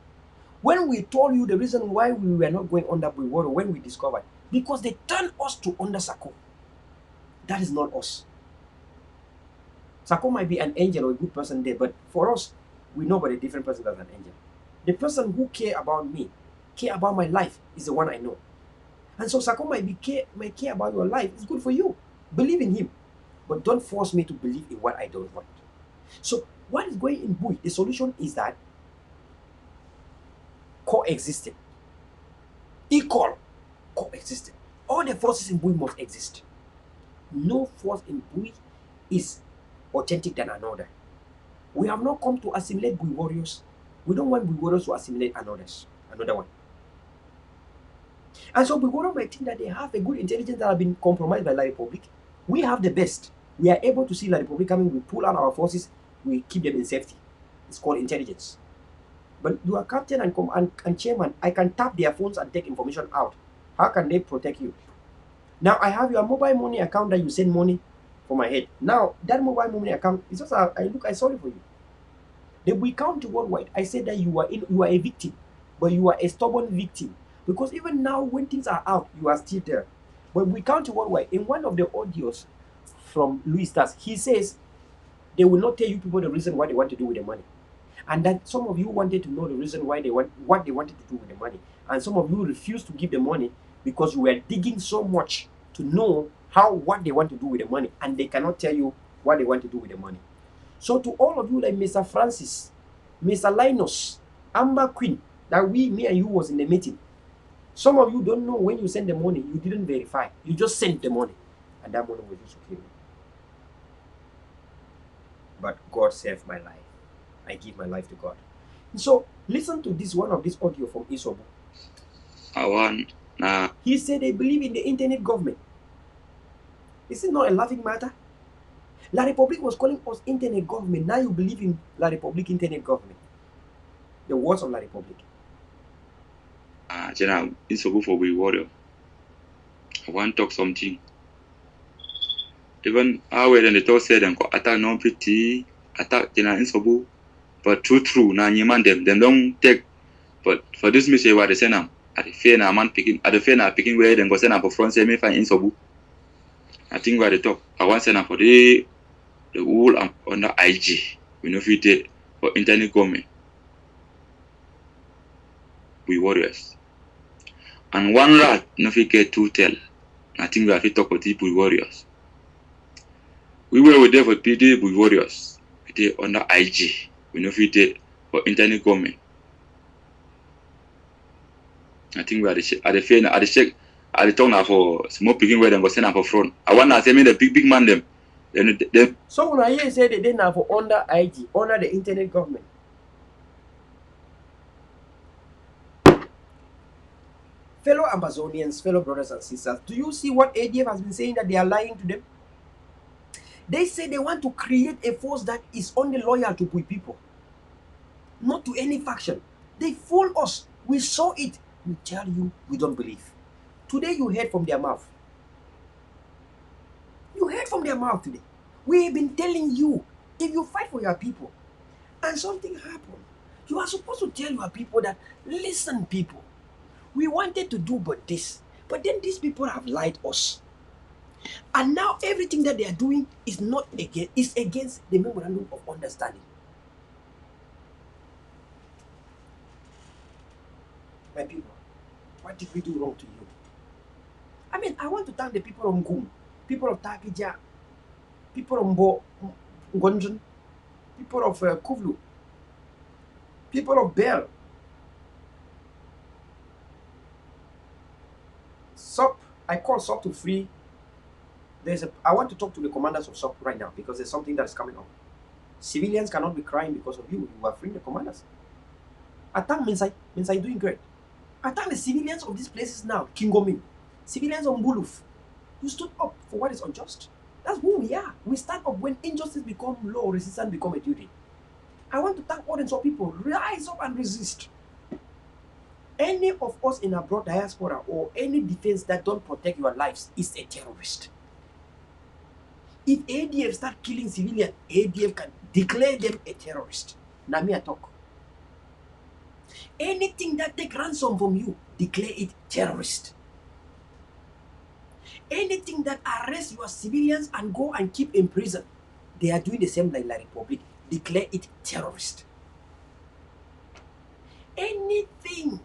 S2: When we told you the reason why we were not going under Bulwaro, when we discovered, because they turned us to under Sako. That is not us. Sako might be an angel or a good person there, but for us, we know about a different person than an angel. The person who care about me, care about my life, is the one I know. And so Sako might care about your life. It's good for you. Believe in him. But don't force me to believe in what I don't want. So what is going in Bui? The solution is that coexisting. Equal coexisting. All the forces in Bui must exist. No force in Bui is authentic than another. We have not come to assimilate Bui warriors. We don't want Bui warriors to assimilate another one. And so Bui warriors might think that they have a good intelligence that have been compromised by La Republic. We have the best. We are able to see La Republic coming. We pull out our forces. We keep them in safety. It's called intelligence. But you are captain and chairman. I can tap their phones and take information out. How can they protect you? Now I have your mobile money account that you send money for my head. Now that mobile money account is just I sorry for you. Then we count worldwide. I said that you are a victim, but you are a stubborn victim. Because even now when things are out, you are still there. But we count worldwide. In one of the audios from Louis Stas, he says they will not tell you people the reason why they want to do with the money. And that some of you wanted to know the reason why what they wanted to do with the money. And some of you refused to give the money because you were digging so much to know what they want to do with the money. And they cannot tell you what they want to do with the money. So to all of you like Mr. Francis, Mr. Linus, Amber Queen, that me and you was in the meeting. Some of you don't know when you send the money, you didn't verify. You just sent the money. And that money was used to kill me. But God saved my life. I give my life to God. So listen to this one of this audio from Isobu. He said they believe in the internet government. Is it not a laughing matter? La Republic was calling us internet government. Now you believe in La Republic internet government. The words of La Republic.
S3: General, Isobu for we warrior. I want to talk something. Even how when the talk said them attack non-PT, attack General Isobu. But true, now you man them don't take. But for this mission, what they send them at the fair man picking at the fair picking where then go send them for front say me find in Sobu. I think where they talk. I want send them for the whole under IG. We know if it for internet government. We warriors. And one rat no fit get two tell. I think we have to talk with people warriors. We were there for PD with warriors. We did under IG. We know if it for internet government. I think we are the fair at the check at the talk now for small picking where them go send up for front. I want to say me the big man them. Then
S2: so when I say they didn't have for under IG, under the internet government. Fellow Ambazonians, fellow brothers and sisters, do you see what ADF has been saying that they are lying to them? They say they want to create a force that is only loyal to Bui people, not to any faction. They fool us. We saw it. We tell you, we don't believe. Today you heard from their mouth. You heard from their mouth today. We've been telling you, if you fight for your people and something happens, you are supposed to tell your people that, listen people, we wanted to do but this, but then these people have lied us. And now everything that they are doing is not against the memorandum of understanding. My people, what did we do wrong to you? I mean, I want to thank the people of Ngum, people of Takija, people of Ngonjun, people of Kuvlu, people of Bell, SOP. I call SOP to free. I want to talk to the commanders of SOP right now because there's something that is coming up. Civilians cannot be crying because of you. You are freeing the commanders. I thank Mensai doing great. I thank the civilians of these places now, Kingomin, civilians of Mbuluf. You stood up for what is unjust. That's who we are. We stand up when injustice become law, resistance become a duty. I want to thank all the SOP people. Rise up and resist. Any of us in a broad diaspora or any defense that don't protect your lives is a terrorist. If ADF start killing civilians, ADF can declare them a terrorist. Now me I talk. Anything that take ransom from you, declare it terrorist. Anything that arrests your civilians and go and keep in prison, they are doing the same like La Republic. Declare it terrorist. Anything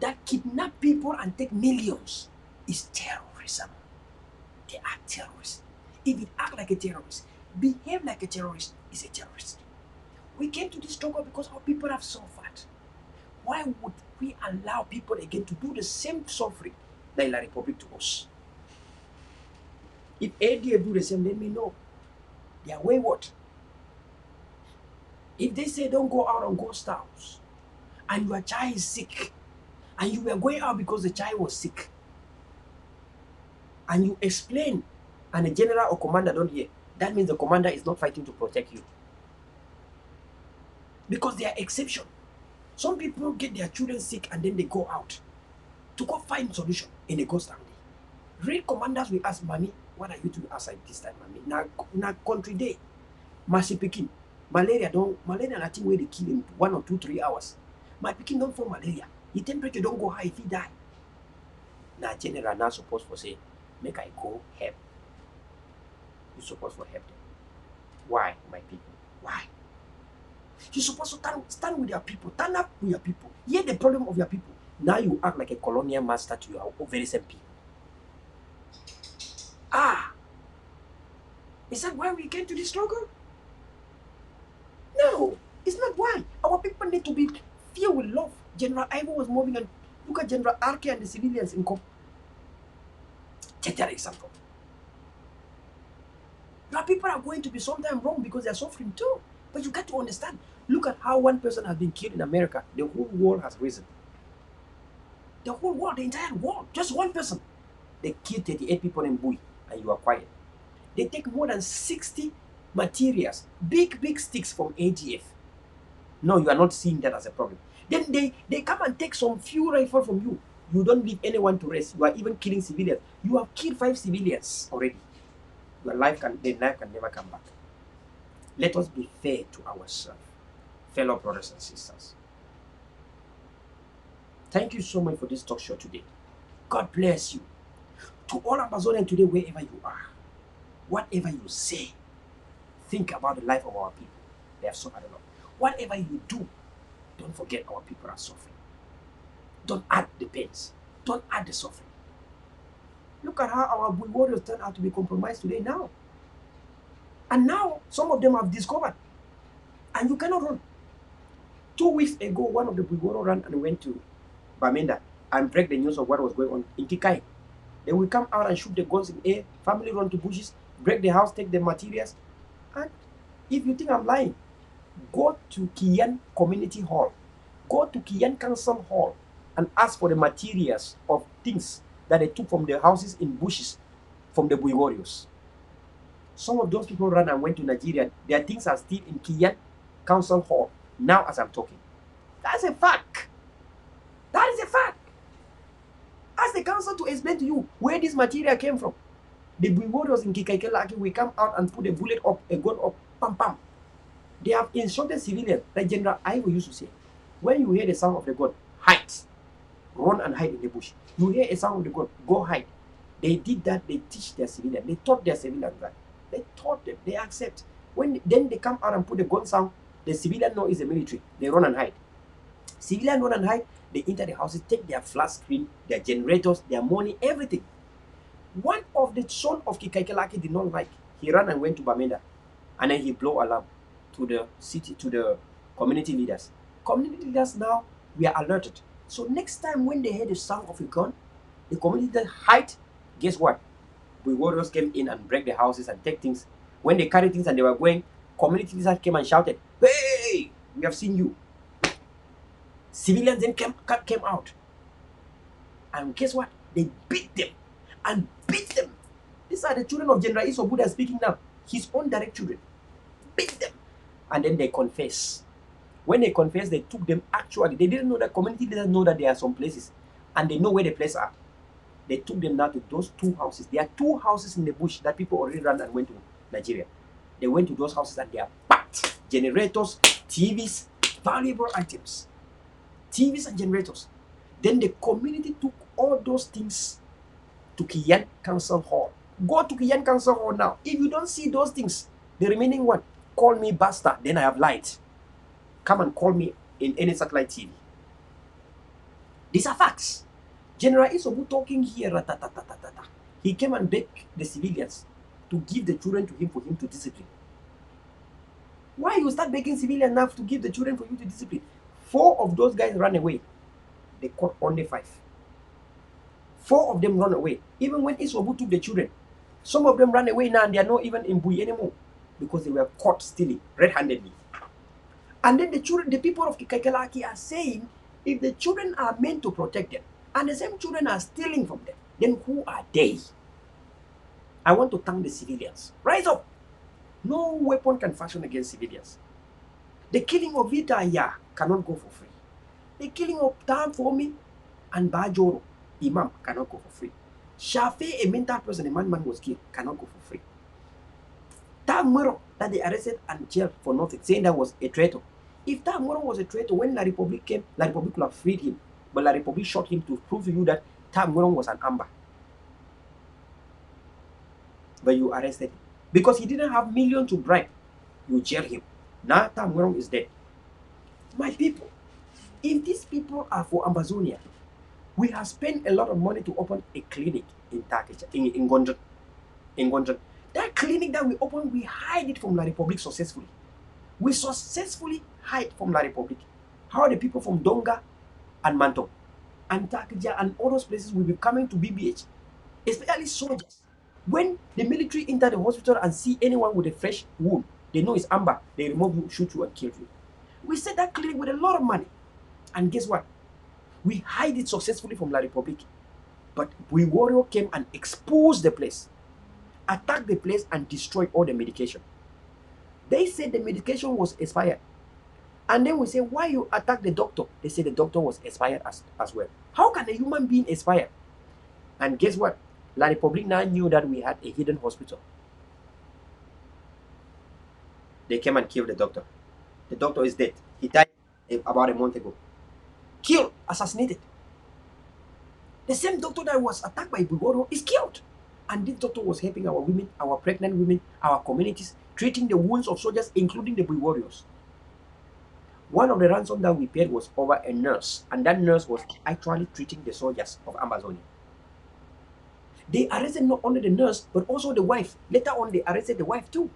S2: that kidnap people and take millions is terrorism. They are terrorists. If it act like a terrorist, behave like a terrorist, is a terrorist. We came to this struggle because our people have suffered. Why would we allow people again to do the same suffering like La Republic to us? If ADF do the same, let me know. They are wayward. If they say don't go out on ghost towns, and your child is sick, and you were going out because the child was sick, and you explain, and the general or commander don't hear, that means the commander is not fighting to protect you. Because they are exception. Some people get their children sick and then they go out to go find solution in the ghost town. Real commanders will ask, Mommy, what are you doing outside this time, Mommy? Now country day, Masi Pekin, malaria nothing where they kill in 1 or 2, 3 hours. My Pekin don't form malaria. The temperature don't go high if he die. Now general now supposed to say, make I go help. You supposed to help them. Why, my people? Why? You're supposed to stand with your people, stand up with your people, hear the problem of your people. Now you act like a colonial master to your very same people. Is that why we came to this struggle? No, it's not why. Our people need to be filled with love. General Ivo was moving and look at General Arke and the civilians in Kop. Take that example. Your people are going to be sometimes wrong because they are suffering too. But you got to understand. Look at how one person has been killed in America. The whole world has risen. The whole world, the entire world, just one person. They killed 38 people in Bui, and you are quiet. They take more than 60 materials, big sticks from AGF. No, you are not seeing that as a problem. Then they come and take some few rifles from you. You don't leave anyone to rest. You are even killing civilians. You have killed 5 civilians already. Their life can never come back. Let us be fair to ourselves, fellow brothers and sisters. Thank you so much for this talk show today. God bless you. To all Ambazonians today, wherever you are, whatever you say, think about the life of our people. They have suffered a lot. Whatever you do, don't forget our people are suffering. Don't add the pains. Don't add the suffering. Look at how our Bui warriors turn out to be compromised today now. And now, some of them have discovered. And you cannot run. 2 weeks ago, one of the Bui warriors ran and went to Bamenda and break the news of what was going on in Kikai. They will come out and shoot the guns in air, family run to bushes, break the house, take the materials. And if you think I'm lying, go to Kiyan Community Hall, go to Kiyan Council Hall and ask for the materials of things that they took from the houses in bushes from the Bui warriors. Some of those people ran and went to Nigeria. Their things are still in Kiyan Council Hall now as I'm talking. That's a fact. That is a fact. Ask the council to explain to you where this material came from. The Bui warriors in Kikaikelaki will come out and put a bullet up, a gun up, pam pam. They have instructed civilians, like General Ivo used to say, when you hear the sound of the gun, hide. Run and hide in the bush. You hear a sound of the gun, go hide. They did that, they teach their civilians. They taught their civilians that. They taught them, they accept. Then they come out and put the gun sound, the civilian know it's the military. They run and hide. Civilians run and hide. They enter the houses, take their flat screen, their generators, their money, everything. One of the son of Kikaikelaki did not like. He ran and went to Bamenda. And then he blew alarm to the city, to the community leaders. Community leaders now, we are alerted. So next time when they hear the sound of a gun, the community leaders hide. Guess what? The warriors came in and break the houses and take things. When they carried things and they were going, community leaders came and shouted, "Hey, we have seen you." Civilians then came out. And guess what? They beat them and beat them. These are the children of General Isobu that are speaking now. His own direct children. Beat them. And then they confess. When they confess, they took them actually. They didn't know that community didn't know that there are some places. And they know where the places are. They took them now to those 2 houses. There are 2 houses in the bush that people already ran and went to Nigeria. They went to those houses and they are packed. Generators, TVs, valuable items. TVs and generators. Then the community took all those things to Kiyan Council Hall. Go to Kiyan Council Hall now. If you don't see those things, the remaining one, call me bastard, then I have lied. Come and call me in any satellite TV. These are facts. General Isobu talking here, he came and begged the civilians to give the children to him for him to discipline. Why you start begging civilians now to give the children for you to discipline? 4 of those guys ran away. They caught only 5. 4 of them run away. Even when Isobu took the children, some of them ran away now and they are not even in Bui anymore. because they were caught stealing red-handedly. And then the children, the people of Kikaikalaki are saying, if the children are meant to protect them, and the same children are stealing from them, then who are they? I want to thank the civilians. Rise up. No weapon can fashion against civilians. The killing of Vitaya cannot go for free. The killing of Tam Fomi and Bajoro, Imam, cannot go for free. Shafi, a mental person, a man was killed, cannot go for free. Tam Muro, that they arrested and jailed for nothing, saying that was a traitor. If Tam Muro was a traitor, when La Republic came, La Republic could have freed him. But La Republic shot him to prove to you that Tam Muro was an Amba. But you arrested him. Because he didn't have millions to bribe, you jail him. Now Tam Muro is dead. My people, if these people are for Ambazonia, we have spent a lot of money to open a clinic in Turkey, in Gondran. In Gondran. That clinic that we opened, we hide it from La Republic successfully. We successfully hide from La Republic. How are the people from Donga and Manto and Takija and all those places will be coming to BBH, especially soldiers. When the military enter the hospital and see anyone with a fresh wound, they know it's amber, they remove you, shoot you, and kill you. We set that clinic with a lot of money. And guess what? We hide it successfully from La Republic. But we warrior came and exposed the place, attacked the place, and destroyed all the medication. They said the medication was expired. And then we say, why you attack the doctor? They say the doctor was expired as well. How can a human being expire? And guess what? La Republic now knew that we had a hidden hospital. They came and killed the doctor. The doctor is dead. He died about a month ago. Killed, assassinated. The same doctor that was attacked by Bugoro is killed. And this doctor was helping our women, our pregnant women, our communities, treating the wounds of soldiers, including the Bui warriors. One of the ransom that we paid was over a nurse, and that nurse was actually treating the soldiers of Ambazonia. They arrested not only the nurse, but also the wife. Later on, they arrested the wife too.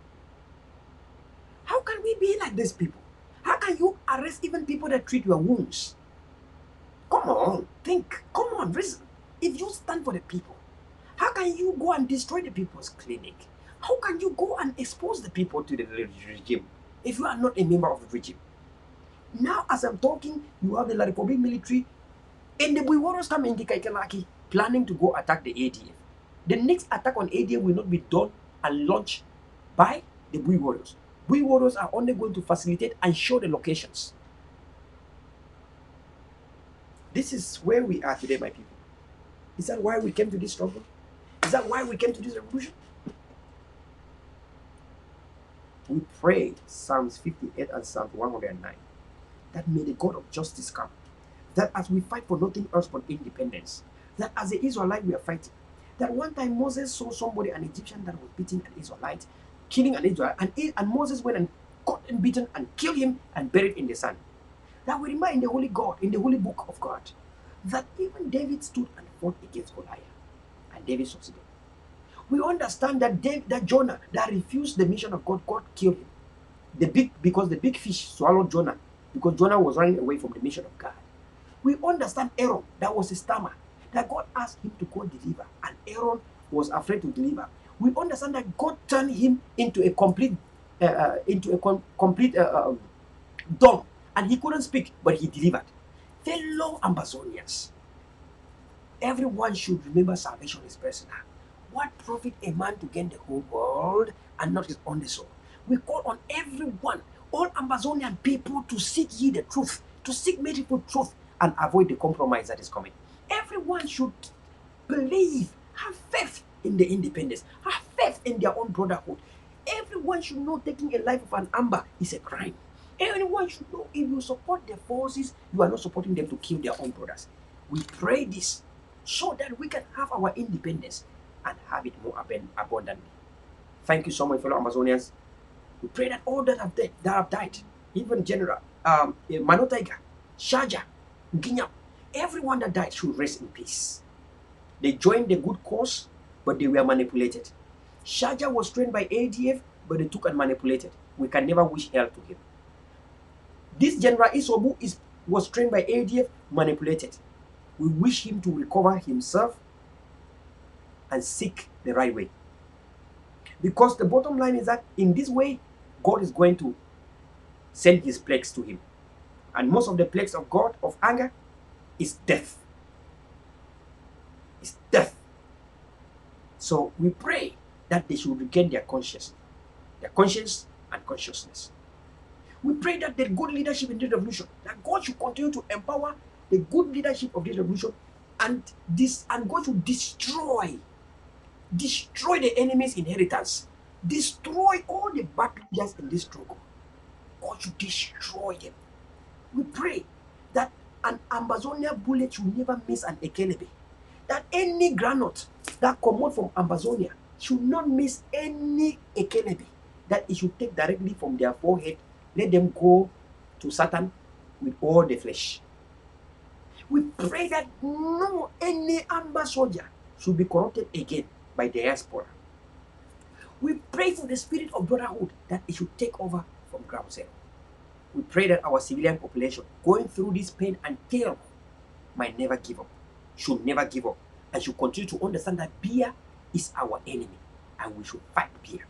S2: How can we be like these people? How can you arrest even people that treat your wounds? Come on, think. Come on, reason. If you stand for the people, how can you go and destroy the people's clinic? How can you go and expose the people to the regime if you are not a member of the regime? Now, as I'm talking, you have the La Republic military and the Bui warriors coming in Kaikalaki planning to go attack the ADF. The next attack on ADF will not be done and launched by the Bui warriors. Bui warriors are only going to facilitate and show the locations. This is where we are today, my people. Is that why we came to this struggle? Is that why we came to this revolution? We pray Psalms 58 and Psalms 109 that may the God of justice come. That as we fight for nothing else but independence, that as the Israelite we are fighting, that one time Moses saw somebody, an Egyptian that was beating an Israelite, killing an Israelite, and Moses went and caught and beaten and killed him and buried in the sand. That we remind the holy God, in the holy book of God, that even David stood and fought against Goliath, and David succeeded. We understand that Jonah that refused the mission of God, God killed him. Because the big fish swallowed Jonah, because Jonah was running away from the mission of God. We understand Aaron, that was a stammer, that God asked him to go deliver, and Aaron was afraid to deliver. We understand that God turned him into a complete dumb, and he couldn't speak, but he delivered. Fellow Ambazonians, everyone should remember salvation is personal. What profit a man to gain the whole world and not his own soul? We call on everyone, all Ambazonian people, to seek ye the truth, to seek meaningful truth, and avoid the compromise that is coming. Everyone should believe, have faith in the independence, have faith in their own brotherhood. Everyone should know taking a life of an Amba is a crime. Everyone should know if you support the forces, you are not supporting them to kill their own brothers. We pray this so that we can have our independence and have it more abundantly. Thank you so much, fellow Amazonians. We pray that all that have died, even General Manotaiga, Shaja, Ginyam, everyone that died should rest in peace. They joined the good cause, but they were manipulated. Shaja was trained by ADF, but they took and manipulated. We can never wish hell to him. This General Isobu was trained by ADF, manipulated. We wish him to recover himself and seek the right way. Because the bottom line is that in this way, God is going to send his plagues to him. And most of the plagues of God, of anger, is death. It's death. So we pray that they should regain their conscience and consciousness. We pray that the good leadership in this revolution, that God should continue to empower the good leadership of this revolution, and God should destroy the enemy's inheritance, destroy all the bad leaders in this struggle. God should destroy them. We pray that an Ambazonia bullet should never miss an Ekelebe. That any granite that come out from Ambazonia should not miss any Ekelebe. That it should take directly from their forehead. Let them go to Satan with all the flesh. We pray that no any Amba soldier should be corrupted again by the diaspora. We pray for the spirit of brotherhood that it should take over from ground zero. We pray that our civilian population going through this pain and terror might never give up, should never give up, and should continue to understand that beer is our enemy and we should fight beer.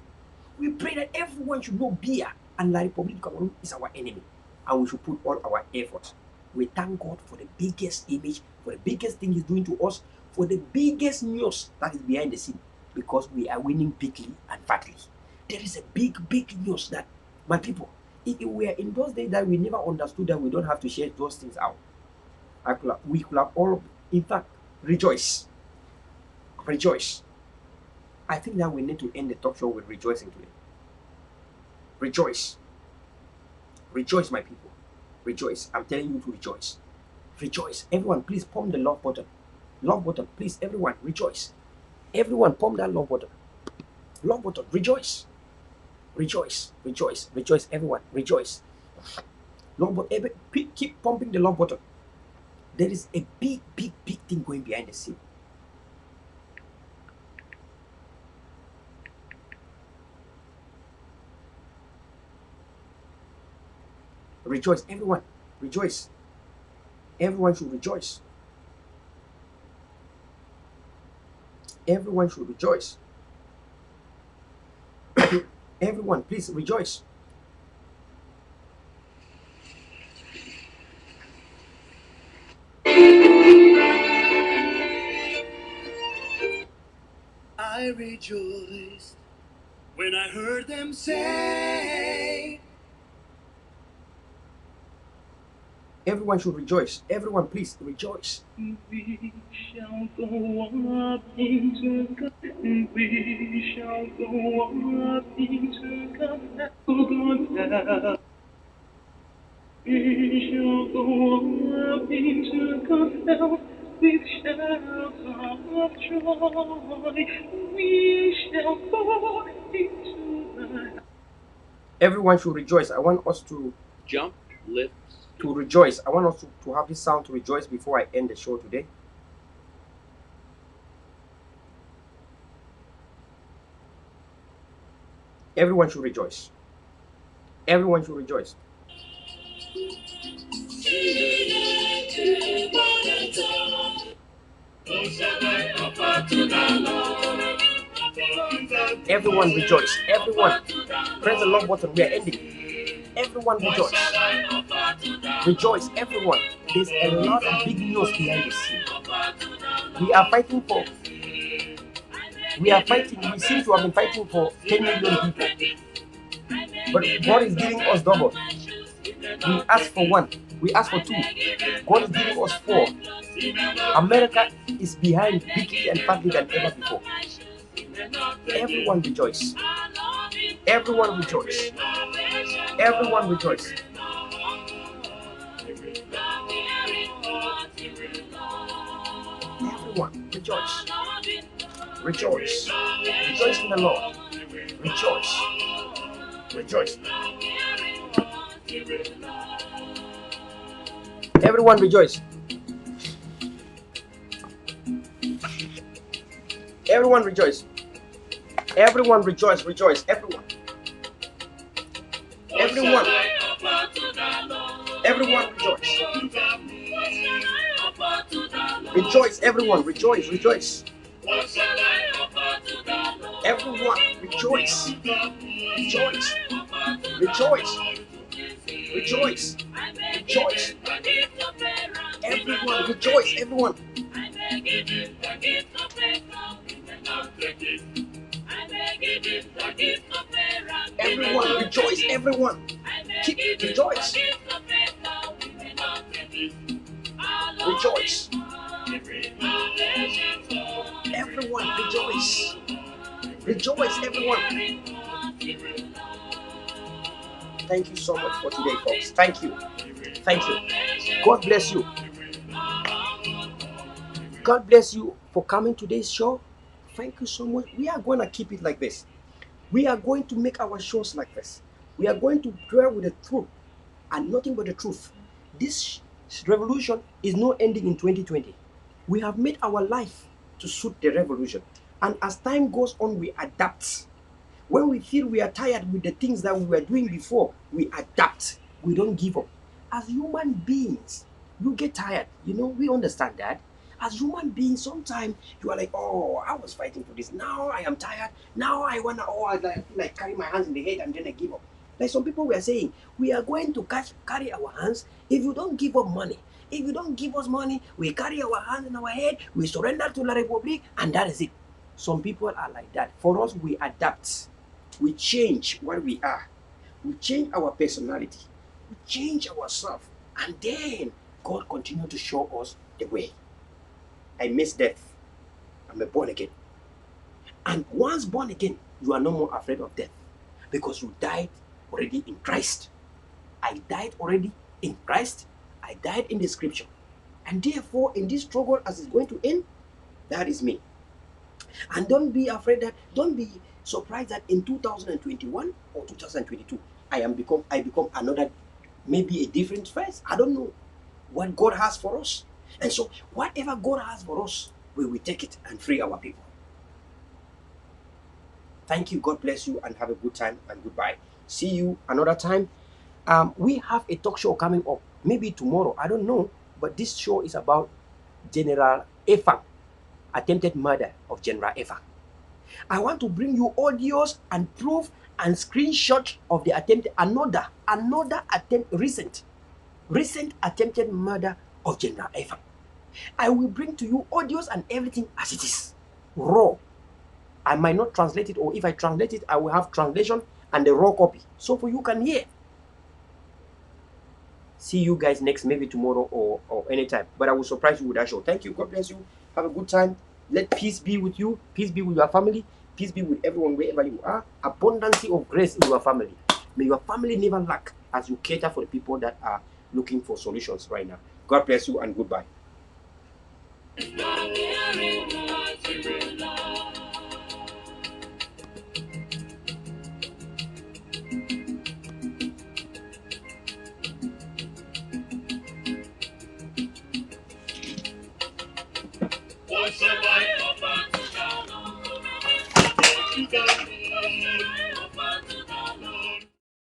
S2: We pray that everyone should know beer and La Republic of Cameroon is our enemy and we should put all our efforts. We thank God for the biggest image, for the biggest thing He's doing to us, for the biggest news that is behind the scene, because we are winning bigly and fatly. There is a big news that, my people, if we are in those days that we never understood that we don't have to share those things out, we could have all, in fact, rejoice. Rejoice. I think that we need to end the talk show with rejoicing today. Rejoice. Rejoice, my people. Rejoice. I'm telling you to rejoice. Rejoice. Everyone, please pump the love button. Love button. Please, everyone, rejoice. Everyone, pump that love button. Love button. Rejoice. Rejoice. Rejoice. Rejoice. Everyone, rejoice. Love button. Keep pumping the love button. There is a big thing going behind the scene. Rejoice, everyone. Rejoice. Everyone should rejoice. Everyone should rejoice. Everyone, please rejoice.
S1: I rejoiced when I heard them say,
S2: everyone should rejoice. Everyone, please rejoice.
S1: we shall go up into God. We shall go up into God. We shall go up into God with shouts of joy. We shall go into the.
S2: Everyone should rejoice. I want us to
S1: Jump, lift,
S2: to rejoice. I want us to have this sound to rejoice before I end the show today. Everyone should rejoice. Everyone should rejoice. Everyone rejoice. Everyone press the love button. We are ending. Everyone rejoice. Rejoice, everyone. There's a lot of big news behind the scene. We are fighting. We seem to have been fighting for 10 million people. But God is giving us double. We asked for 1. We asked for 2. God is giving us 4. America is behind bigly and fatly than ever before. Everyone rejoice. Everyone rejoice. Everyone rejoice. Everyone rejoice. Rejoice. Rejoice in the Lord. Rejoice. Rejoice. Everyone rejoice. Everyone rejoice. Everyone rejoice. Rejoice. Everyone. Everyone. Everyone rejoice. Rejoice, everyone. Rejoice. Rejoice. Everyone, rejoice. Rejoice. Rejoice. Rejoice. Rejoice. Everyone, rejoice. Everyone. Everyone, rejoice. Everyone. Keep rejoice. Rejoice. Everyone, rejoice. Rejoice, everyone. Thank you so much for today, folks. Thank you. Thank you. God bless you. God bless you for coming to today's show. Thank you so much. We are going to keep it like this. We are going to make our shows like this. We are going to dwell with the truth and nothing but the truth. This revolution is not ending in 2020. We have made our life to suit the revolution. And as time goes on, we adapt. When we feel we are tired with the things that we were doing before, we adapt. We don't give up. As human beings, you get tired. We understand that. As human beings, sometimes you are like, oh, I was fighting for this. Now I am tired. Now I want to, like carry my hands in the head and then I give up. Like some people were saying, we are going to carry our hands if you don't give up money. If you don't give us money, we carry our hands in our head, we surrender to La Republic, and that is it. Some people are like that. For us, we adapt. We change what we are. We change our personality. We change ourselves. And then God continues to show us the way. I miss death. I'm a born again. And once born again, you are no more afraid of death because you died already in Christ. I died already in Christ. I died in the scripture. And therefore, in this struggle as it's going to end, that is me. And don't be afraid don't be surprised that in 2021 or 2022, I become another, maybe a different face. I don't know what God has for us. And so whatever God has for us, we will take it and free our people. Thank you. God bless you and have a good time and goodbye. See you another time. We have a talk show coming up, maybe tomorrow. I don't know. But this show is about General Efang, attempted murder of General Efang. I want to bring you audios and proof and screenshot of the attempt, another attempt, recent attempted murder of General Efang. I will bring to you audios and everything as it is, raw. I might not translate it, or if I translate it, I will have translation and the raw copy, so for you can hear. See you guys next, maybe tomorrow or anytime. But I will surprise you with that show. Thank you. God bless you. Have a good time. Let peace be with you. Peace be with your family. Peace be with everyone wherever you are. Abundance of grace in your family. May your family never lack as you cater for the people that are looking for solutions right now. God bless you and goodbye.
S1: What's the light?